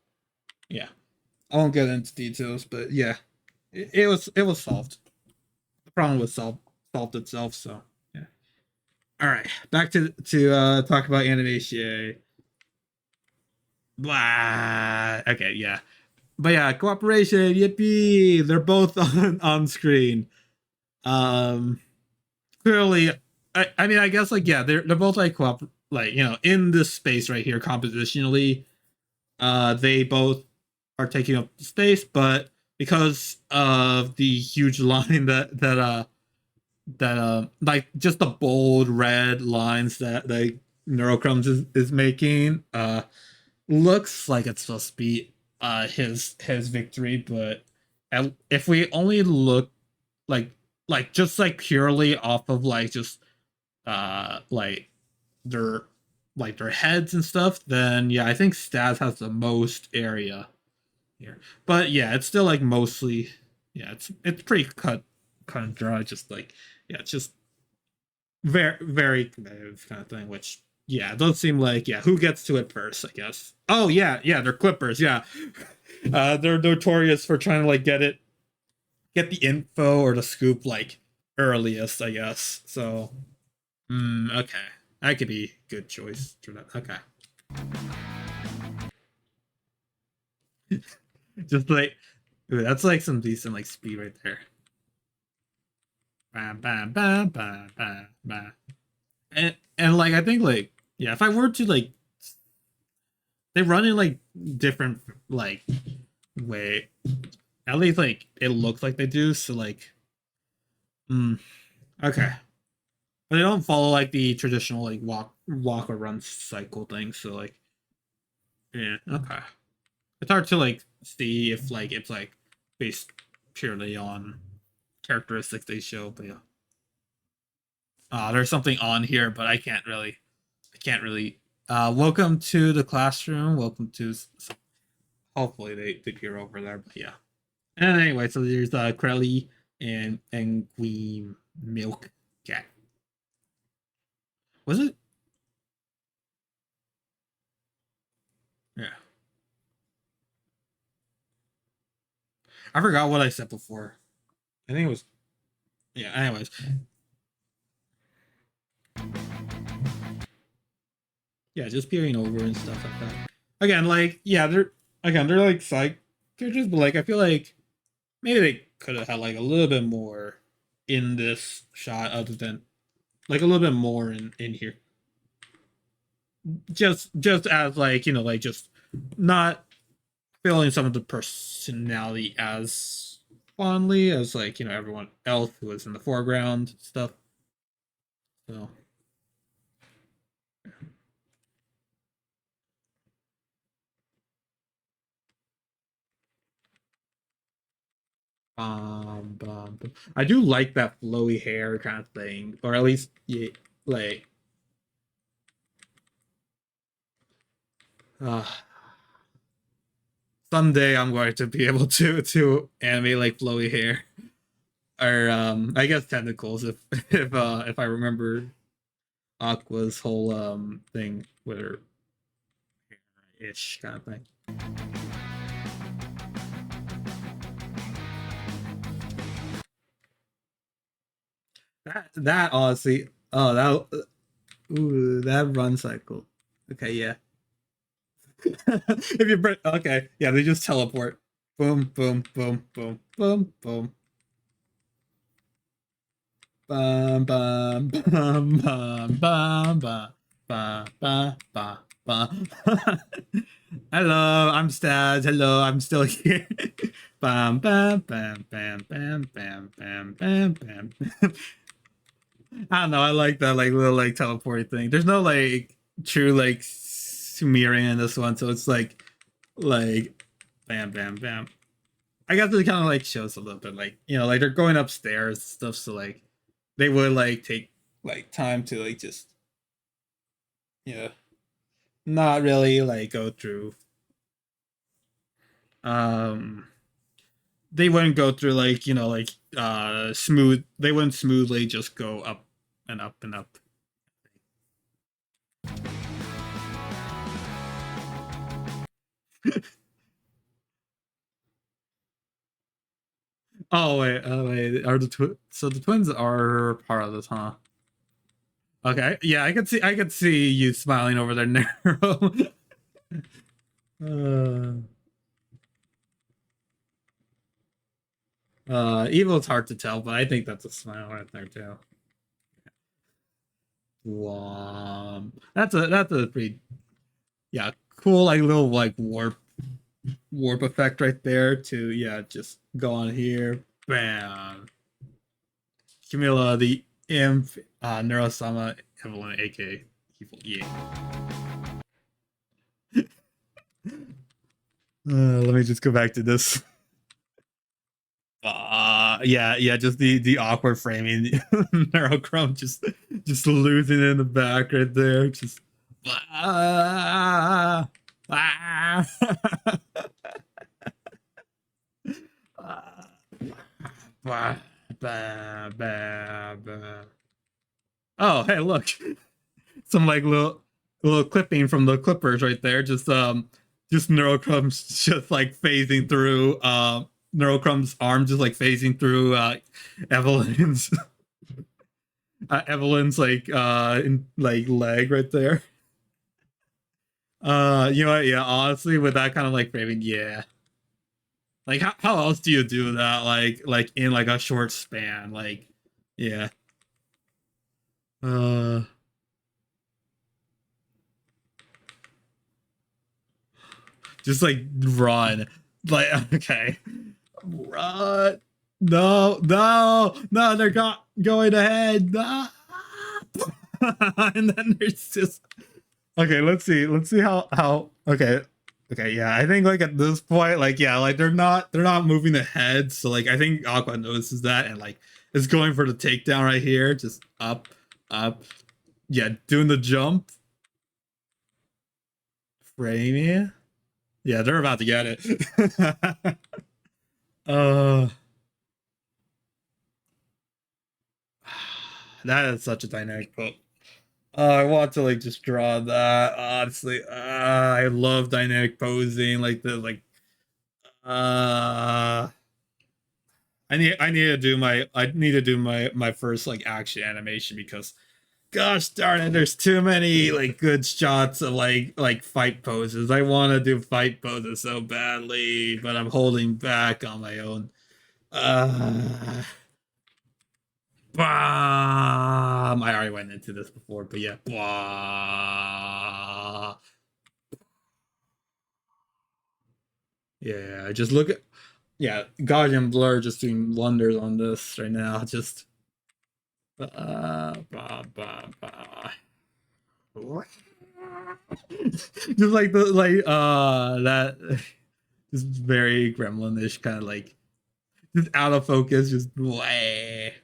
yeah. I won't get into details, but yeah. It was solved. The problem was solved itself, so yeah. Alright. Back to talk about animation. Blah. Okay, yeah. But yeah, cooperation, yippee! They're both on screen. Um Clearly, I mean, I guess like yeah, they're both like like in this space right here compositionally. They both are taking up space, but because of the huge line that like just the bold red lines that like Neurocrumbs is making, looks like it's supposed to be his victory, but if we only look like just like purely off of like just like their their heads and stuff, then yeah, I think Stas has the most area here. But yeah, it's still like mostly yeah, it's pretty cut and dry, just like yeah, it's just very competitive kind of thing, which yeah, it does seem like yeah, who gets to it first, I guess. Oh yeah, they're Clippers, yeah. They're notorious for trying to like get the info or the scoop like earliest, I guess. So okay. That could be a good choice for that. Okay. Just like ooh, that's like some decent like speed right there. Bam, bam, bam, bam, bam, bam. And like I think like yeah, if I were to like they run in like different like way. At least like it looks like they do, so like mm, okay. But they don't follow like the traditional like walk or run cycle thing, so like yeah, okay. It's hard to like see if like it's like based purely on characteristics they show, but yeah. There's something on here, but I can't really. Welcome to the classroom. Welcome to. Hopefully they appear over there, but yeah. And anyway, so there's Crelly and Queen Milk Cat. Was it? Yeah. I forgot what I said before. I think it was yeah. Anyways, yeah, just peering over and stuff like that. Again, like yeah, they're like side characters, but like I feel like maybe they could have had like a little bit more in this shot, other than like a little bit more in here. Just as like like just not feeling some of the personality as fondly as like everyone else who was in the foreground stuff. So I do like that flowy hair kind of thing, or at least yeah, like uh, someday I'm going to be able to animate like flowy hair or I guess tentacles if I remember Aqua's whole thing with her ish kind of thing. That honestly, oh that ooh that run cycle. Okay, yeah. If you bring okay, yeah, they just teleport. Boom, boom, boom, boom, boom, boom. Bum bum bum bum bum bum bum bum bum bum. Hello, I'm Staz. Hello, I'm still here. Bam bam bam bam bam bam bam bam bam. I don't know. I like that like little like teleporting thing. There's no like true like Sumerian in this one, so it's like bam bam bam. I guess it kind of like shows a little bit like like they're going upstairs and stuff, so like they would like take like time to like just yeah not really like go through um they wouldn't go through like, you know, like smooth. They wouldn't smoothly just go up and up and up. Oh wait, are so the twins are part of this, huh? Okay, yeah, I could see you smiling over there, Nero. uh, Evil is hard to tell, but I think that's a smile right there too. That's a pretty, yeah, cool, like little like warp effect right there to, yeah, just go on here, bam. Camilla the imp, Neurosama Evelyn, aka Evil, yeah. Let me just go back to this. Yeah, just the awkward framing. Neurochrome just losing it in the back right there. Just ah, ah. Bah, bah, bah, bah. Oh, hey, look. Some like little clipping from the Clippers right there. Just Neurocrumb's just like phasing through Neurocrumb's arm just like phasing through Evelyn's Evelyn's like in, like leg right there. You know what, yeah, honestly with that kind of like framing, yeah. Like how else do you do that like in like a short span? Like yeah. Uh just like run. Like okay. Run. No, they're going ahead. No. And then there's just okay, let's see how okay, yeah, I think like at this point, like yeah, like they're not moving ahead, so like I think Aqua notices that and like is going for the takedown right here, just up, yeah, doing the jump, framing, yeah, they're about to get it. uh, that is such a dynamic quote. I want to like just draw that. Honestly, I love dynamic posing like the like. Uh, I need to do my first like action animation because gosh darn it, there's too many like good shots of like fight poses. I want to do fight poses so badly, but I'm holding back on my own. Bam! I already went into this before, but yeah. Blah. Yeah, just look at yeah, Guardian Blur just doing wonders on this right now. Just bah, bah, bah. Just like the like that just very gremlinish kind of like just out of focus, just way.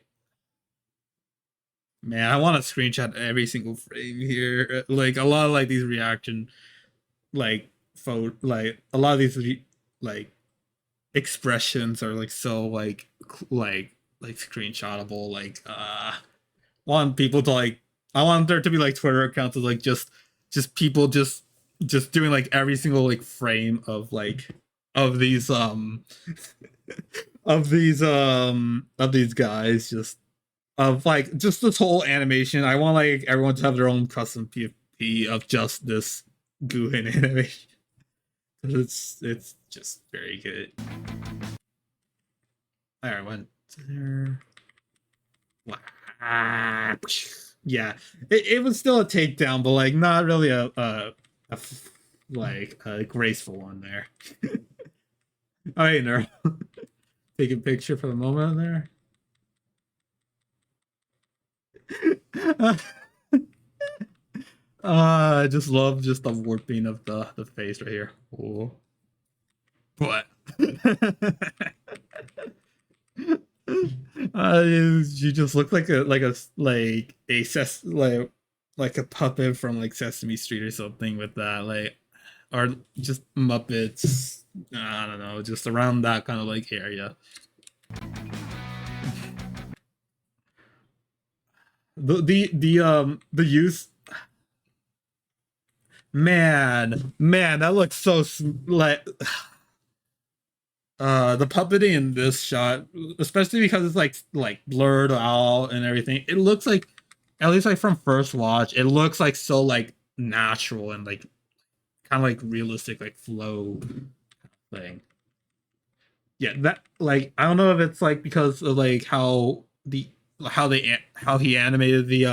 Man, I want to screenshot every single frame here. Like a lot of like these reaction like like a lot of these like expressions are like so like screenshotable like want people to like I want there to be like Twitter accounts of like just people just doing like every single like frame of these of these guys just of like just this whole animation. I want like everyone to have their own custom PFP of just this GUHIN animation. It's just very good. Alright, went there. Yeah, it was still a takedown, but like not really like a graceful one there. Oh, hey, Nero. Take a picture for the moment there. I just love just the warping of the face right here. Oh, what? You just look like a like a puppet from like Sesame Street or something with that. Like, or just Muppets. I don't know, just around that kind of like area. The use, man, that looks so like the puppeting in this shot, especially because it's like blurred out and everything. It looks like, at least like from first watch, it looks like so like natural and like kind of like realistic, like flow thing. Yeah, that like I don't know if it's like because of like how he animated the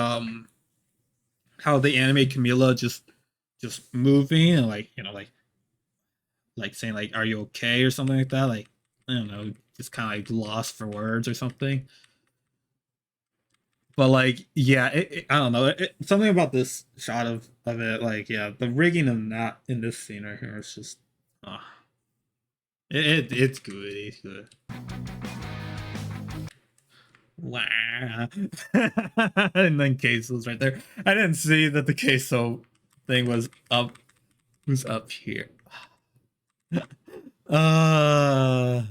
how they animate Camila just moving and like like saying like are you okay or something like that, like I don't know, just kind of like lost for words or something. But like yeah, I don't know, something about this shot of it, like yeah, the rigging of that in this scene right here is just uh, it's good, it's good. Wow. And then queso's right there. I didn't see that the queso thing was up here. Uh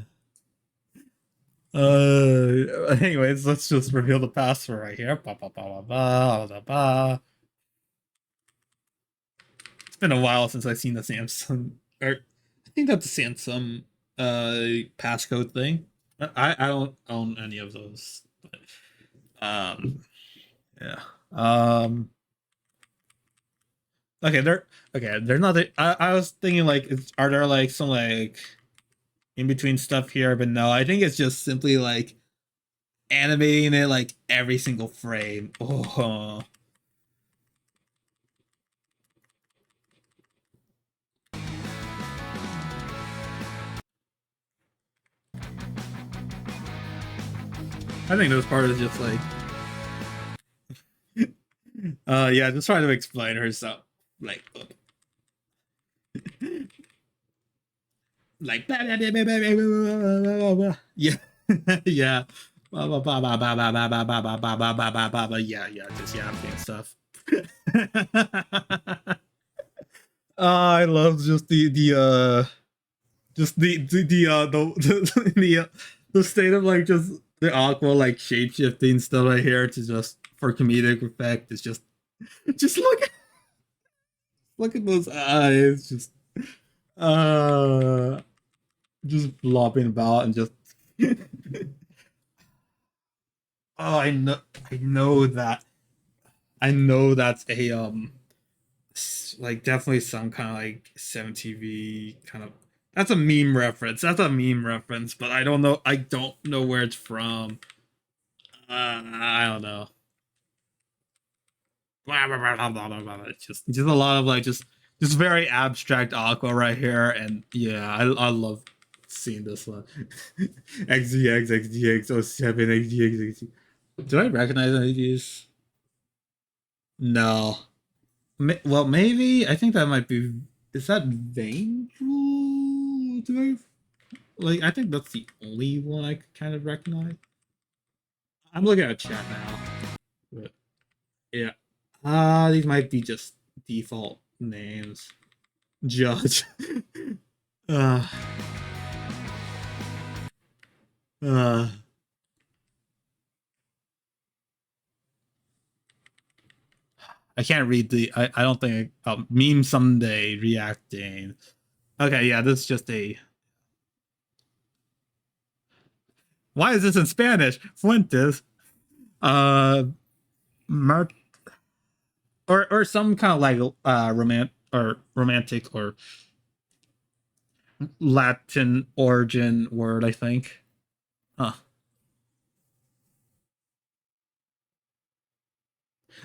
anyways, let's just reveal the password right here. Ba, ba, ba, ba, ba, ba, ba. It's been a while since I've seen the Samsung, or I think that's the Samsung passcode thing. I don't own any of those. But, yeah. Okay, they're not. I was thinking like, are there like some like in between stuff here? But no, I think it's just simply like animating it like every single frame. Oh, I think this part is just like, yeah, just trying to explain herself, like, like, yeah, yeah, yeah, yeah, just yapping stuff. I love just just the state of like just the aqua like shape shifting stuff right here to just for comedic effect. It's just look at those eyes, uh just flopping about and just oh I know that I know that's a like definitely some kind of like 7TV kind of, that's a meme reference. That's a meme reference, but I don't know where it's from. I don't know. It's just a lot of like just very abstract aqua right here, and yeah, I love seeing this one. XDX XDX07 XDX. Do I recognize any of these? No. Well, maybe I think that might be. Is that Vangel? Do I like? I think that's the only one I kind of recognize. I'm looking at chat now. But yeah. These might be just default names. Judge. uh, uh, I can't read I don't think meme someday reacting. Okay, yeah, this is just a. Why is this in Spanish? Fuentes. Uh, Mer- or some kind of like romantic or Latin origin word, I think. Huh.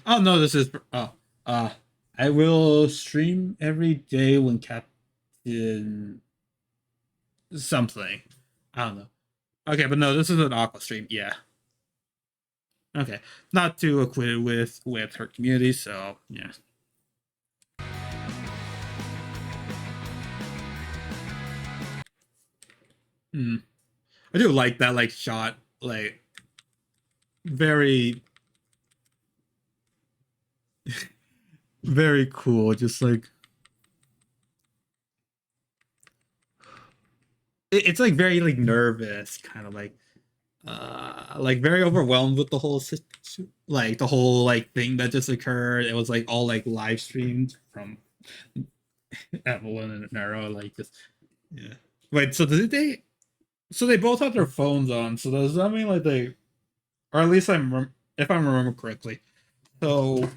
Oh no, this is uh I will stream every day when Captain something. I don't know. Okay, but no, this is an aqua stream. Yeah. Okay. Not too acquainted with her community, so yeah. Hmm. I do like that like shot, like very very cool. Just like it's like very like nervous, kind of like very overwhelmed with the whole like the whole like thing that just occurred. It was like all like live streamed from Evelyn and Nero, like just yeah. Wait, so did they? So they both had their phones on. So does that mean like they, or at least if I remember correctly. So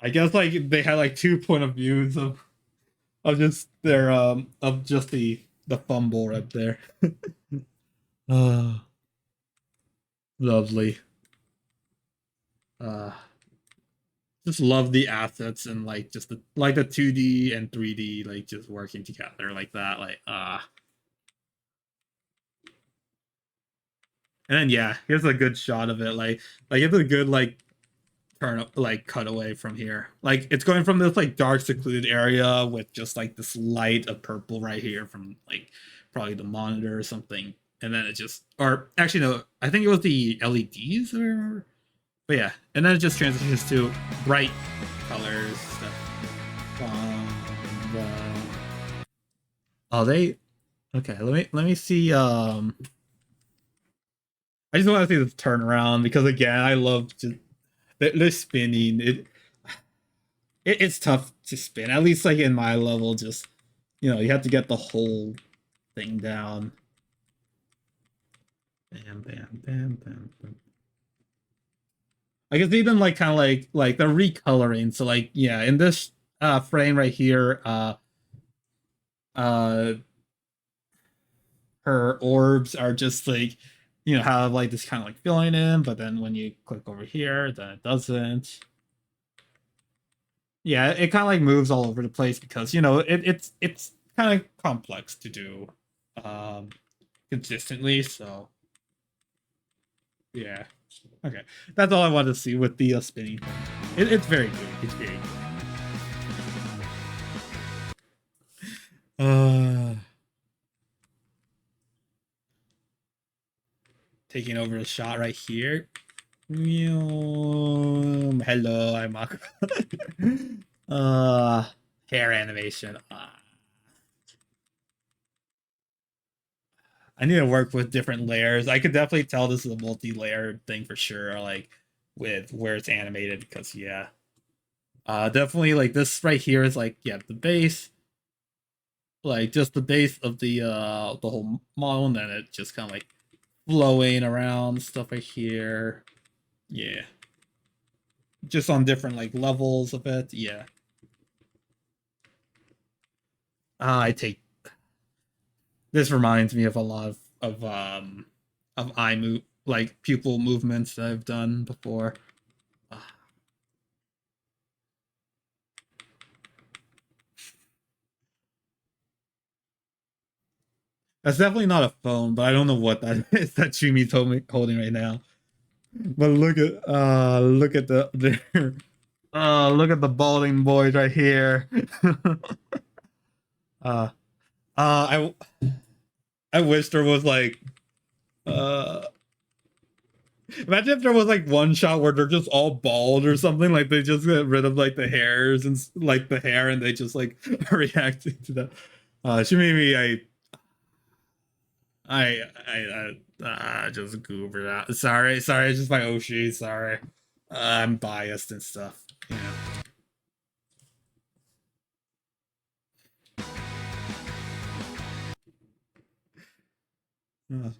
I guess like they had like two point of views of just their of just the fumble right there. uh Lovely. Uh just love the assets and like just the 2D and 3D like just working together like that. And then yeah, here's a good shot of it. Like it's a good like turn up like cutaway from here. Like it's going from this like dark secluded area with just like this light of purple right here from like probably the monitor or something. And then it just, or actually no, I think it was the LEDs or, but yeah. And then it just transitions to bright colors. Stuff. Oh, okay. Let me see. I just want to see this turnaround because again, I love just the spinning. It's tough to spin. At least like in my level, just you have to get the whole thing down. Bam, bam, bam, bam, bam. I guess even like kind of like the recoloring. So like yeah, in this frame right here, uh her orbs are just like have like this kind of like filling in, but then when you click over here, then it doesn't. Yeah, it kind of like moves all over the place because it's kind of complex to do um consistently. So yeah, okay, that's all I wanted to see with the spinning thing. It's very good. It's very good. Taking over the shot right here. Hello, I'm Aqua. Hair animation. I need to work with different layers. I could definitely tell this is a multi-layered thing for sure, like with where it's animated, because yeah. Definitely like this right here is like, yeah, the base. Like just the base of the whole model, and then it just kind of like flowing around stuff right here. Yeah. Just on different like levels of it. Yeah. I take this reminds me of a lot of eye move like pupil movements that I've done before. That's definitely not a phone, but I don't know what that is that Shumi's holding right now. But look at look at the balding boys right here. uh I wish there was like uh imagine if there was like one shot where they're just all bald or something, like they just get rid of like the hairs and like the hair and they just like reacting to that. Shoomimi, I just goobered out. Sorry, it's just my Oshi. Sorry, I'm biased and stuff. Uh,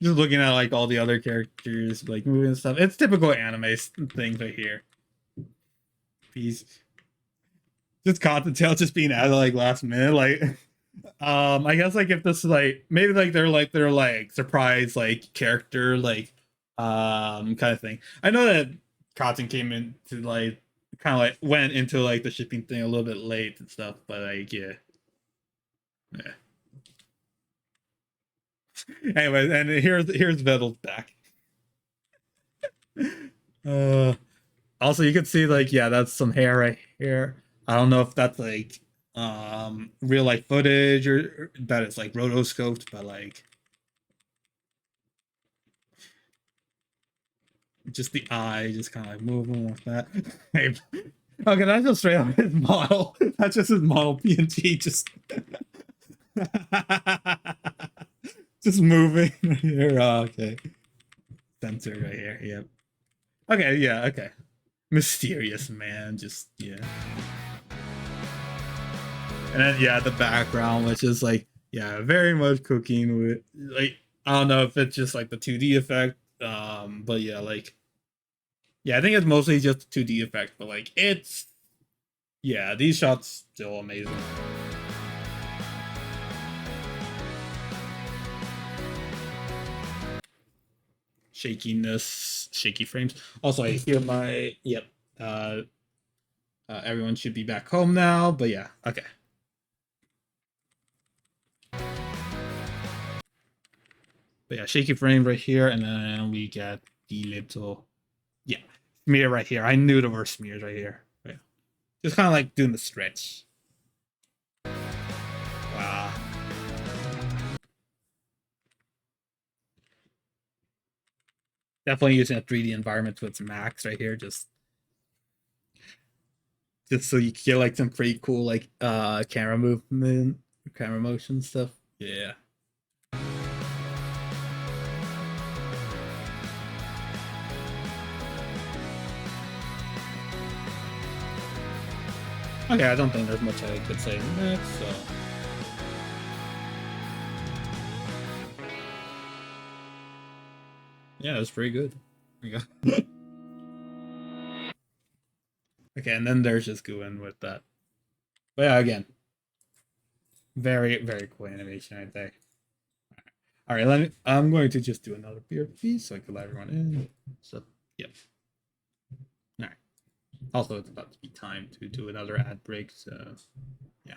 just looking at like all the other characters like moving and stuff. It's typical anime things right here. He's just caught the tail just being added like last minute. Like, I guess like if this is like maybe like they're like surprise like character like kind of thing. I know that Cotton came into like kind of like went into like the shipping thing a little bit late and stuff, but like yeah. Anyway, and here's Vettel's back. Uh, Also, you can see like yeah, that's some hair right here. I don't know if that's like real life footage or that it's like rotoscoped, but like just the eye just kind of like moving like that. Hey, okay, that's just straight up his model. That's just his model PNG. Just Just moving right here. Oh, okay. Center right here. Yep. Okay, yeah, okay. Mysterious man, just yeah. And then yeah, the background, which is like yeah, very much cooking with like I don't know if it's just like the 2D effect, but yeah, like yeah, I think it's mostly just the 2D effect, but like it's yeah, these shots still amazing. Shakiness, shaky frames. Also, I hear my yep. Uh, everyone should be back home now, but yeah, okay. But yeah, shaky frame right here, and then we get the little yeah smear right here. I knew there were smears right here. Yeah, just kind of like doing the stretch. Wow. Definitely using a 3D environment to its max right here, just so you can get like some pretty cool like camera movement, camera motion stuff. Yeah. Okay, I don't think there's much I could say next, so yeah, that's pretty good. Yeah. Okay, and then there's just GUHIN with that. But yeah, again, very, very cool animation, I think. All right, I'm going to just do another beer piece so I can let everyone in. So, yep. All right. Also, it's about to be time to do another ad break, so yeah.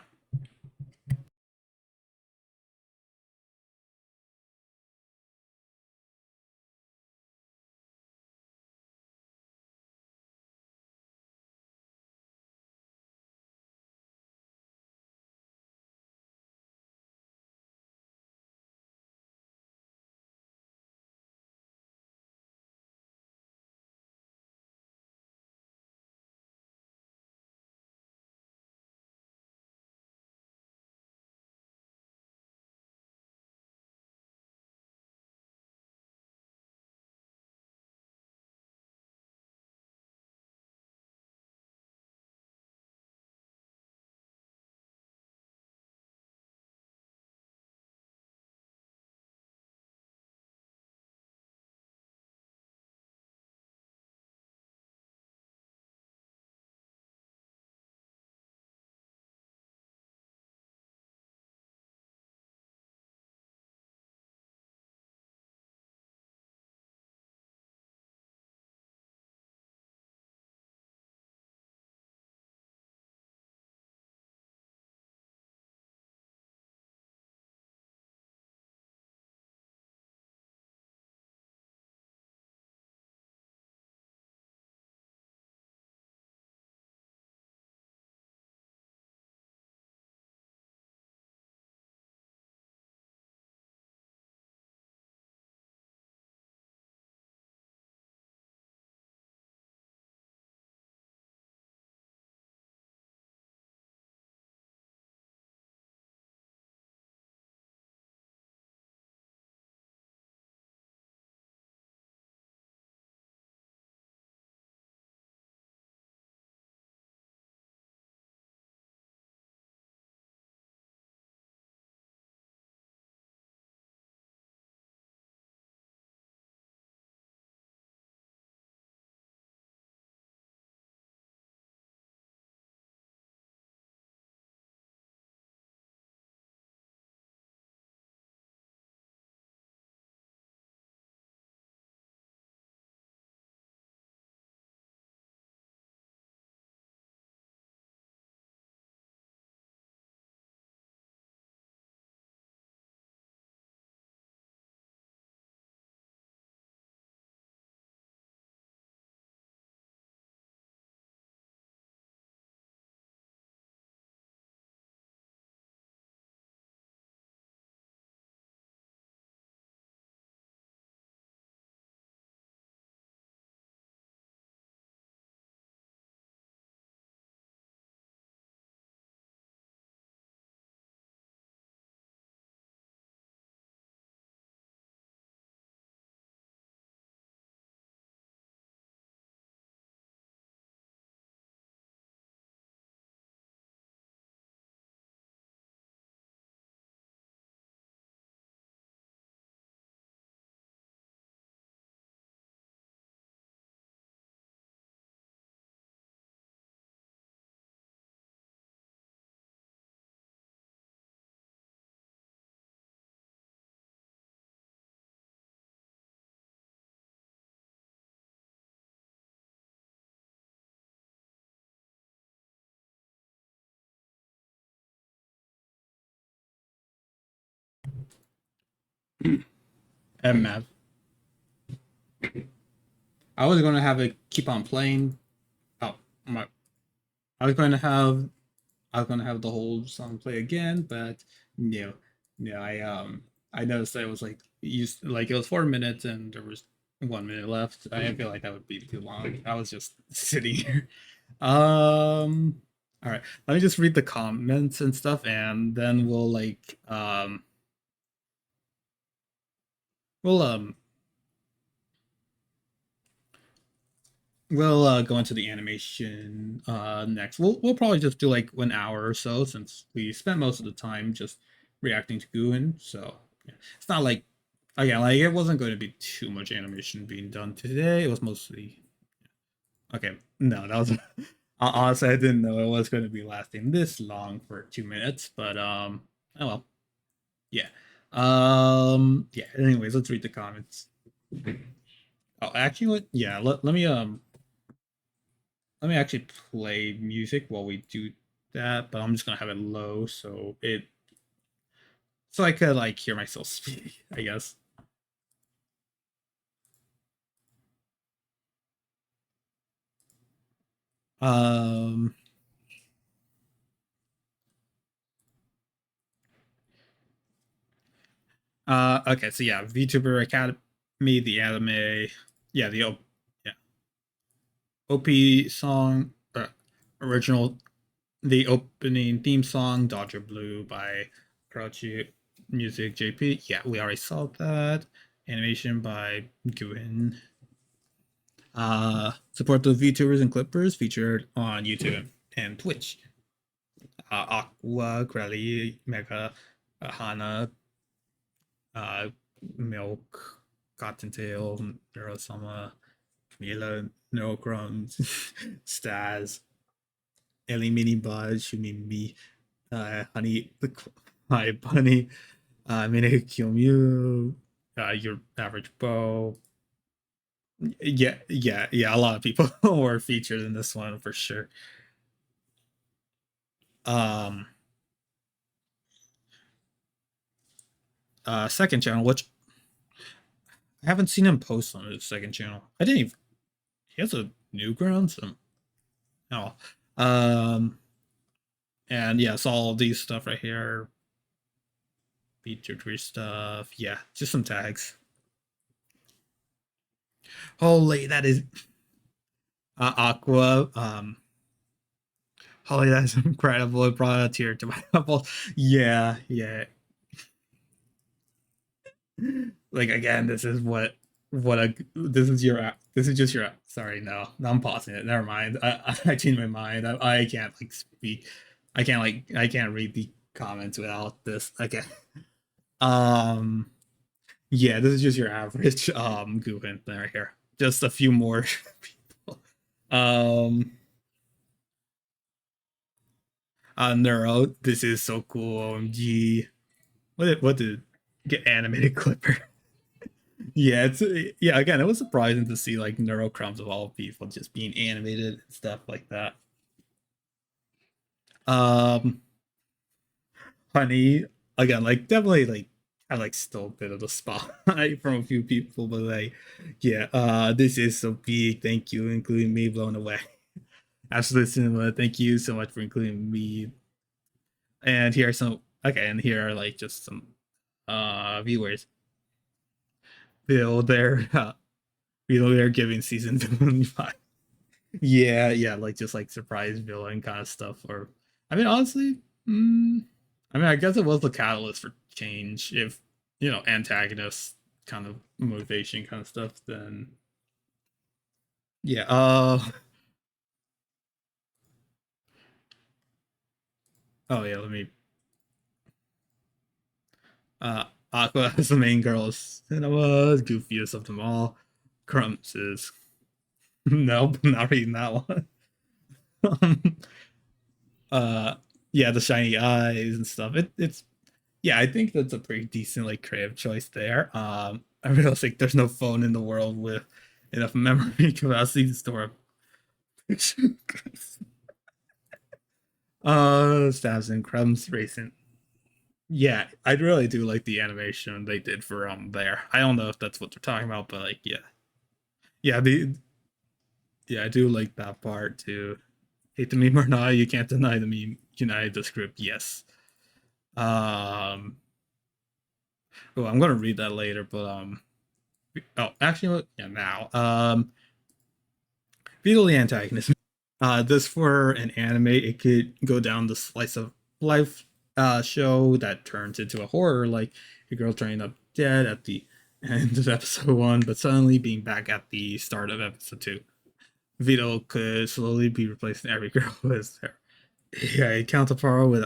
and math. I was gonna have it keep on playing. Oh my! I was going to have the whole song play again, but no, no. I noticed that it was like used like it was 4 minutes and there was 1 minute left. I didn't feel like that would be too long. I was just sitting here. All right. Let me just read the comments and stuff, and then we'll we'll go into the animation next. We'll probably just do like 1 hour or so since we spent most of the time just reacting to GUHIN. So yeah. It's not like again like it wasn't going to be too much animation being done today. It was mostly okay. No, that was honestly I didn't know it was going to be lasting this long for 2 minutes, but oh well. Yeah. Yeah. Anyways, let's read the comments. Oh, actually, yeah. Let me actually play music while we do that, but I'm just gonna have it low so I could like hear myself speak, I guess. Um okay, so yeah, VTuber Academy, the anime, yeah, yeah, OP song, original, the opening theme song, Dodger Blue by Crouchy Music JP. Yeah, we already saw that. Animation by GUHIN. Support the VTubers and Clippers featured on YouTube and Twitch. Aqua, Grelly, Mega, Hana, uh, Milk, Cottontail, Neurosama, Camila, Neurocrumbs, Staz, Ellie Mini Bud, Shoomimi, Honey, Hi Bunny, Mini Kyomu, Your Average Bow. Yeah. A lot of people were featured in this one for sure. Um, second channel, which I haven't seen him post on his second channel. I didn't even. He has a Newgrounds. No. And yeah, it's all these stuff right here. Featured free stuff. Yeah, just some tags. Holy, that is Aqua. Holy, that's incredible. It brought a tear to my eyeball. Yeah. Like again, this is your this is just your sorry, no, I'm pausing it. Never mind. I changed my mind. I can't like speak. I can't read the comments without this. Okay. Um yeah, this is just your average GUHIN right here. Just a few more people. Um Neuro, this is so cool. OMG. What did get animated clipper? Yeah, yeah. Again, it was surprising to see like neurocrumbs of all people just being animated and stuff like that. Um, Honey, again, like definitely like I like stole a bit of the spotlight from a few people, but like, yeah, this is so big. Thank you, including me, blown away. Absolute cinema. Thank you so much for including me. And here are some okay, and here are like just some viewers. Bill, they're they're giving season 25. Yeah, like just like surprise villain kind of stuff. Or, I mean, honestly, I mean, I guess it was the catalyst for change. If antagonist kind of motivation kind of stuff, then yeah. Oh yeah. Let me. Uh, Aqua as the main girl is Cinema's goofiest of them all. Crumbs is nope, not reading that one. uh, yeah, the shiny eyes and stuff. It's yeah, I think that's a pretty decent like creative choice there. I realize like there's no phone in the world with enough memory capacity to store stabs and crumbs racing. yeah, I really do like the animation they did for there. I don't know if that's what they're talking about, but like yeah, the yeah, I do like that part too. Hate the meme or not, you can't deny the meme. United the script, yes. Um, oh, I'm gonna read that later, but oh, actually, yeah, now Beetle the antagonist. This for an anime, it could go down the slice of life show that turns into a horror, like a girl turning up dead at the end of episode one, but suddenly being back at the start of episode two. Vito could slowly be replacing every girl with her yeah, counterpart with,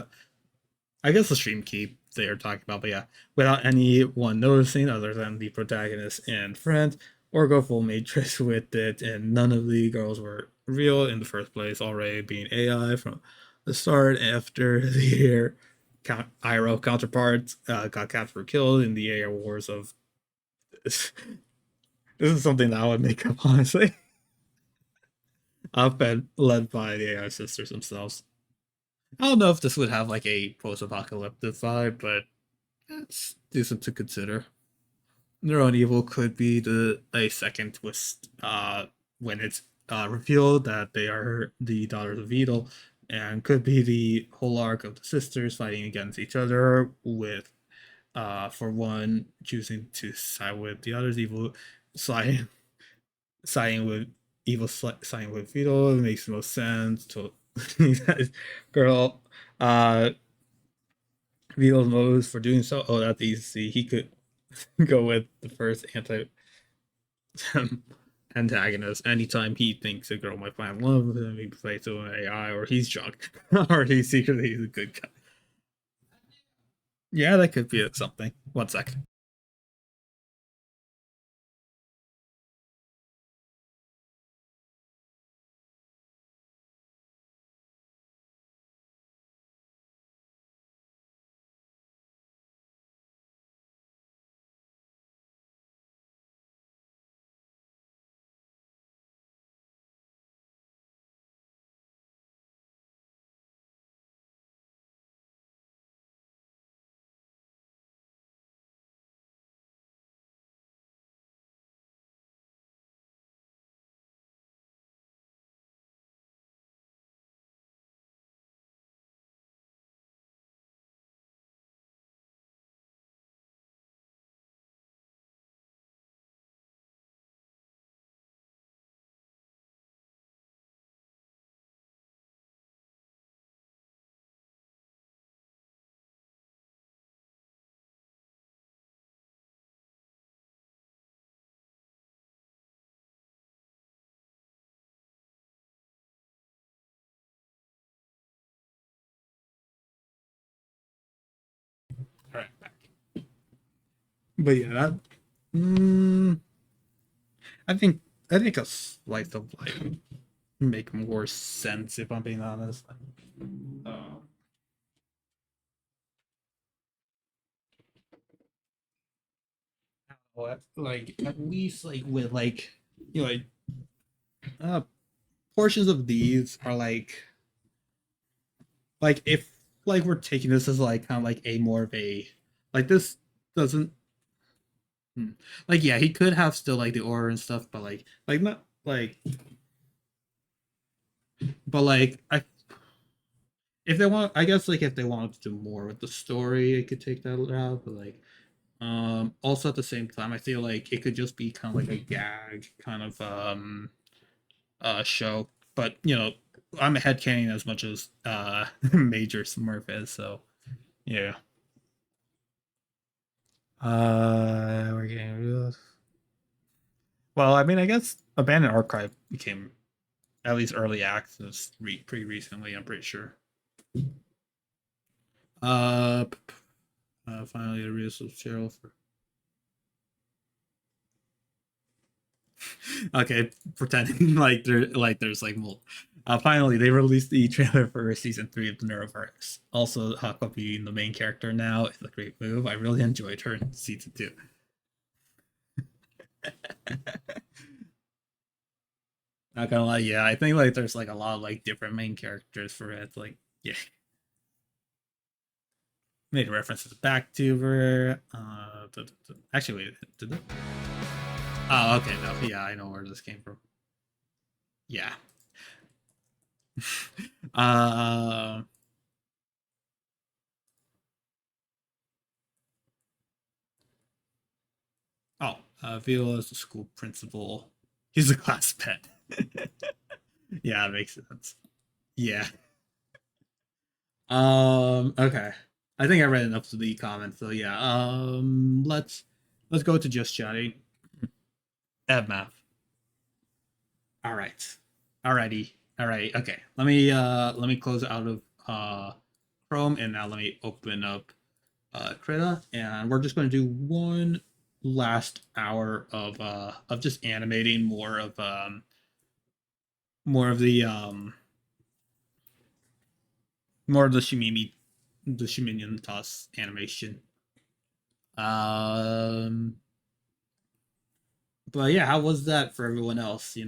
I guess, the stream keep they are talking about, but yeah, without anyone noticing other than the protagonist and friend, or go full matrix with it, and none of the girls were real in the first place, already being AI from the start after the year. IRO counterparts got captured or killed in the air wars of this. This is something that I would make up, honestly. I've been led by the AI sisters themselves. I don't know if this would have like a post-apocalyptic vibe, but it's decent to consider. Their own evil could be the a second twist when it's revealed that they are the daughters of evil, and could be the whole arc of the sisters fighting against each other with for one choosing to side with the other's evil, siding siding with siding with evil. It makes the most sense to girl Vito's motives for doing so. Oh, that's easy. He could go with the first antagonist. Anytime he thinks a girl might find love with him, he plays to an AI, or he's drunk, or he's secretly a good guy. Yeah, that could be something. 1 second. All right, back. But yeah, that. Mm, I think a slice of life would make more sense if I'm being honest. Um, like at least like with like like uh portions of these are like if like we're taking this as like kind of like a more of a like this doesn't hmm. Like yeah, he could have still like the aura and stuff, but like not like but like I if they want, I guess like if they wanted to do more with the story, it could take that route, but like also at the same time I feel like it could just be kind of like a gag kind of show, but I'm a headcanon as much as Major Smurf is, so yeah. We're getting rid of. Well, I mean, I guess Abandoned Archive became at least early access pretty recently. I'm pretty sure. Finally, the real Cheryl for. Okay, pretending there's like well, finally they released the trailer for season 3 of the Neuroverse. Also, Hakko being the main character now is a great move. I really enjoyed her in season 2. Not gonna lie, yeah, I think like there's like a lot of like different main characters for it. Like, yeah, Made a reference to the Backtuber. Actually, wait, did it? Oh, okay, no, yeah, I know where this came from. Yeah. uh, Vila is the school principal. He's a class pet. Yeah, it makes sense. Yeah. Okay. I think I read enough of the comments, so yeah. Let's go to just chatting. Map. All right. Alrighty. All right. Okay. Let me close out of Chrome, and now let me open up Krita, and we're just going to do one last hour of just animating more of the more of the Shiminian toss animation. Um, but yeah, how was that for everyone else? I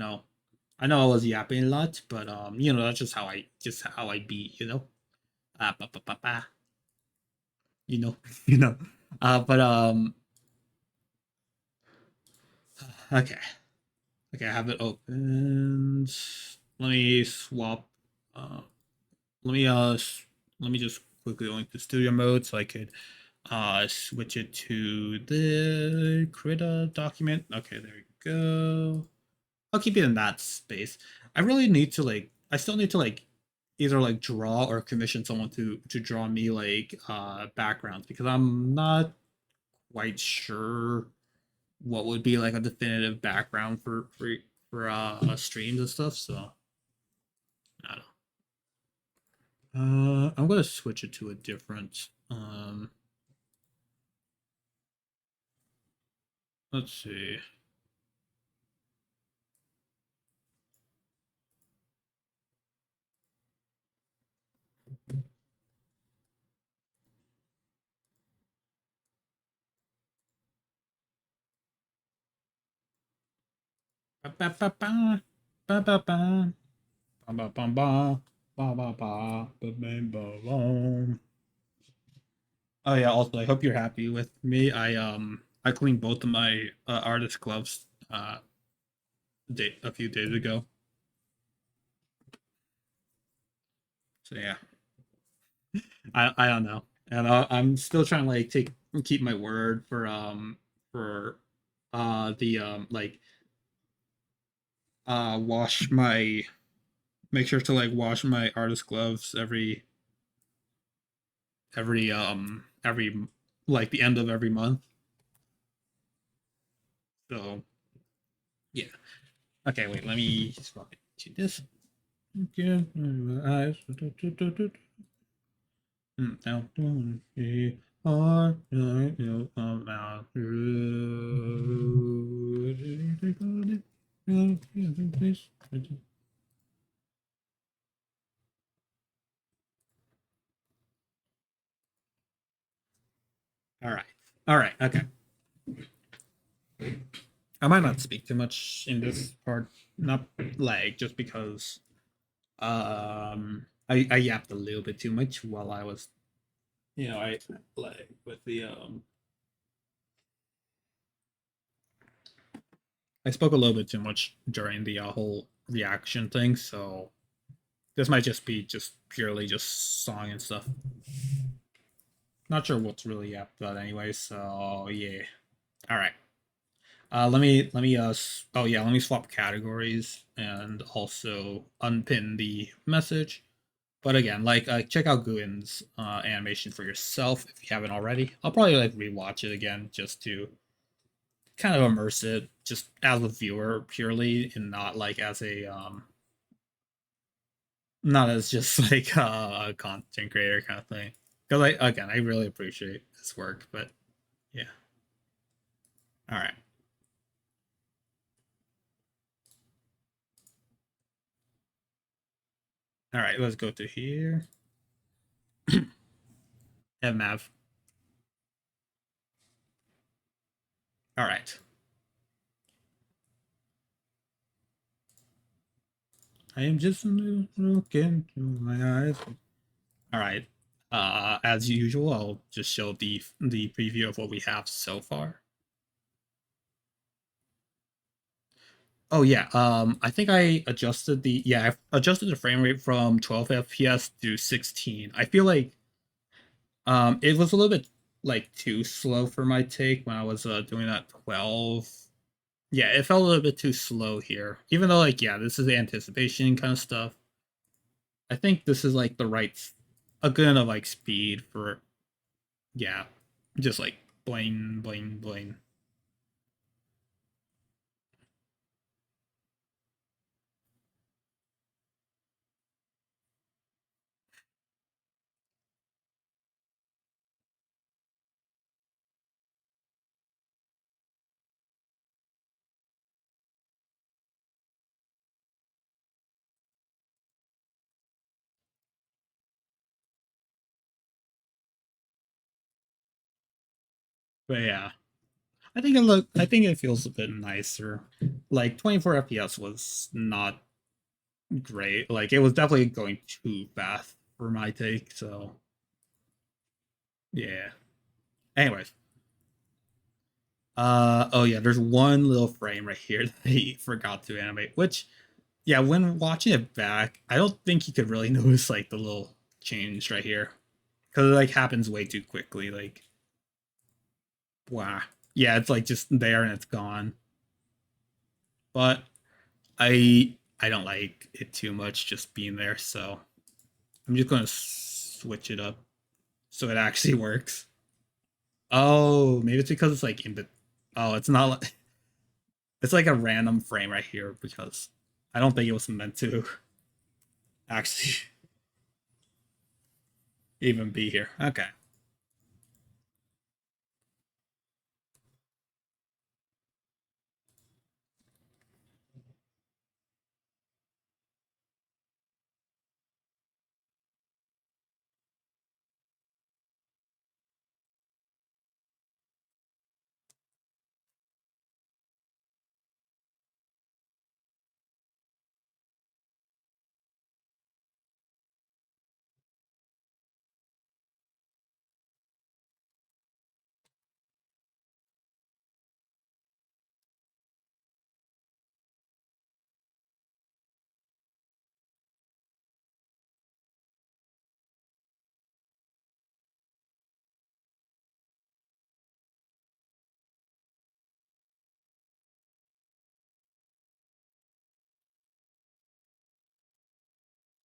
know I was yapping a lot, but that's just how I be. Pa, pa, pa, pa. you know, you know. But okay, okay, I have it opened. Let me swap. Uh, let me let me just quickly go into studio mode so I could switch it to the Krita document. Okay, there we go. I'll keep it in that space. I really need to I still need to either draw or commission someone to draw me backgrounds, because I'm not quite sure what would be like a definitive background for streams and stuff. So I don't know. I'm gonna switch it to a different. Let's see. Ba ba ba ba ba ba ba ba ba ba ba ba ba ba ba ba. Oh yeah. Also, I hope you're happy with me. I cleaned both of my artist gloves a few days ago. So yeah, I don't know, and I'm still trying to keep my word for the wash my make sure to wash my artist gloves every the end of every month. So yeah. Okay, wait. Let me swap it to this. Okay. Eyes. Now don't be hard. All right. All right. Okay. I might not speak too much in this part, not just because I yapped a little bit too much while I was I with the I spoke a little bit too much during the whole reaction thing, so this might just be just purely just song and stuff. Not sure what's really yapped about anyway, so yeah. All right. Oh yeah, let me swap categories and also unpin the message. But again, check out GUHIN's animation for yourself if you haven't already. I'll probably rewatch it again just to kind of immerse it just as a viewer purely, and not as a not as just a content creator kind of thing. Because I really appreciate his work, but yeah. All right. All right, let's go to here. Mav. All right. I am just looking through my eyes. All right. As usual, I'll just show the preview of what we have so far. Oh yeah, I think I adjusted I adjusted the frame rate from 12 FPS to 16. I feel like it was a little bit like too slow for my take when I was doing that 12. Yeah, it felt a little bit too slow here. Even though like yeah, this is anticipation kind of stuff. I think this is like the right a good enough like speed for yeah, just like bling bling bling. But yeah, I think it feels a bit nicer. Like 24 FPS was not great. Like it was definitely going too fast for my take. So yeah. Anyways, oh yeah, there's one little frame right here that he forgot to animate. Which yeah, when watching it back, I don't think you could really notice like the little change right here because it like happens way too quickly. Like wow, yeah, it's like just there and it's gone. But I don't like it too much just being there, so I'm just gonna switch it up so it actually works. Oh, maybe it's because it's like in the. Oh, it's not. It's like a random frame right here because I don't think it was meant to actually even be here. Okay.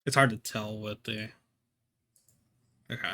It's hard to tell what the. Okay.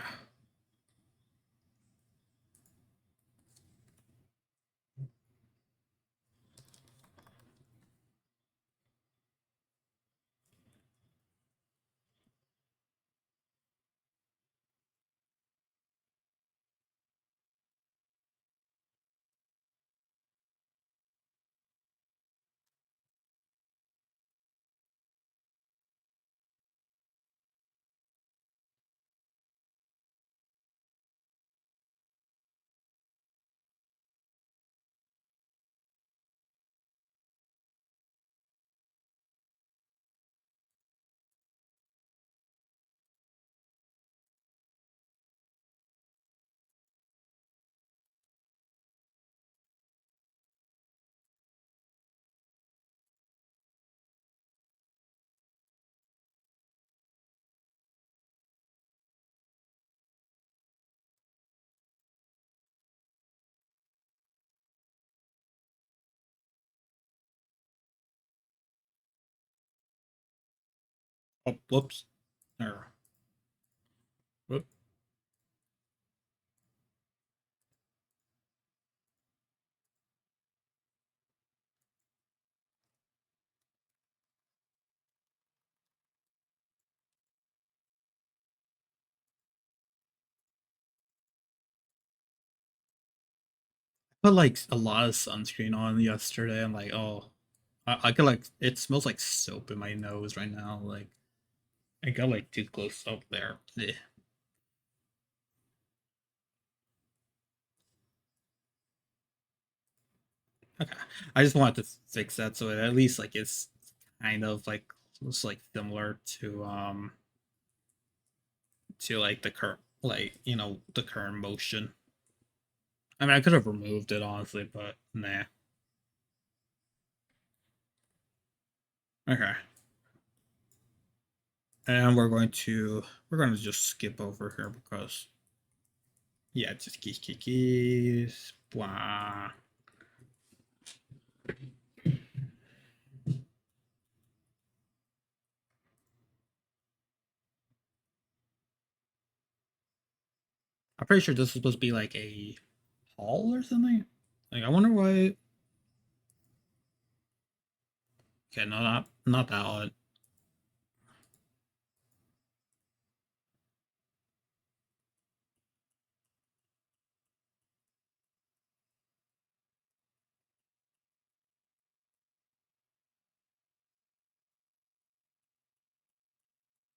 Oh, whoops. Or, whoop. Put like a lot of sunscreen on yesterday. I'm like, oh, I could like it smells like soap in my nose right now. Like I got like too close up there. Ugh. Okay. I just wanted to fix that so it at least like it's kind of like looks like similar to like the curve. like, the current motion. I mean, I could have removed it honestly, but nah. Okay. And we're going to just skip over here because yeah, just keys. Blah. I'm pretty sure this is supposed to be like a hall or something. Like, I wonder why. Okay, no, not that one.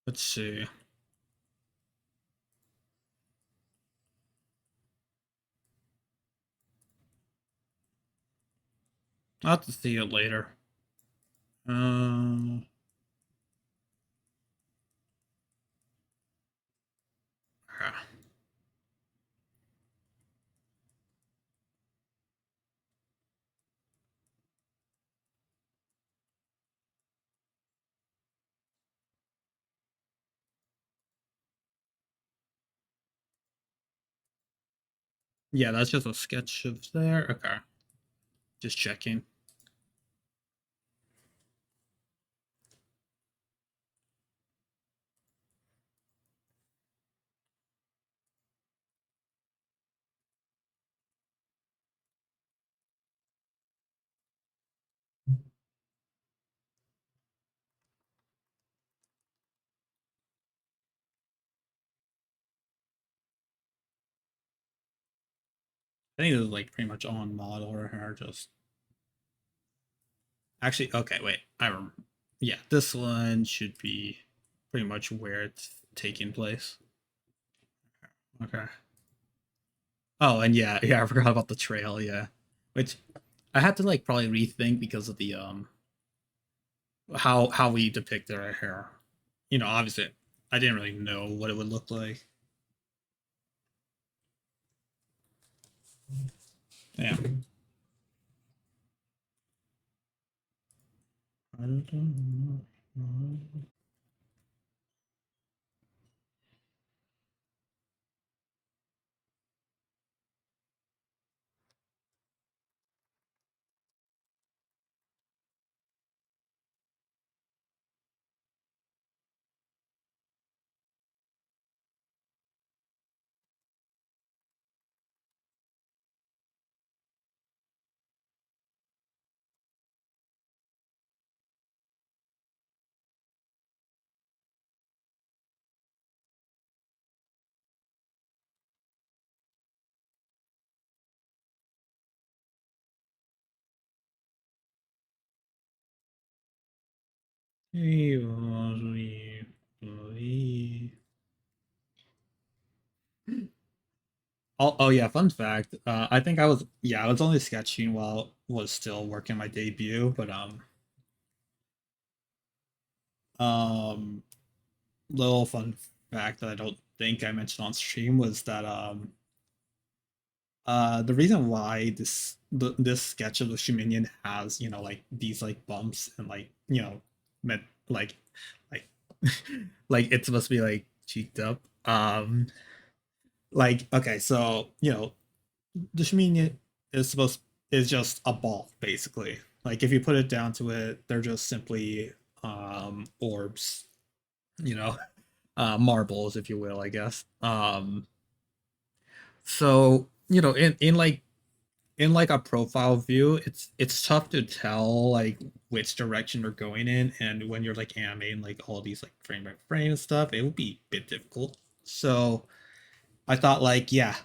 Let's see. I'll have to see it later. Okay. Yeah, that's just a sketch of there. Okay. Just checking. I think this is like pretty much on model right here. Just actually, okay, wait. I remember. Yeah, this one should be pretty much where it's taking place. Okay. Oh, and yeah, I forgot about the trail. Yeah, which I had to like probably rethink because of the how we depict it right here. Obviously, I didn't really know what it would look like. Yeah. Oh yeah, fun fact. I think I was only sketching while was still working my debut, but um little fun fact that I don't think I mentioned on stream was that the reason why this sketch of the Shoomimi has, like these like bumps and like, meant like like it's supposed to be like cheeked up. Like, okay, so the Shoomimi is supposed is just a ball basically. Like, if you put it down to it, they're just simply orbs, you know, marbles, if you will, I guess. So in like a profile view, it's tough to tell like which direction they're going in, and when you're like animating like all these like frame by frame and stuff, it would be a bit difficult. So I thought, like, yeah,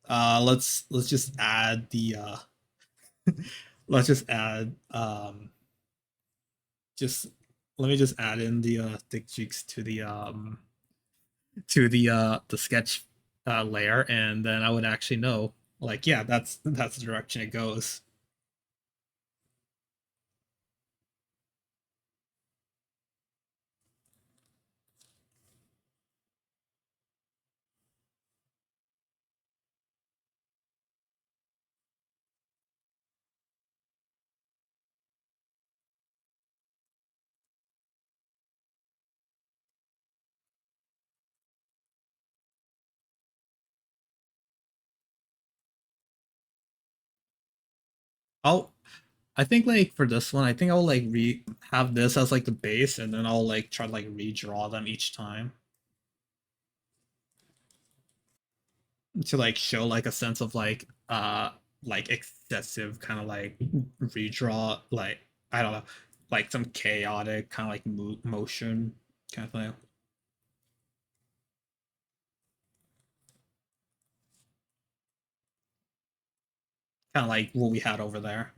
let's just add the let's just add just let me just add in the thick cheeks to the sketch layer, and then I would actually know, like, yeah, that's the direction it goes. I'll I think like for this one, I think I'll like re have this as like the base, and then I'll like try to like redraw them each time to like show like a sense of like excessive kind of like redraw, like I don't know, like some chaotic kind of like motion kind of thing. Kind of like what we had over there.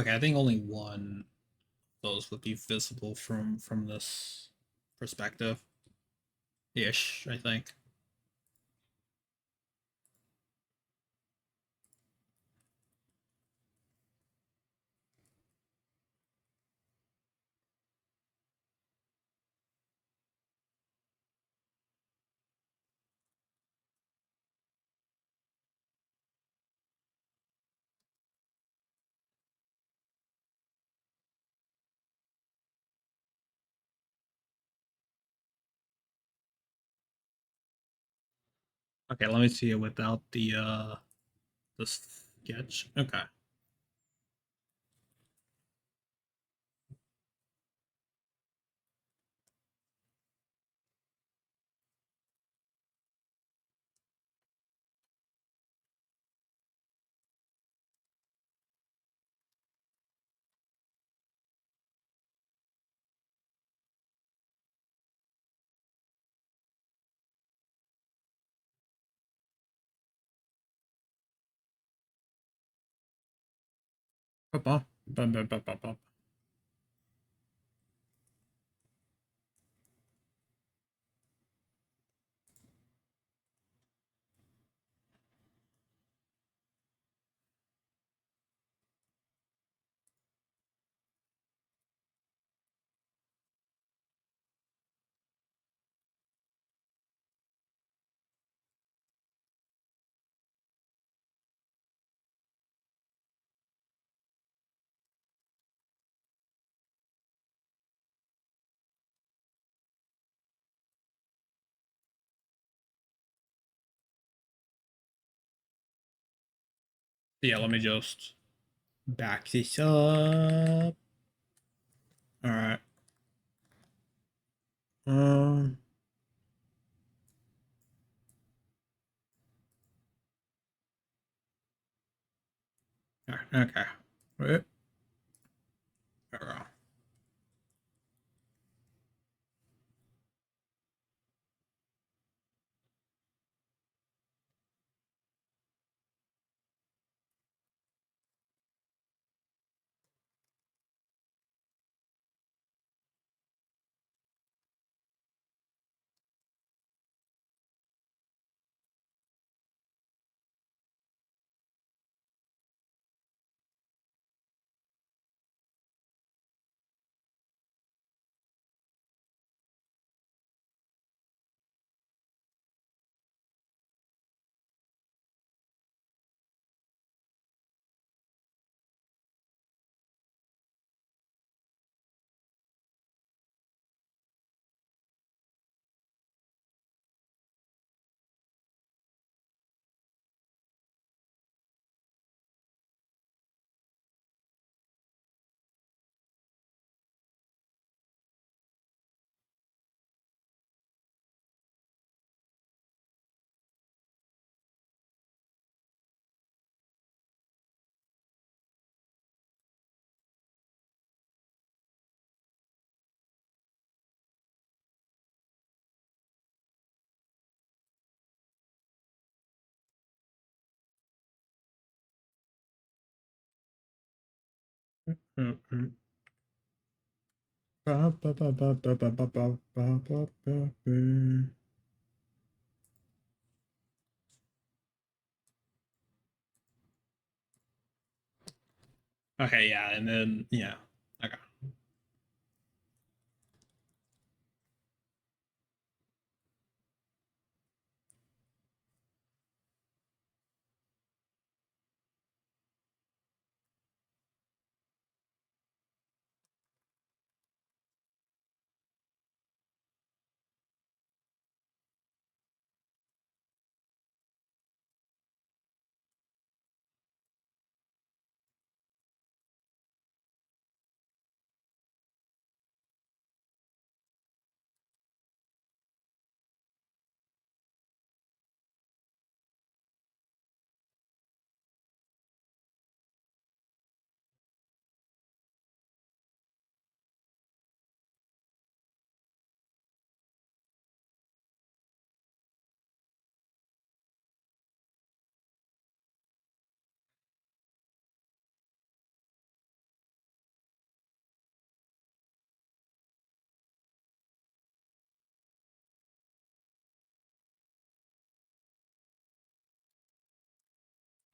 Okay, I think only one of those would be visible from this perspective ish, I think. Okay, let me see it without the sketch. Okay. Ba-ba. Ba-ba-ba-ba-ba. Yeah, let me just back this up. All right. Um. Okay. Wait. There we go. Mm-mm. Ba, ba, ba, ba, ba, ba, ba, ba, ba, ba, ba. Okay, yeah, and then yeah. Okay.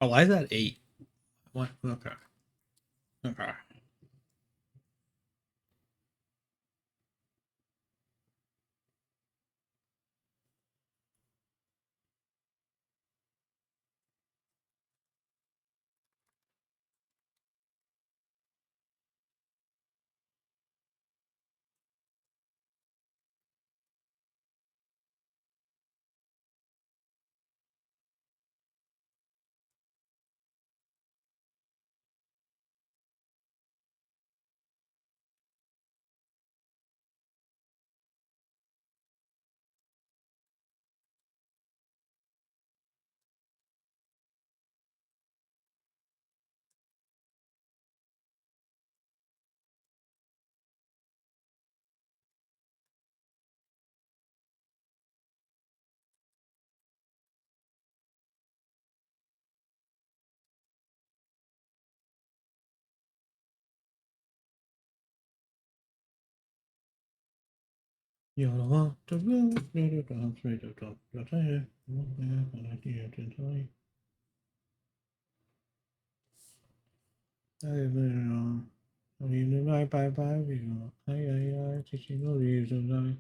Oh, why is that 8? What? Okay. Okay. You're the one to go to the dance, to the top, to the head. Bye bye bye, I teach you no reason.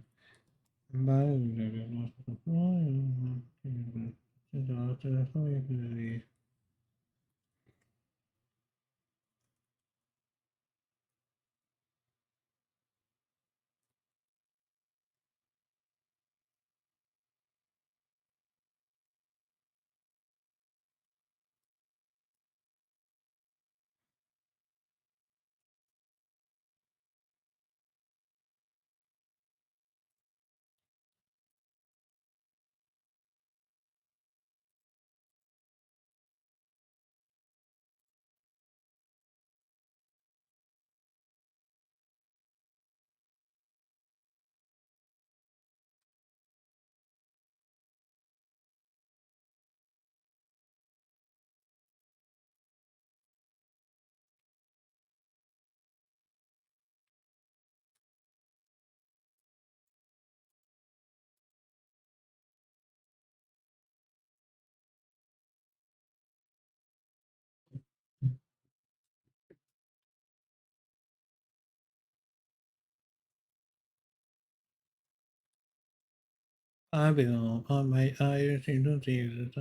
I will on my eyes into Jesus.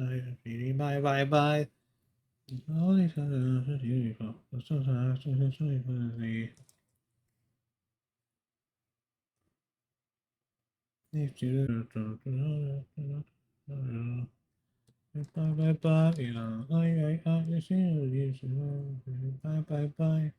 Bye bye bye. All these others are beautiful. But sometimes it's only for the if you bye bye bye. Yeah, I see you. Bye bye bye.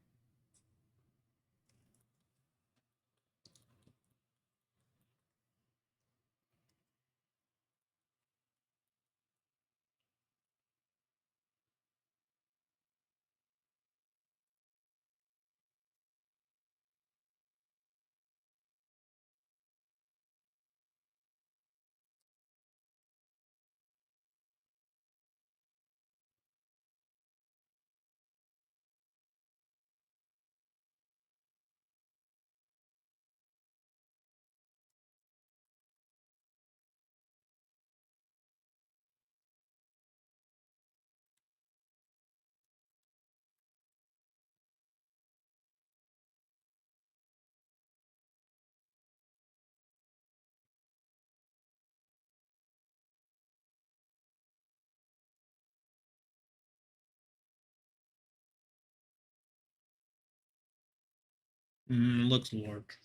Looks large.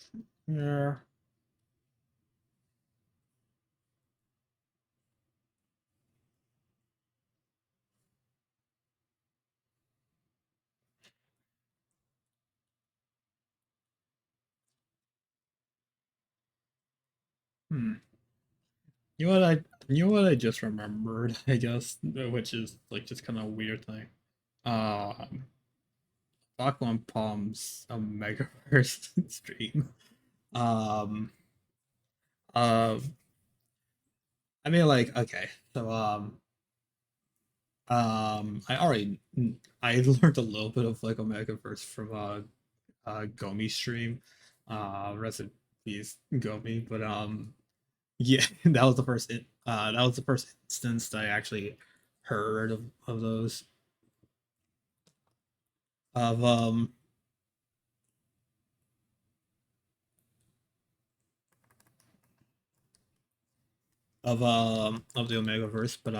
Yeah. Hmm. You know what I you know what I just remembered, I guess, which is like just kind of a weird thing. Um Aquan Palm's a Megaverse stream. Um uh I mean like okay, so I already I learned a little bit of like a Megaverse from Gomi stream. Rest in peace, Gomi. But yeah, that was the first instance that I actually heard of those of of the Omegaverse. But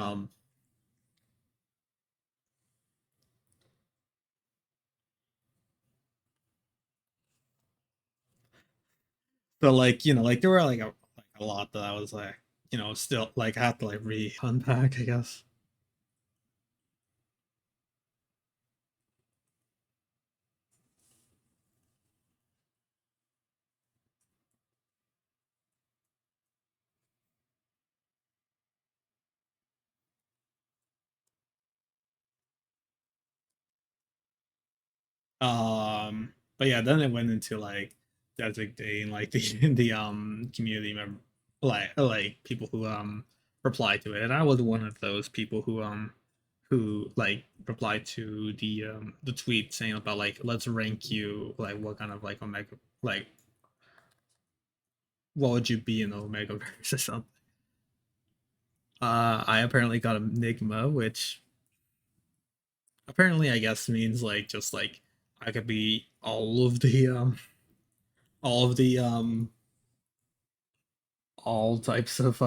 so like like there were like a lot that I was like still like I have to like re unpack, I guess. But yeah, then it went into like designating like the community member like people who replied to it, and I was one of those people who like replied to the tweet saying about like let's rank you like what kind of like omega like what would you be in Omega verse or something. I apparently got Enigma, which apparently I guess means like just like I could be all of the all types of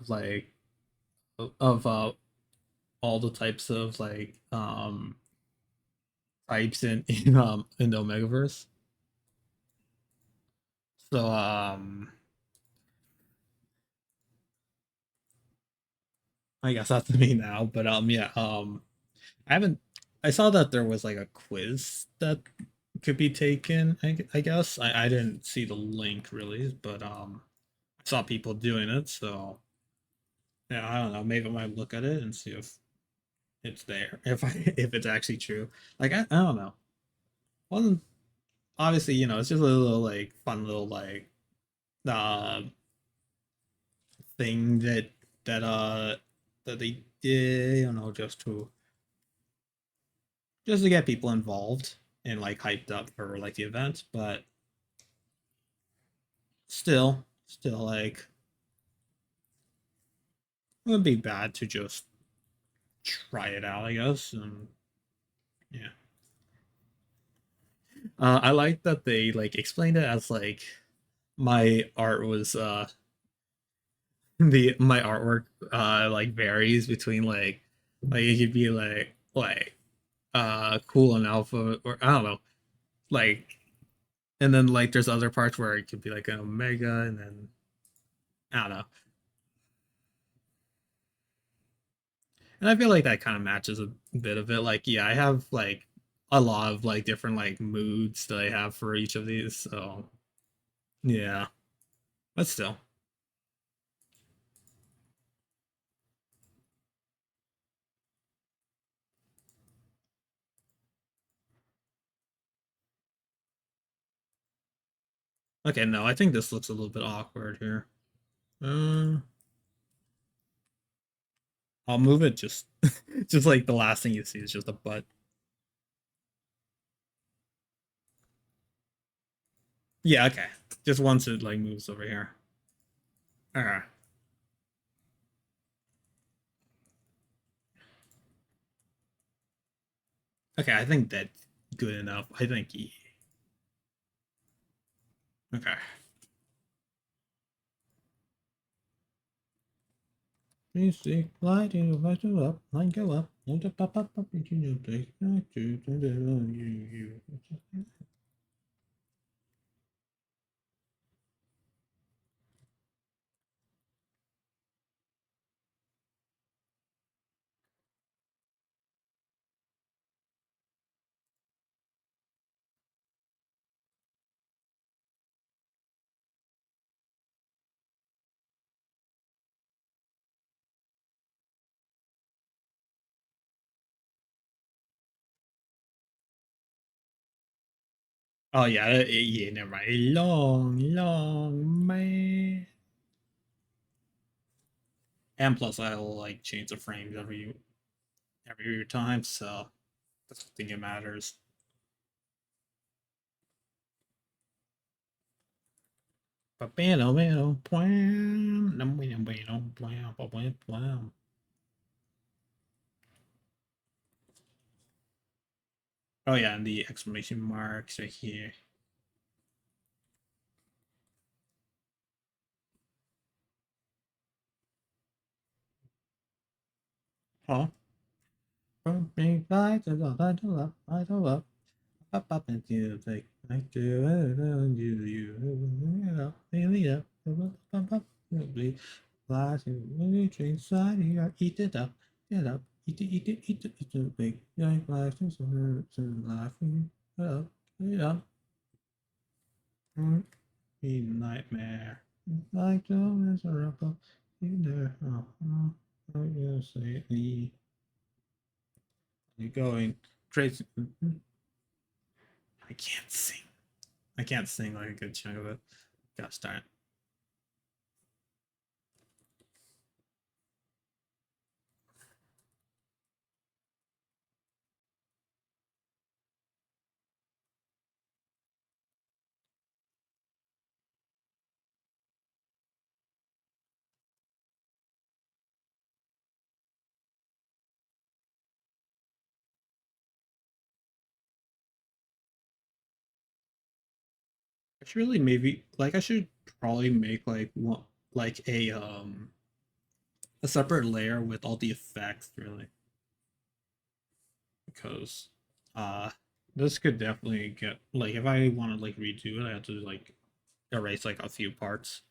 like of all the types of like types in the Omegaverse. So I guess that's me now. But yeah, I haven't I saw that there was like a quiz that could be taken, I guess. I didn't see the link really, but I saw people doing it, so yeah, I don't know. Maybe I might look at it and see if it's there. If it's actually true. Like I don't know. Wasn't obviously, it's just a little like fun little like uh thing that that they did, just to get people involved and like hyped up for like the event, but still like it would be bad to just try it out, I guess. And yeah. I like that they like explained it as like my art was the my artwork like varies between like it could be like cool and alpha, or I don't know, like, and then like there's other parts where it could be like an omega, and then I don't know. And I feel like that kind of matches a bit of it. Like, yeah, I have like a lot of like different like moods that I have for each of these. So yeah, but still. Okay, no, I think this looks a little bit awkward here. Uh, I'll move it just just like the last thing you see is just a butt. Yeah, okay. Just once it like moves over here. Okay. Okay, I think that's good enough. I think okay. You see, light it up, line go up, hold up, up, into your place, you. Oh yeah, yeah, never mind. A long, long man. And plus, I'll like change the frames every time, so that's the thing it matters. Oh yeah, and the exclamation marks right here. Huh? Big lights, I love, I love, I love. Up into the like to you really up flies in train side here eat it up eat it big young flies and laughing up it up be nightmare like the miserable you there oh you say you going crazy. I can't sing. I can't sing like a good chunk of it. Gosh darn it. I should really maybe like I should probably make like one like a separate layer with all the effects really because uh this could definitely get like if I want to like redo it I have to like erase like a few parts.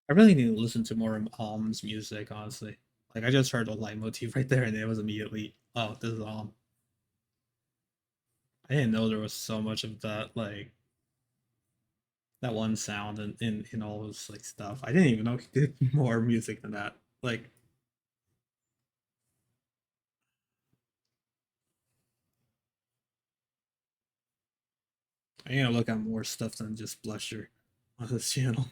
I really need to listen to more music honestly. Like I just heard a leitmotif right there and it was immediately oh this is I didn't know there was so much of that like that one sound in all his like stuff. I didn't even know he did more music than that. Like I need to look at more stuff than just Blusher on his channel.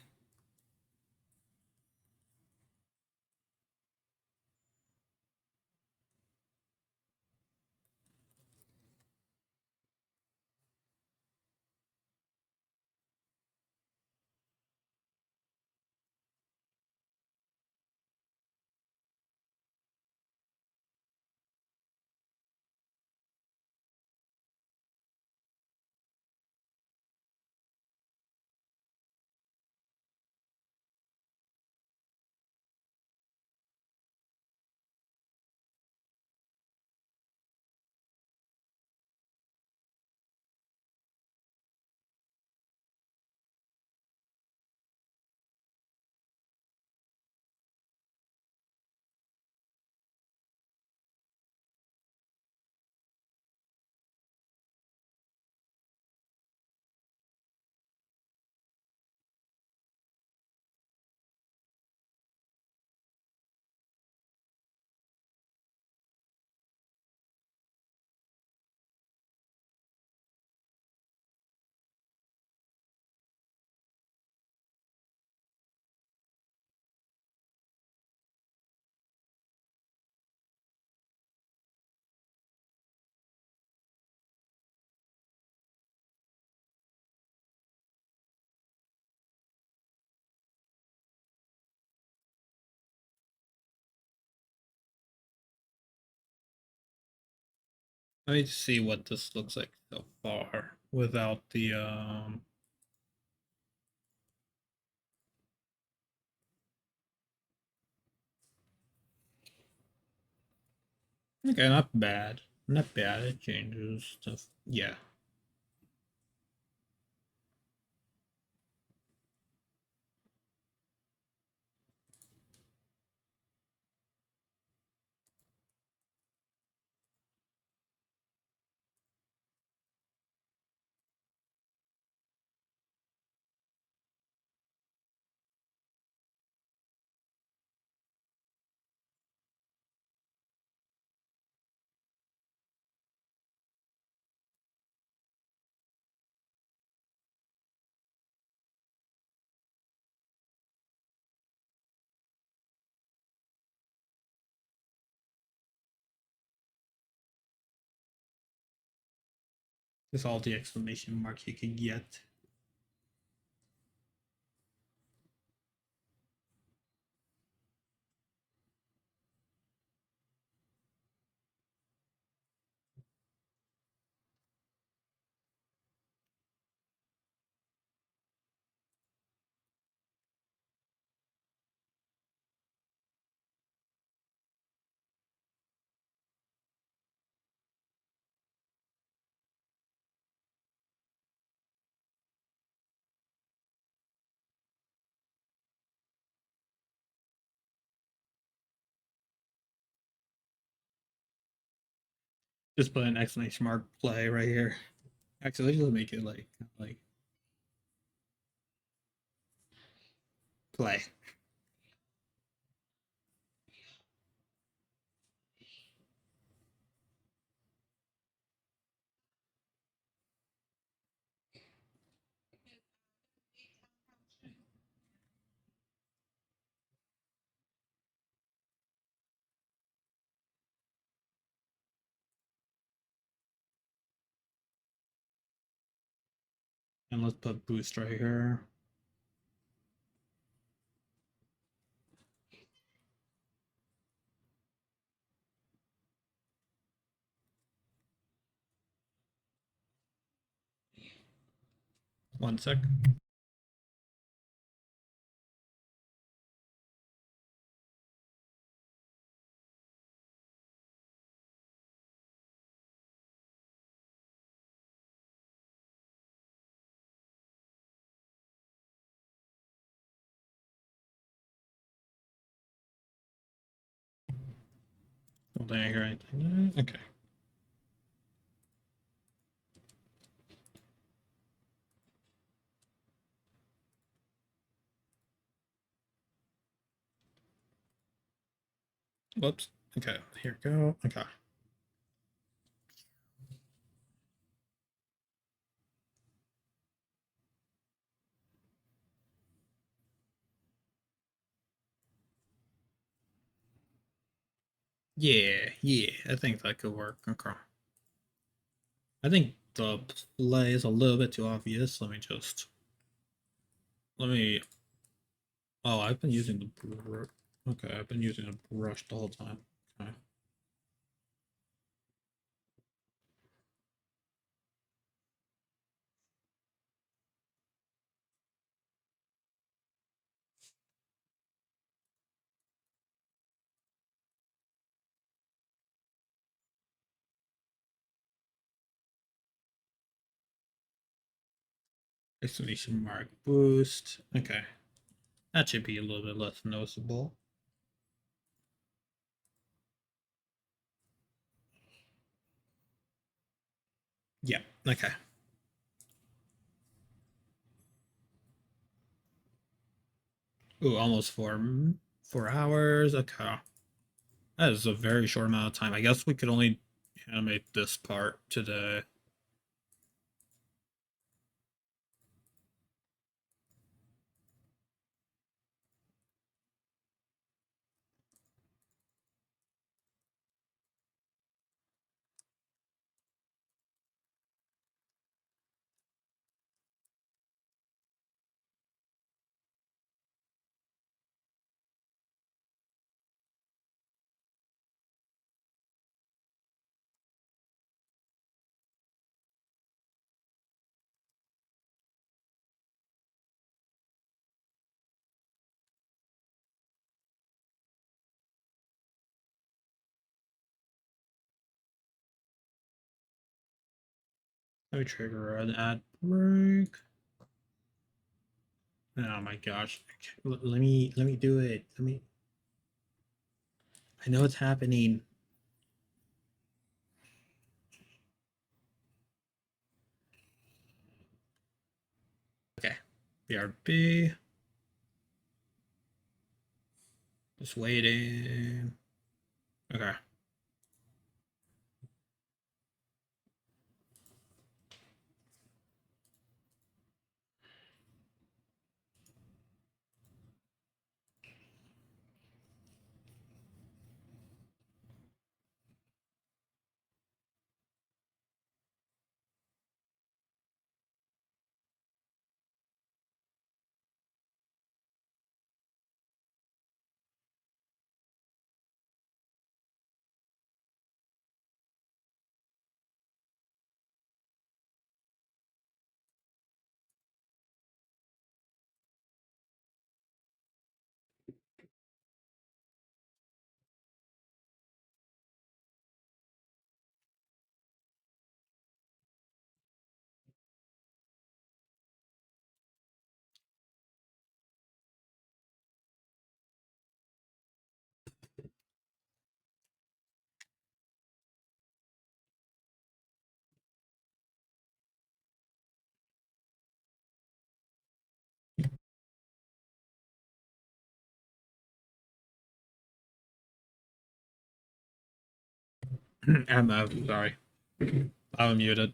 Let me see what this looks like so far without the okay, not bad. Not bad. It changes stuff. Yeah. That's all the exclamation mark you can get. Just put an exclamation mark play right here. Actually, let's just make it like play. And let's put boost right here. One sec. Don't think I hear anything. Okay. Whoops. Okay. Here we go. Okay. Yeah, yeah. I think that could work. Okay. I think the play is a little bit too obvious. Let me. Oh, I've been using the brush. Okay, I've been using a brush the whole time. Okay. Exclamation mark boost. Okay. That should be a little bit less noticeable. Yeah. Okay. Ooh, almost 4 hours. Okay. That is a very short amount of time. I guess we could only animate this part today. Let me trigger an ad break. Oh my gosh. Let me do it. I know it's happening. Okay. BRB. Just waiting. Okay. I'm sorry. I'm muted.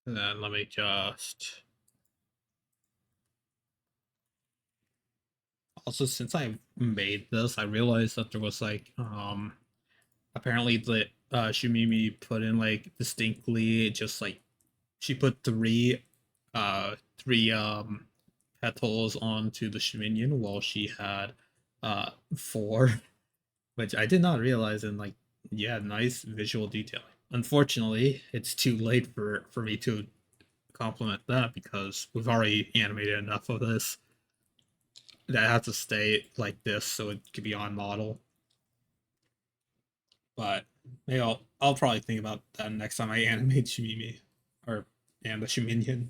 And then let me just also, since I made this, I realized that there was like apparently the Shoomimi put in like distinctly just like she put three petals onto the Shiminian while she had four, which I did not realize. And like, yeah, nice visual detailing. Unfortunately, it's too late for me to compliment that because we've already animated enough of this that has to stay like this so it could be on model. But maybe I'll probably think about that next time I animate Shumimi or and the Shuminian.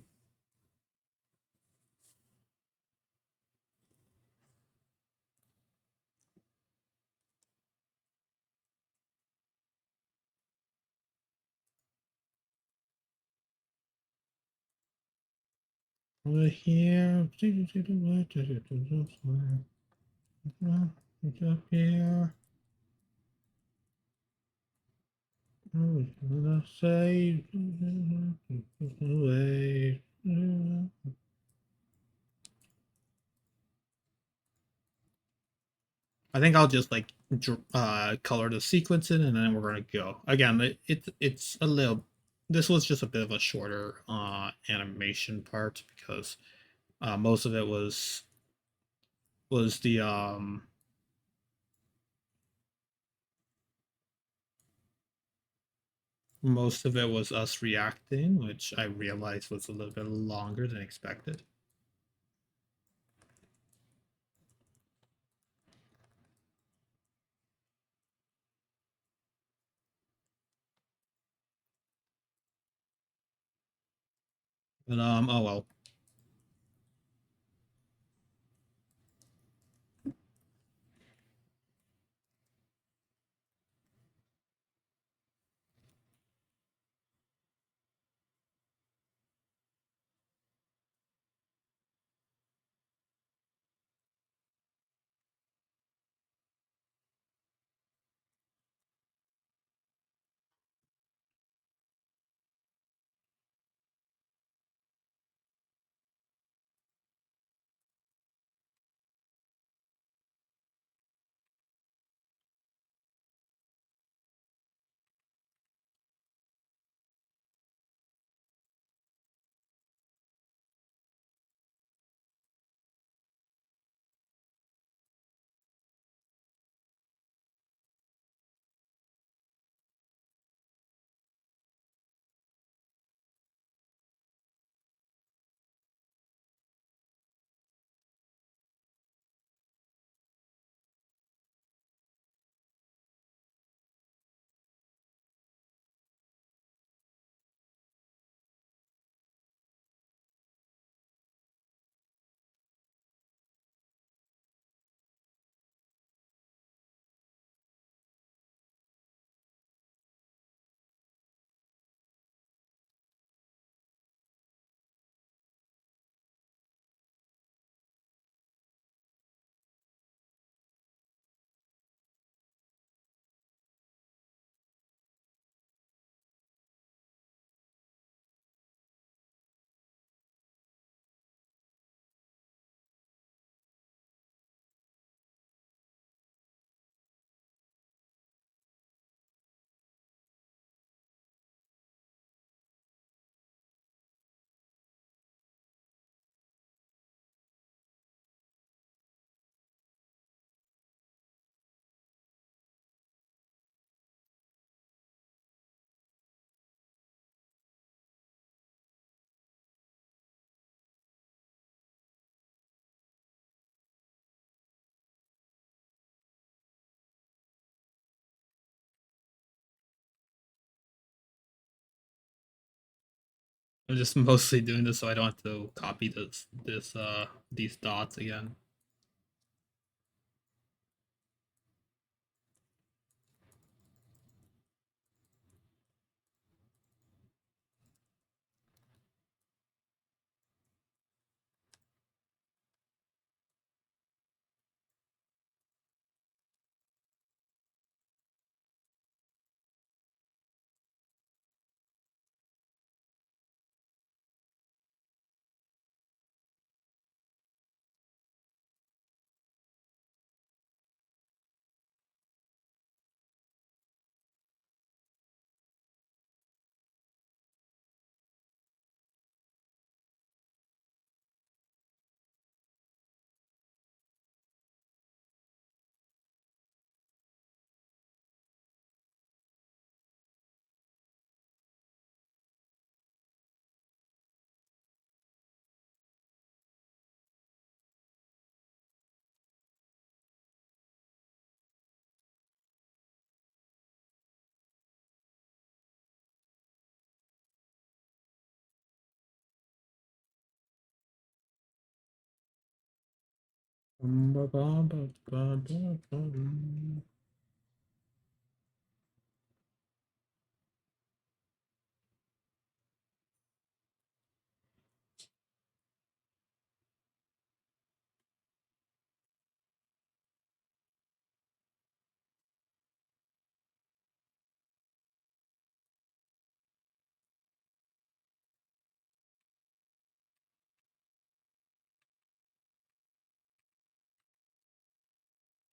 Over here. Up here. Say away. I think I'll just like color the sequence in, and then we're gonna go. Again, it's a little. This was just a bit of a shorter animation part because most of it was the most of it was us reacting, which I realized was a little bit longer than expected. But oh well. I'm just mostly doing this so I don't have to copy these dots again.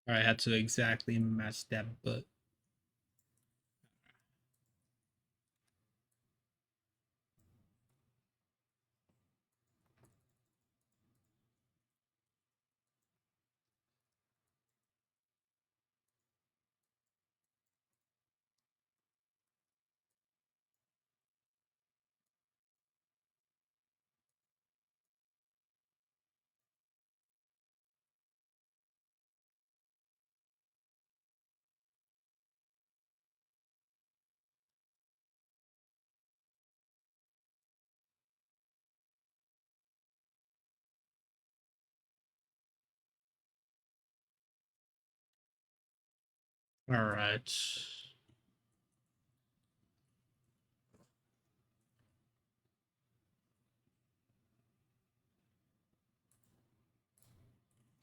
I had to exactly match that, but all right.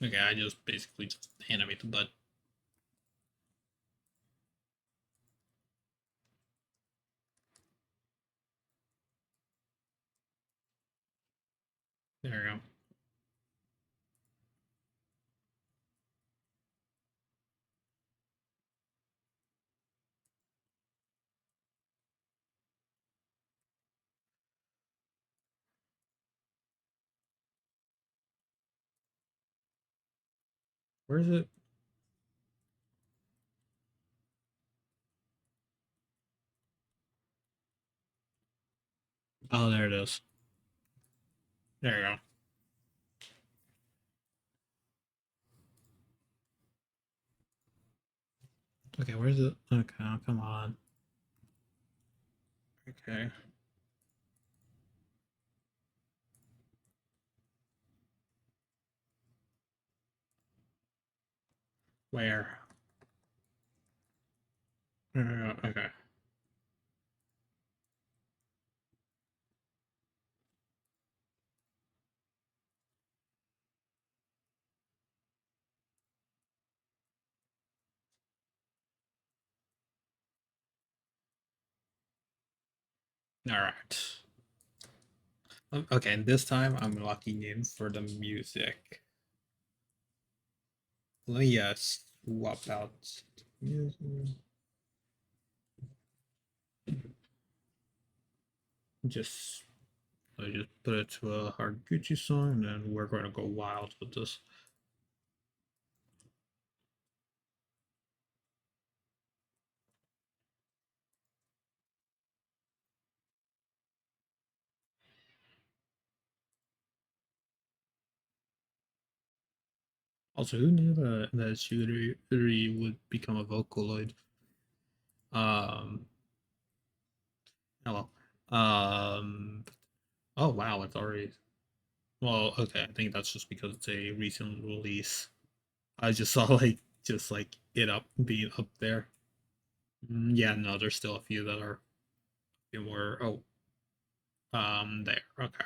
Okay, I just basically just animated that. There we go. Where is it? Oh, there it is. There you go. Okay, where's it? Okay, oh, come on. Okay. Where? Okay. All right. Okay, and this time I'm locking in for the music. Let me swap out the music. Just I just put it to a hard Gucci song, and then we're going to go wild with this. Also, who knew that Shuri would become a Vocaloid? Um, hello. Oh wow, it's already. Well, okay. I think that's just because it's a recent release. I just saw like it up being up there. Yeah, no, there's still a few that are a few more. Oh, there. Okay.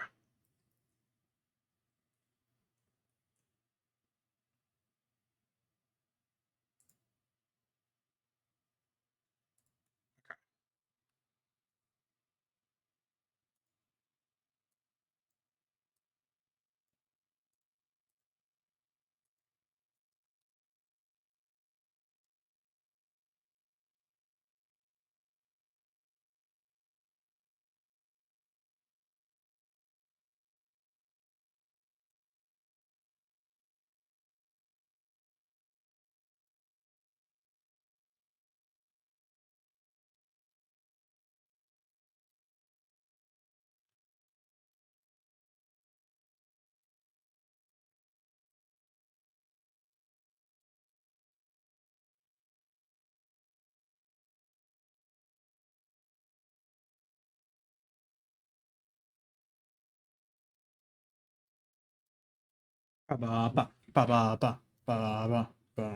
Ba ba ba ba ba ba ba ba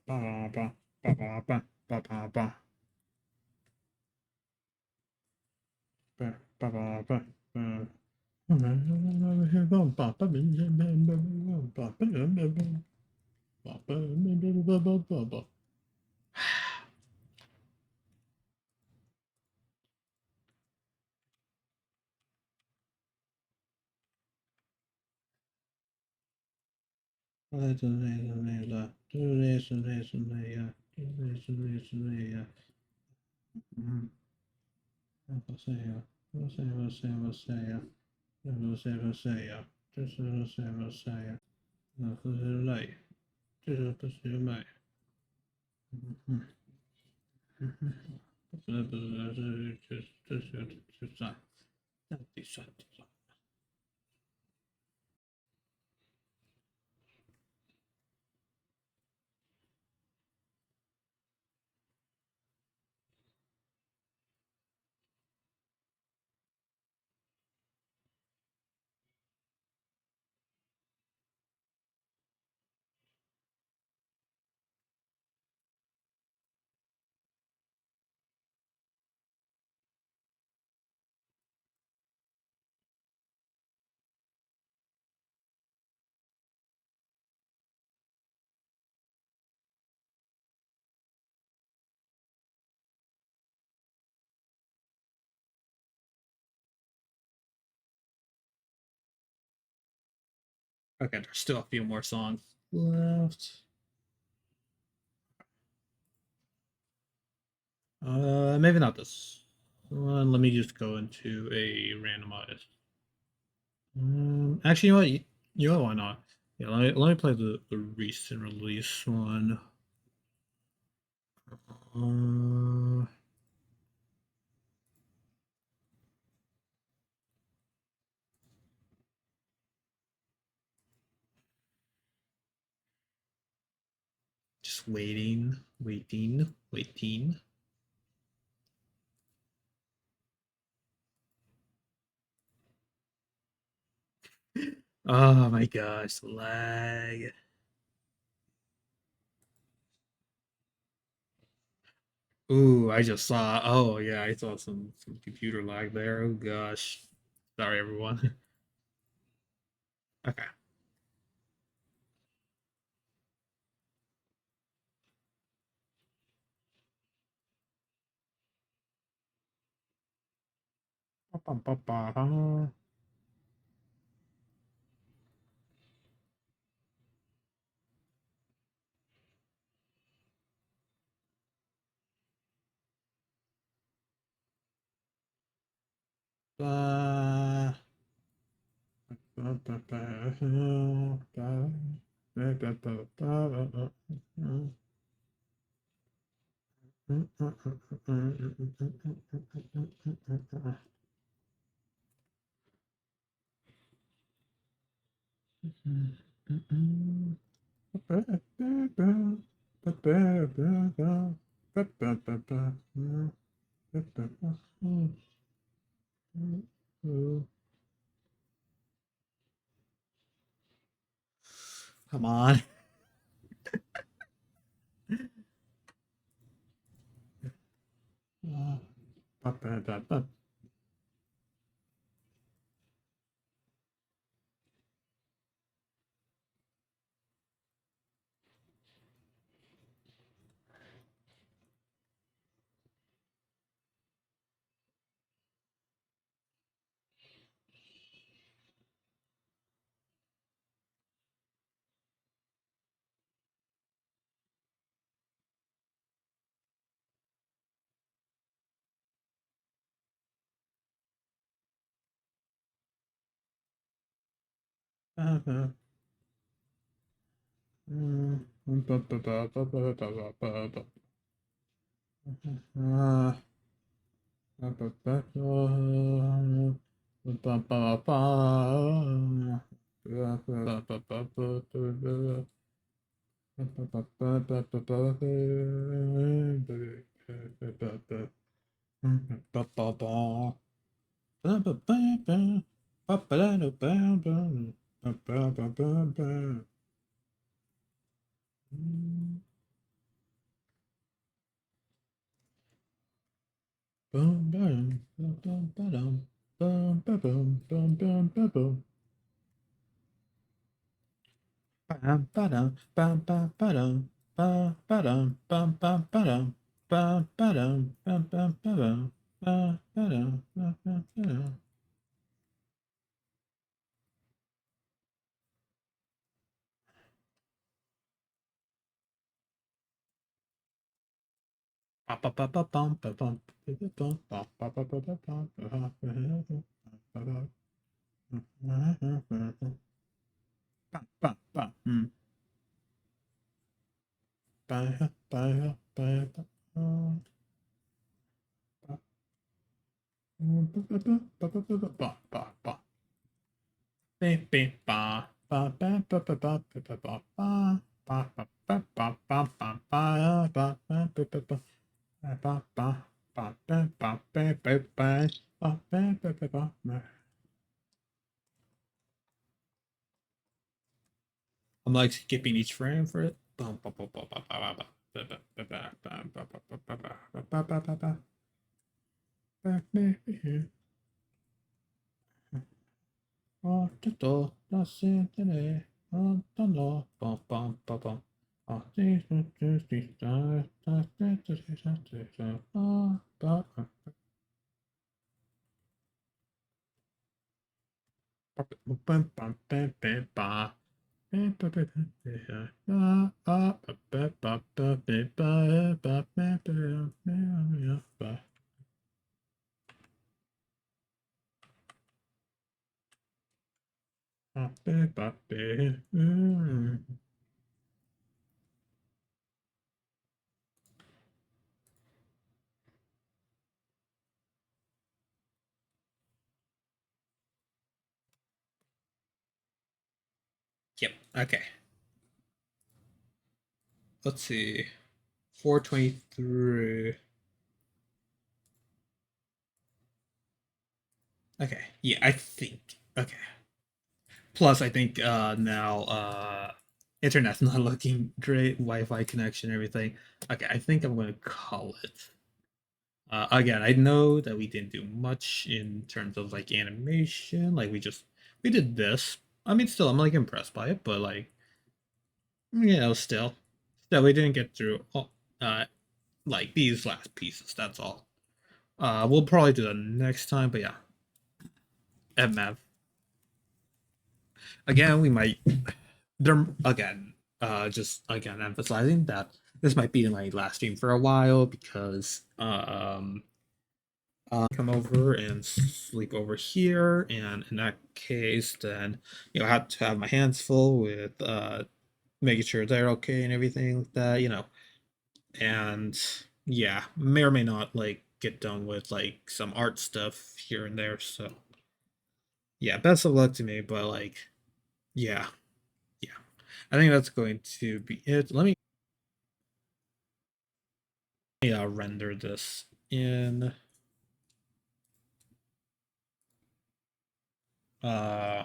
ba ba ba ba ba ba ba ba. Okay, there's still a few more songs left. Maybe not this one. Let me just go into a randomized. Actually, you know what? You know what? Why not? Yeah, let me play the recent release one. Uh, just waiting. Oh my gosh, lag. Ooh, I just saw. Oh yeah, I saw some computer lag there. Oh gosh, sorry everyone. Okay. Come on. I'm like skipping each frame for it. Yep. Okay. Let's see. 423. Okay. Yeah, I think. Okay. Plus, I think now internet's not looking great. Wi-Fi connection, everything. Okay, I think I'm gonna call it. Again, I know that we didn't do much in terms of like animation. Like we did this. I mean, still, I'm like impressed by it, but like, still, we didn't get through all, like these last pieces. That's all. We'll probably do that next time. But yeah, MF. Again, we might. There again. Just again emphasizing that this might be my last stream for a while because come over and sleep over here, and in that case then I have to have my hands full with making sure they're okay and everything like that, and yeah, may or may not like get done with like some art stuff here and there. So yeah, best of luck to me, but like yeah, yeah, I think that's going to be it. Let me render this in uh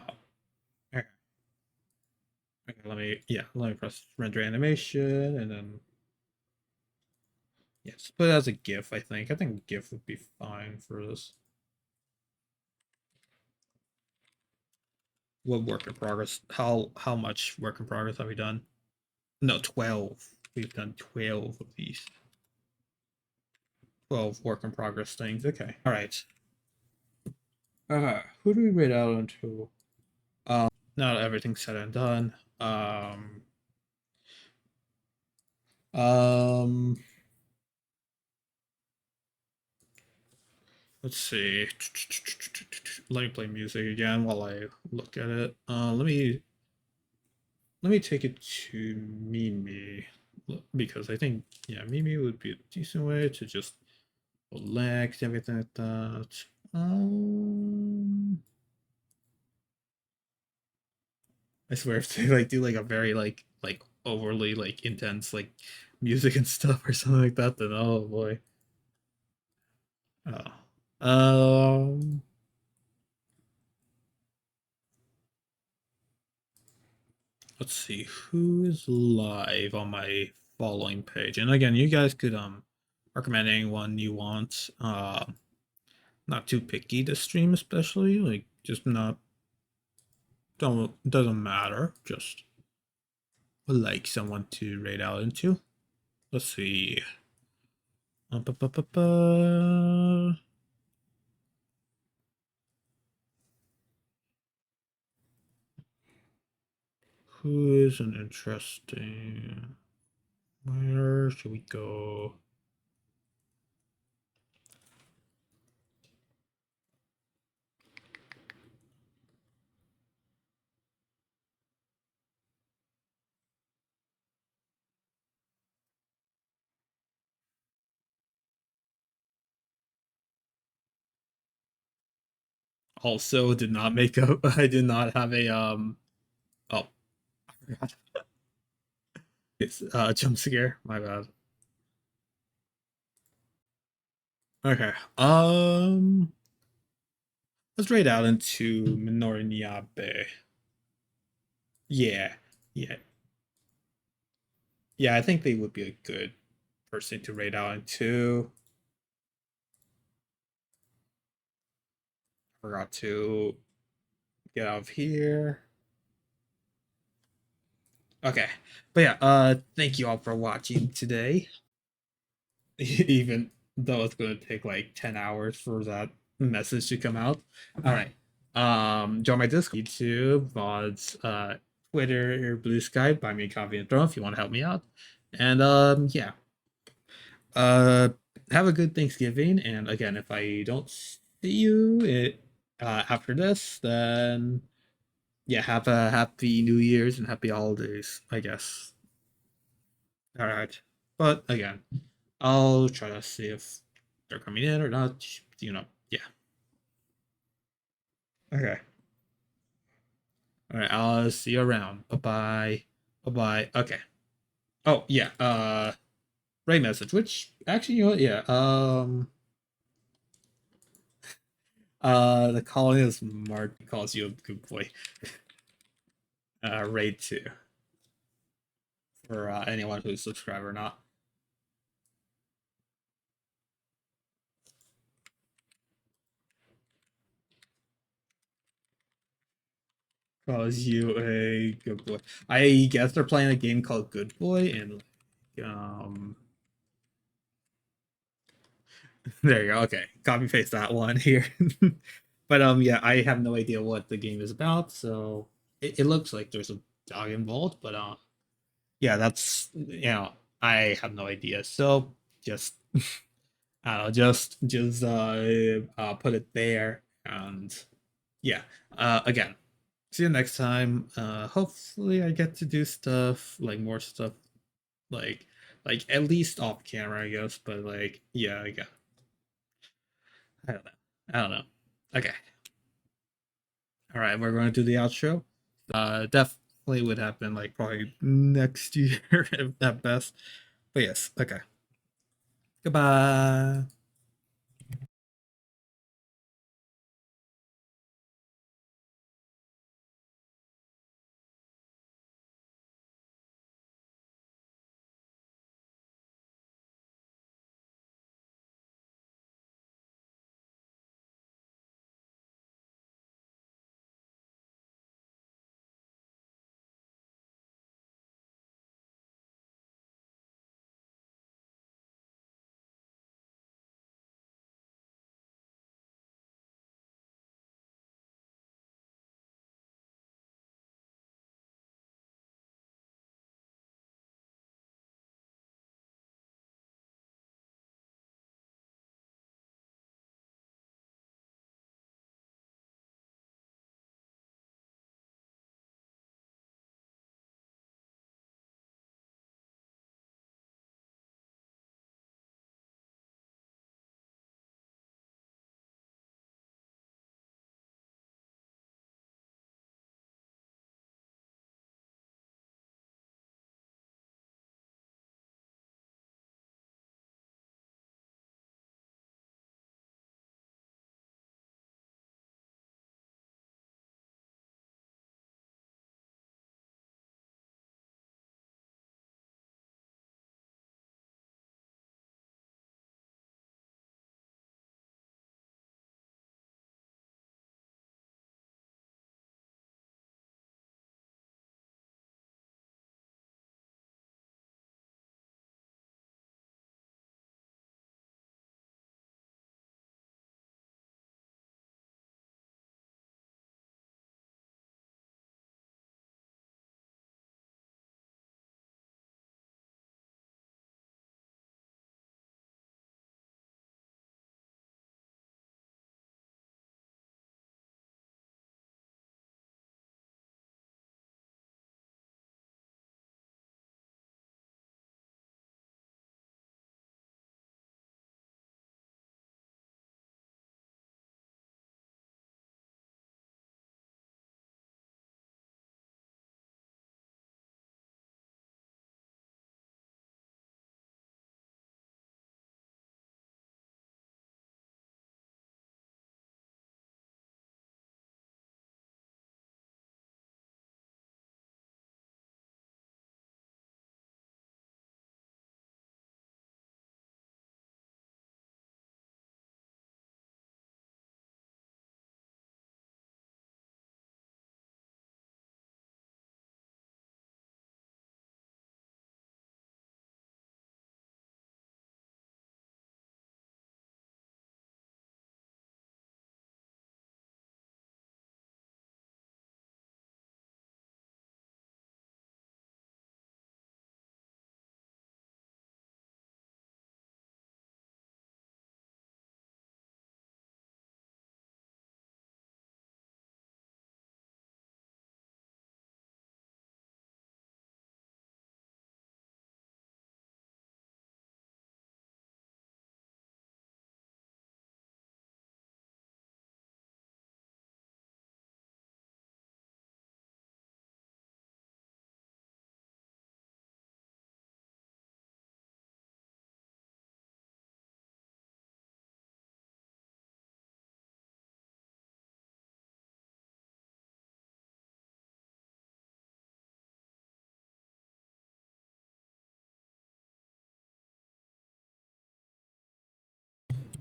let me press render animation and then yes, put it as a GIF. I think GIF would be fine for this. What work in progress? How much work in progress have we done? No, 12. We've done 12 of these. 12 work in progress things. Okay. All right. Who do we rate out into? Now that everything's said and done. Um, let's see. Let me play music again while I look at it. Let me take it to Mimi because I think Mimi would be a decent way to just collect everything like that. I swear if they like do like a very like overly like intense like music and stuff or something like that, then oh boy. Oh. Um let's see who is live on my following page. And again, you guys could recommend anyone you want. Not too picky to stream, especially like just not don't doesn't matter. Just would like someone to raid out into. Let's see. Who is an interesting? Where should we go? Also, did not make up. I did not have a Oh, I forgot. It's jump scare. My bad. Okay. Let's raid out into Minori Niabe. Yeah. Yeah. Yeah, I think they would be a good person to raid out into. Forgot to get out of here. Okay. But yeah, thank you all for watching today. Even though it's gonna take like 10 hours for that message to come out. Alright. Join my Discord, YouTube, VODs, Twitter, Blue Sky, buy me a coffee and throne if you want to help me out. And yeah. Uh have a good Thanksgiving. And again, if I don't see you after this, then yeah, have a happy New Year's and happy holidays, I guess. Alright. But again, I'll try to see if they're coming in or not. Yeah. Okay. All right. I'll see you around. Bye bye. Bye bye. Okay. Oh yeah. Ray message. Which actually, you know what? Yeah. The colonist Mark calls you a good boy. Raid 2 for anyone who's subscribed or not. Calls you a good boy. I guess they're playing a game called Good Boy, and there you go. Okay, copy paste that one here. But yeah, I have no idea what the game is about, so it looks like there's a dog involved, but yeah, that's I have no idea. So just I don't know, just put it there, and yeah. Again, see you next time. Hopefully I get to do stuff like more stuff like at least off camera, I guess. But like yeah, I don't know. I don't know. Okay. All right, we're going to do the outro. Definitely would happen like probably next year at best. But yes, okay. Goodbye.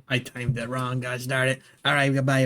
I timed it wrong. Gosh darn it. All right, goodbye.